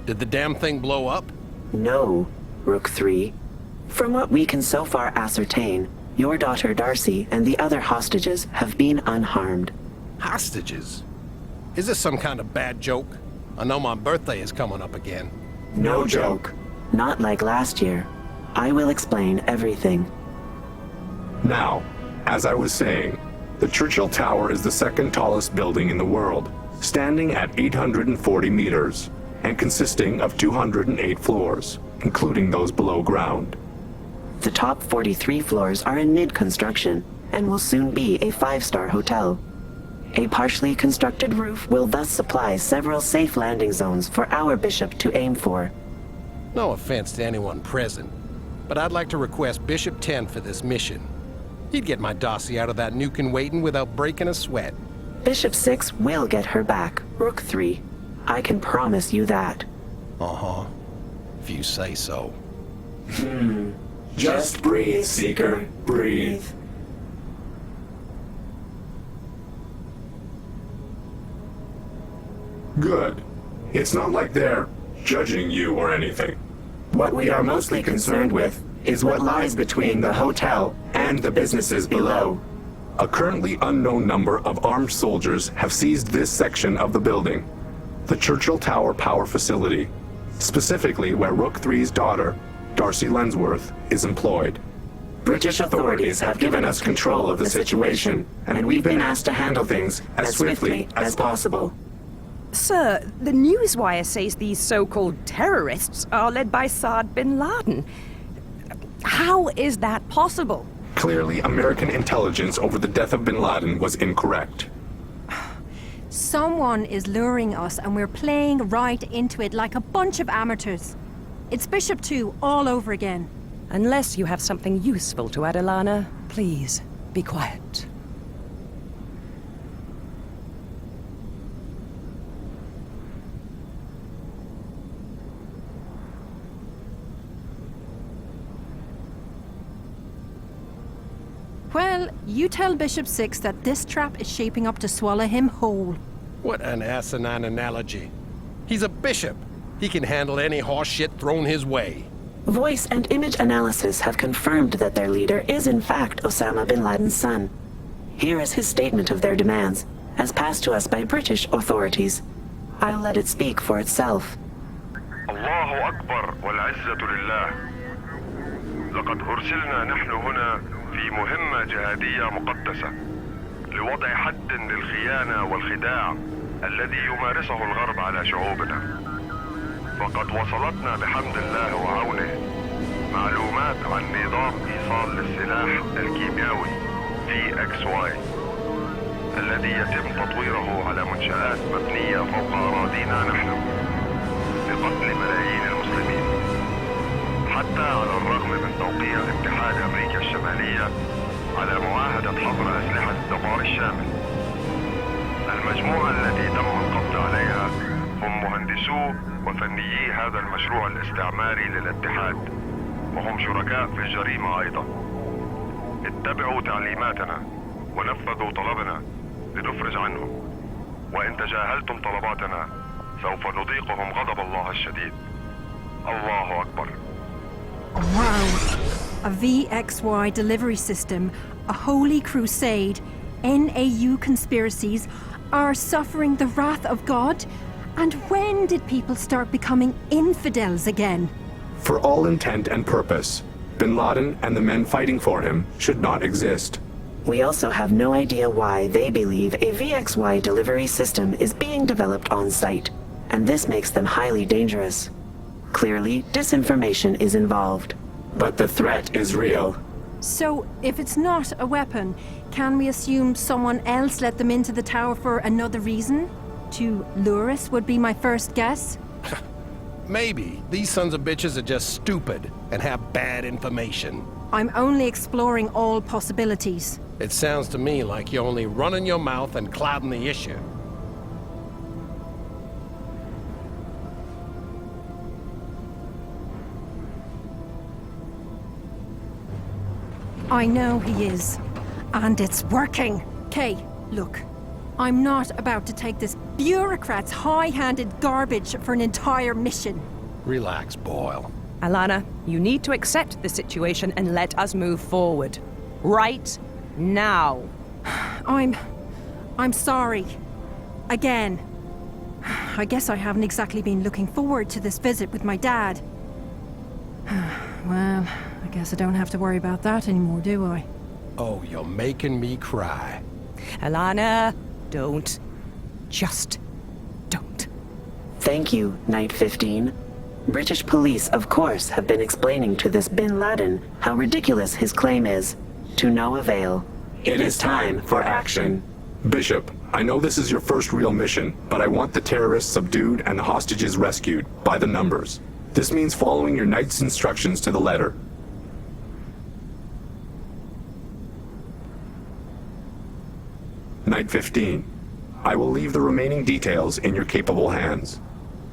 Did the damn thing blow up? No, Rook 3. From what we can so far ascertain, your daughter Darcy and the other hostages have been unharmed. Hostages? Is this some kind of bad joke? I know my birthday is coming up again. No joke. Not like last year. I will explain everything. Now, as I was saying, the Churchill Tower is the second tallest building in the world, standing at 840 meters, and consisting of 208 floors, including those below ground. The top 43 floors are in mid-construction, and will soon be a 5-star hotel. A partially constructed roof will thus supply several safe landing zones for our bishop to aim for. No offense to anyone present, but I'd like to request Bishop 10 for this mission. He'd get my Darcy out of that nuke and waiting without breaking a sweat. Bishop 6 will get her back, Rook 3. I can promise you that. Uh-huh. If you say so. Just breathe, Seeker. Breathe. Good. It's not like they're judging you or anything. What we are mostly concerned with is what lies between the hotel and the businesses below. A currently unknown number of armed soldiers have seized this section of the building, the Churchill Tower Power Facility, specifically where Rook 3's daughter, Darcy Lensworth, is employed. British authorities have given us control of the situation, and we've been asked to handle things as swiftly as possible. Sir, the newswire says these so-called terrorists are led by Saad bin Laden. How is that possible? Clearly, American intelligence over the death of bin Laden was incorrect. Someone is luring us and we're playing right into it like a bunch of amateurs. It's Bishop 2 all over again. Unless you have something useful to add, Alana, please be quiet. Well, you tell Bishop 6 that this trap is shaping up to swallow him whole. What an asinine analogy. He's a bishop. He can handle any horse shit thrown his way. Voice and image analysis have confirmed that their leader is in fact Osama bin Laden's son. Here is his statement of their demands, as passed to us by British authorities. I'll let it speak for itself. الله أكبر والعزة لله. لقد أرسلنا نحن هنا في مهمة جهادية مقدسة لوضع حد للخيانة والخداع الذي يمارسه الغرب على شعوبنا. فقد وصلتنا بحمد الله وعونه معلومات عن نظام إيصال للسلاح الكيميائي VXY الذي يتم تطويره على منشآت مبنية فوق أراضينا نحن لقتل ملايين المسلمين. حتى على الرغم من توقيع اتحاد أمريكا الشمالية على معاهدة حظر أسلحة الدمار الشامل. المجموعة التي تم القبض عليها هم مهندسو وفنيي هذا المشروع الاستعماري للاتحاد، وهم شركاء في الجريمة أيضا. اتبعوا تعليماتنا ونفذوا طلبنا لنفرج عنهم. وإن تجاهلتم طلباتنا سوف نذيقهم غضب الله الشديد. الله أكبر. Wow. A VXY delivery system, a holy crusade, NAU conspiracies are suffering the wrath of God? And when did people start becoming infidels again? For all intent and purpose, Bin Laden and the men fighting for him should not exist. We also have no idea why they believe a VXY delivery system is being developed on site, and this makes them highly dangerous. Clearly, disinformation is involved. But the threat is real. So, if it's not a weapon, can we assume someone else let them into the tower for another reason? To lure us would be my first guess. Maybe. These sons of bitches are just stupid and have bad information. I'm only exploring all possibilities. It sounds to me like you're only running your mouth and clouding the issue. I know he is. And it's working. Kay, look. I'm not about to take this bureaucrat's high-handed garbage for an entire mission. Relax, Boyle. Alana, you need to accept the situation and let us move forward. Right now. I'm sorry. Again. I guess I haven't exactly been looking forward to this visit with my dad. Well, I guess I don't have to worry about that anymore, do I? Oh, you're making me cry. Alana, don't. Just don't. Thank you, Night 15. British police, of course, have been explaining to this Bin Laden how ridiculous his claim is. To no avail. It is time for action. Bishop, I know this is your first real mission, but I want the terrorists subdued and the hostages rescued, by the numbers. This means following your knight's instructions to the letter. Night 15. I will leave the remaining details in your capable hands.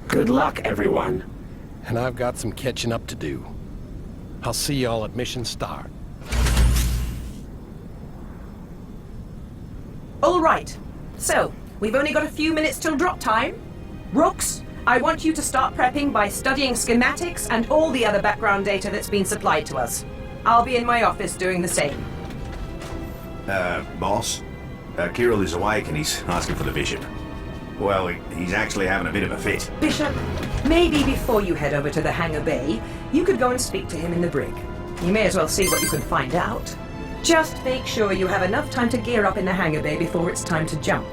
Good luck, everyone. And I've got some catching up to do. I'll see y'all at mission start. All right. So, we've only got a few minutes till drop time. Rooks, I want you to start prepping by studying schematics and all the other background data that's been supplied to us. I'll be in my office doing the same. Boss? Kirill is awake and he's asking for the Bishop. Well, he's actually having a bit of a fit. Bishop, maybe before you head over to the hangar bay, you could go and speak to him in the brig. You may as well see what you can find out. Just make sure you have enough time to gear up in the hangar bay before it's time to jump.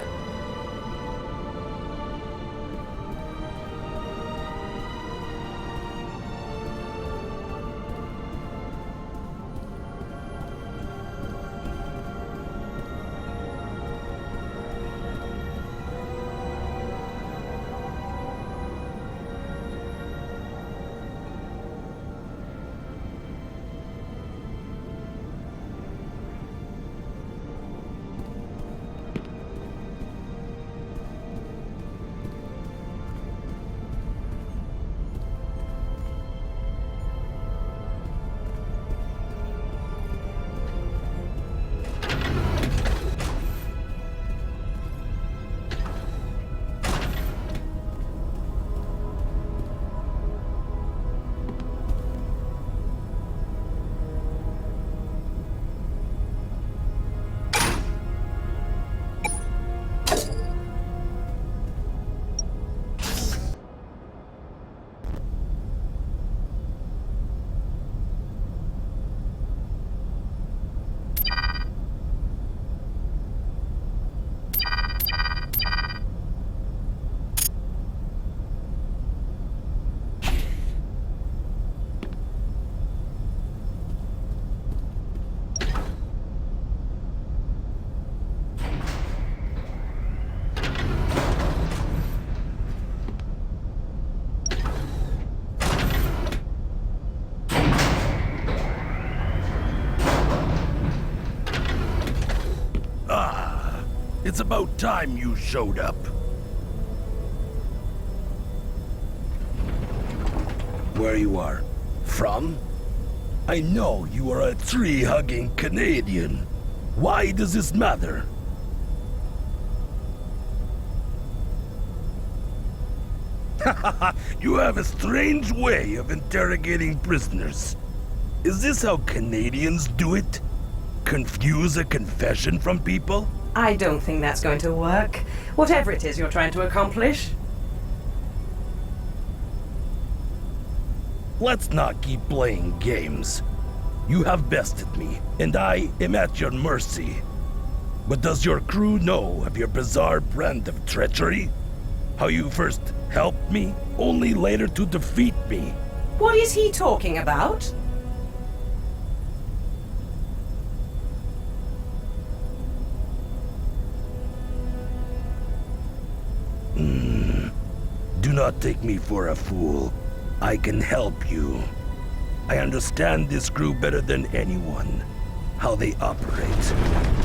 It's about time you showed up. Where you are from? I know you are a tree-hugging Canadian. Why does this matter? You have a strange way of interrogating prisoners. Is this how Canadians do it? Confuse a confession from people? I don't think that's going to work. Whatever it is you're trying to accomplish. Let's not keep playing games. You have bested me, and I am at your mercy. But does your crew know of your bizarre brand of treachery? How you first helped me, only later to defeat me? What is he talking about? Do not take me for a fool. I can help you. I understand this crew better than anyone. How they operate,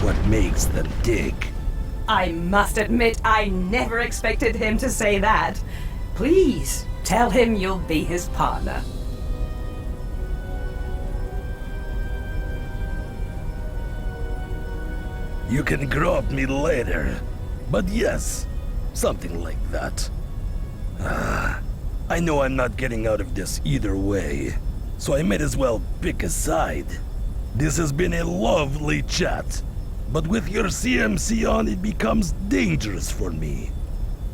what makes them tick. I must admit, I never expected him to say that. Please, tell him you'll be his partner. You can grow up me later. But yes, something like that. I know I'm not getting out of this either way, so I might as well pick a side. This has been a lovely chat, but with your CMC on, it becomes dangerous for me.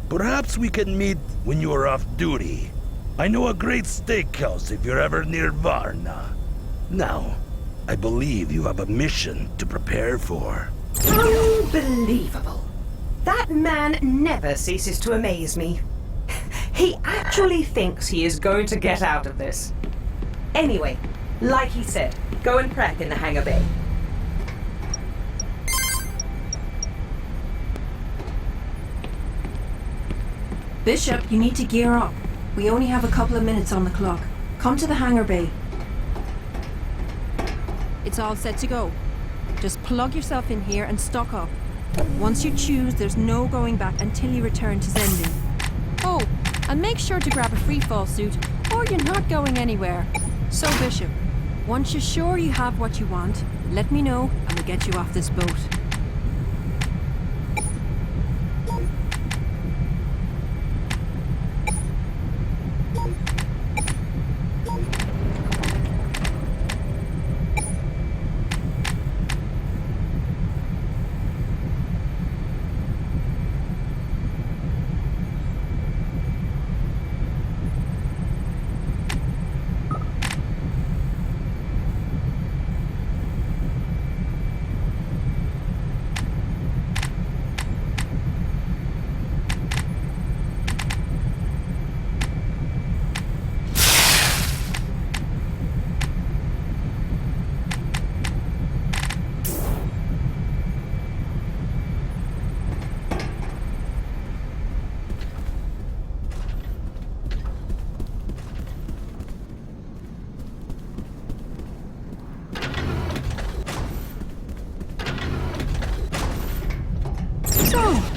Perhaps we can meet when you are off duty. I know a great steakhouse if you're ever near Varna. Now, I believe you have a mission to prepare for. Unbelievable. That man never ceases to amaze me. He actually thinks he is going to get out of this. Anyway, like he said, go and prep in the hangar bay. Bishop, you need to gear up. We only have a couple of minutes on the clock. Come to the hangar bay. It's all set to go. Just plug yourself in here and stock up. Once you choose, there's no going back until you return to Zending. Oh, and make sure to grab a freefall suit, or you're not going anywhere. So, Bishop, once you're sure you have what you want, let me know and we'll get you off this boat.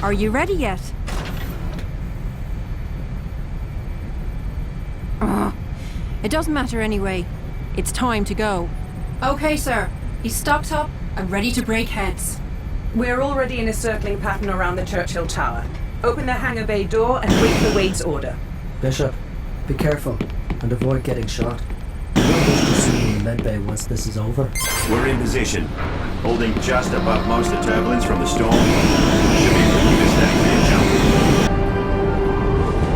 Are you ready yet? It doesn't matter anyway. It's time to go. Okay, sir. He's stocked up and ready to break heads. We're already in a circling pattern around the Churchill Tower. Open the hangar bay door and wait for Wade's order. Bishop, be careful and avoid getting shot. You don't wish to see you in the medbay once this is over. We're in position, holding just above most of the turbulence from the storm. Should be ready to steady for your jump.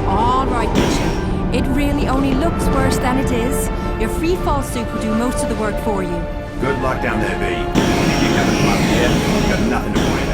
All right, Bishop. It really only looks worse than it is. Your free fall suit will do most of the work for you. Good luck down there, B. If you haven't come up here, you've got nothing to worry about.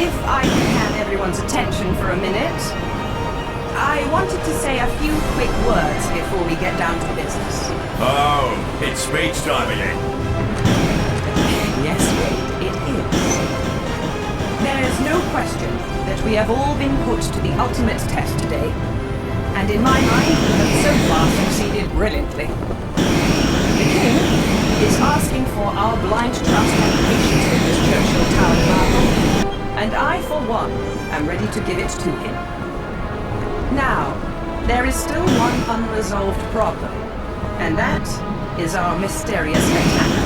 If I can have everyone's attention for a minute. wanted to say a few quick words before we get down to business. Oh, it's speech time again. Yes, Wade, it is. There is no question that we have all been put to the ultimate test today. And in my mind, we have so far succeeded brilliantly. The King is asking for our blind trust and patience in this Churchill Tower battle, and I, for one, am ready to give it to him. Now, there is still one unresolved problem, and that is our mysterious attacker.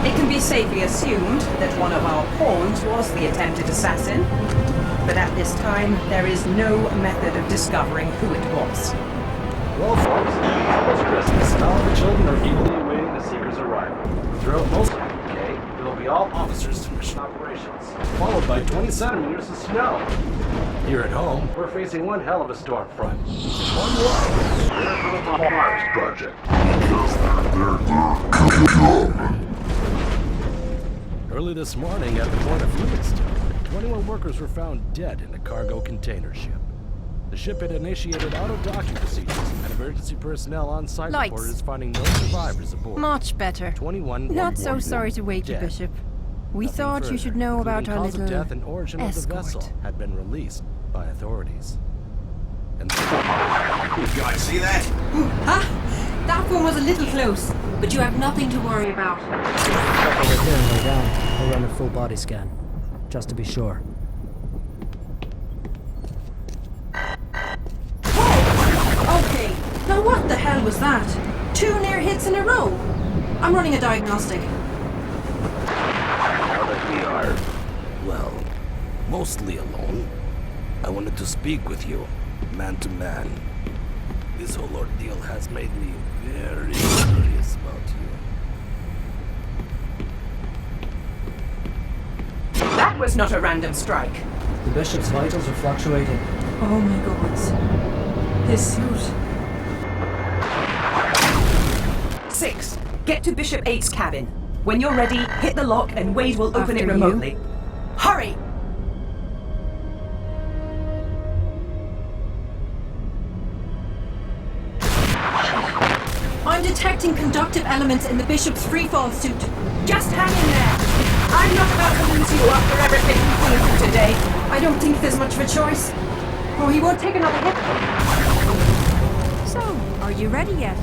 It can be safely assumed that one of our pawns was the attempted assassin, but at this time, there is no method of discovering who it was. Well, folks, it's Christmas, and all the children are eagerly awaiting the Seeker's arrival. Throughout most of the UK, there will be all officers to mission operations, followed by 20 centimeters of snow. Here at home, we're facing one hell of a storm front. One line, prepare for the Mars Project. Early this morning at the port of Lewiston, 21 workers were found dead in a cargo container ship. The ship had initiated auto-docking procedures, and emergency personnel on site Lights. reported finding no survivors aboard. Much better. 21 Not so were sorry to wake you, dead. Bishop. We Nothing thought you further, should know about including our cause little of death and origin of the escort. vessel had been released by authorities. And You guys see that? Ah, that one was a little close, but you have nothing to worry about. Check over here and lay down. I'll run a full body scan, just to be sure. Okay, now what the hell was that? 2 near hits in a row. I'm running a diagnostic. now that we are, well, mostly alone, I wanted to speak with you, man to man. This whole ordeal has made me very curious about you. That was not a random strike. The Bishop's vitals are fluctuating. Oh my gods. His suit. 6. Get to Bishop 8's cabin. When you're ready, hit the lock and Wade will open it After remotely. you. Hurry! I'm detecting conductive elements in the Bishop's freefall suit. Just hang in there. I'm not about to lose you after everything we've been through today. I don't think there's much of a choice. Oh, he won't take another hit. So, are you ready yet?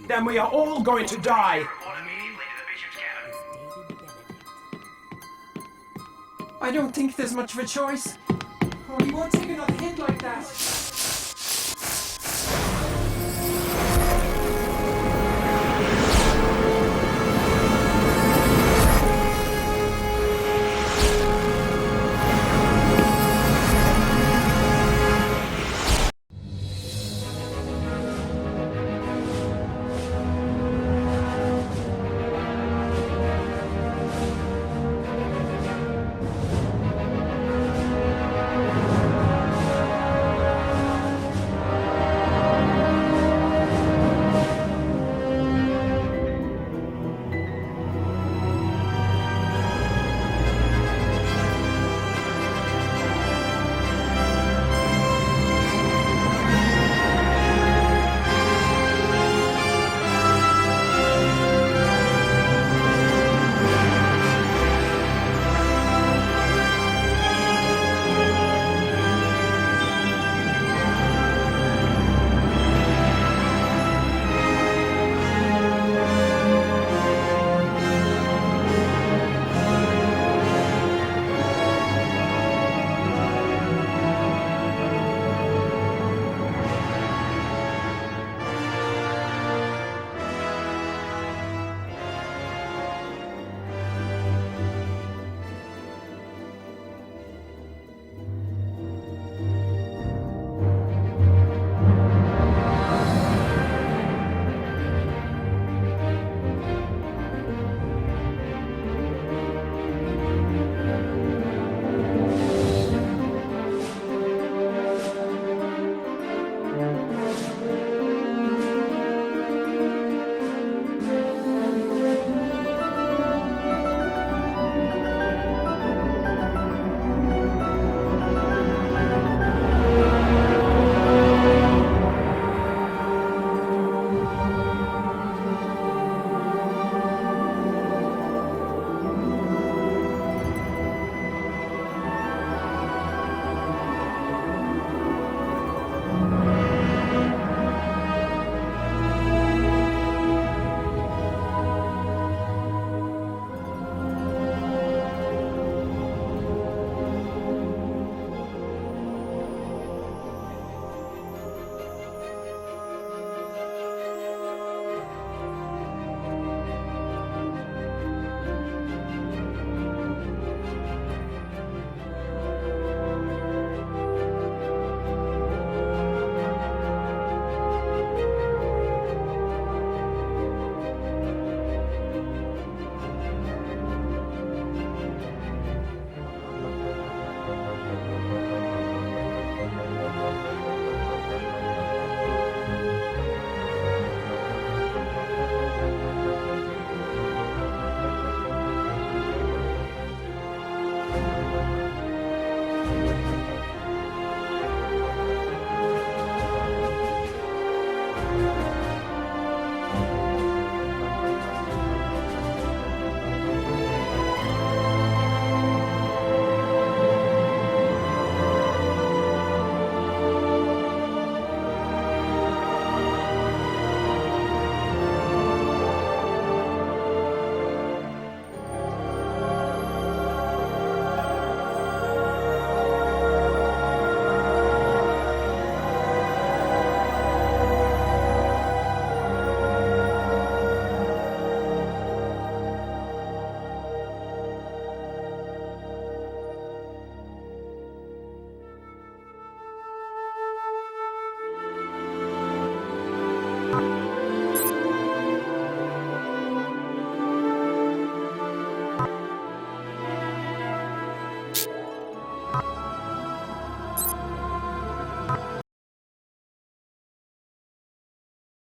Then we are all going to die. I don't think there's much of a choice. Oh, he won't take another hit like that.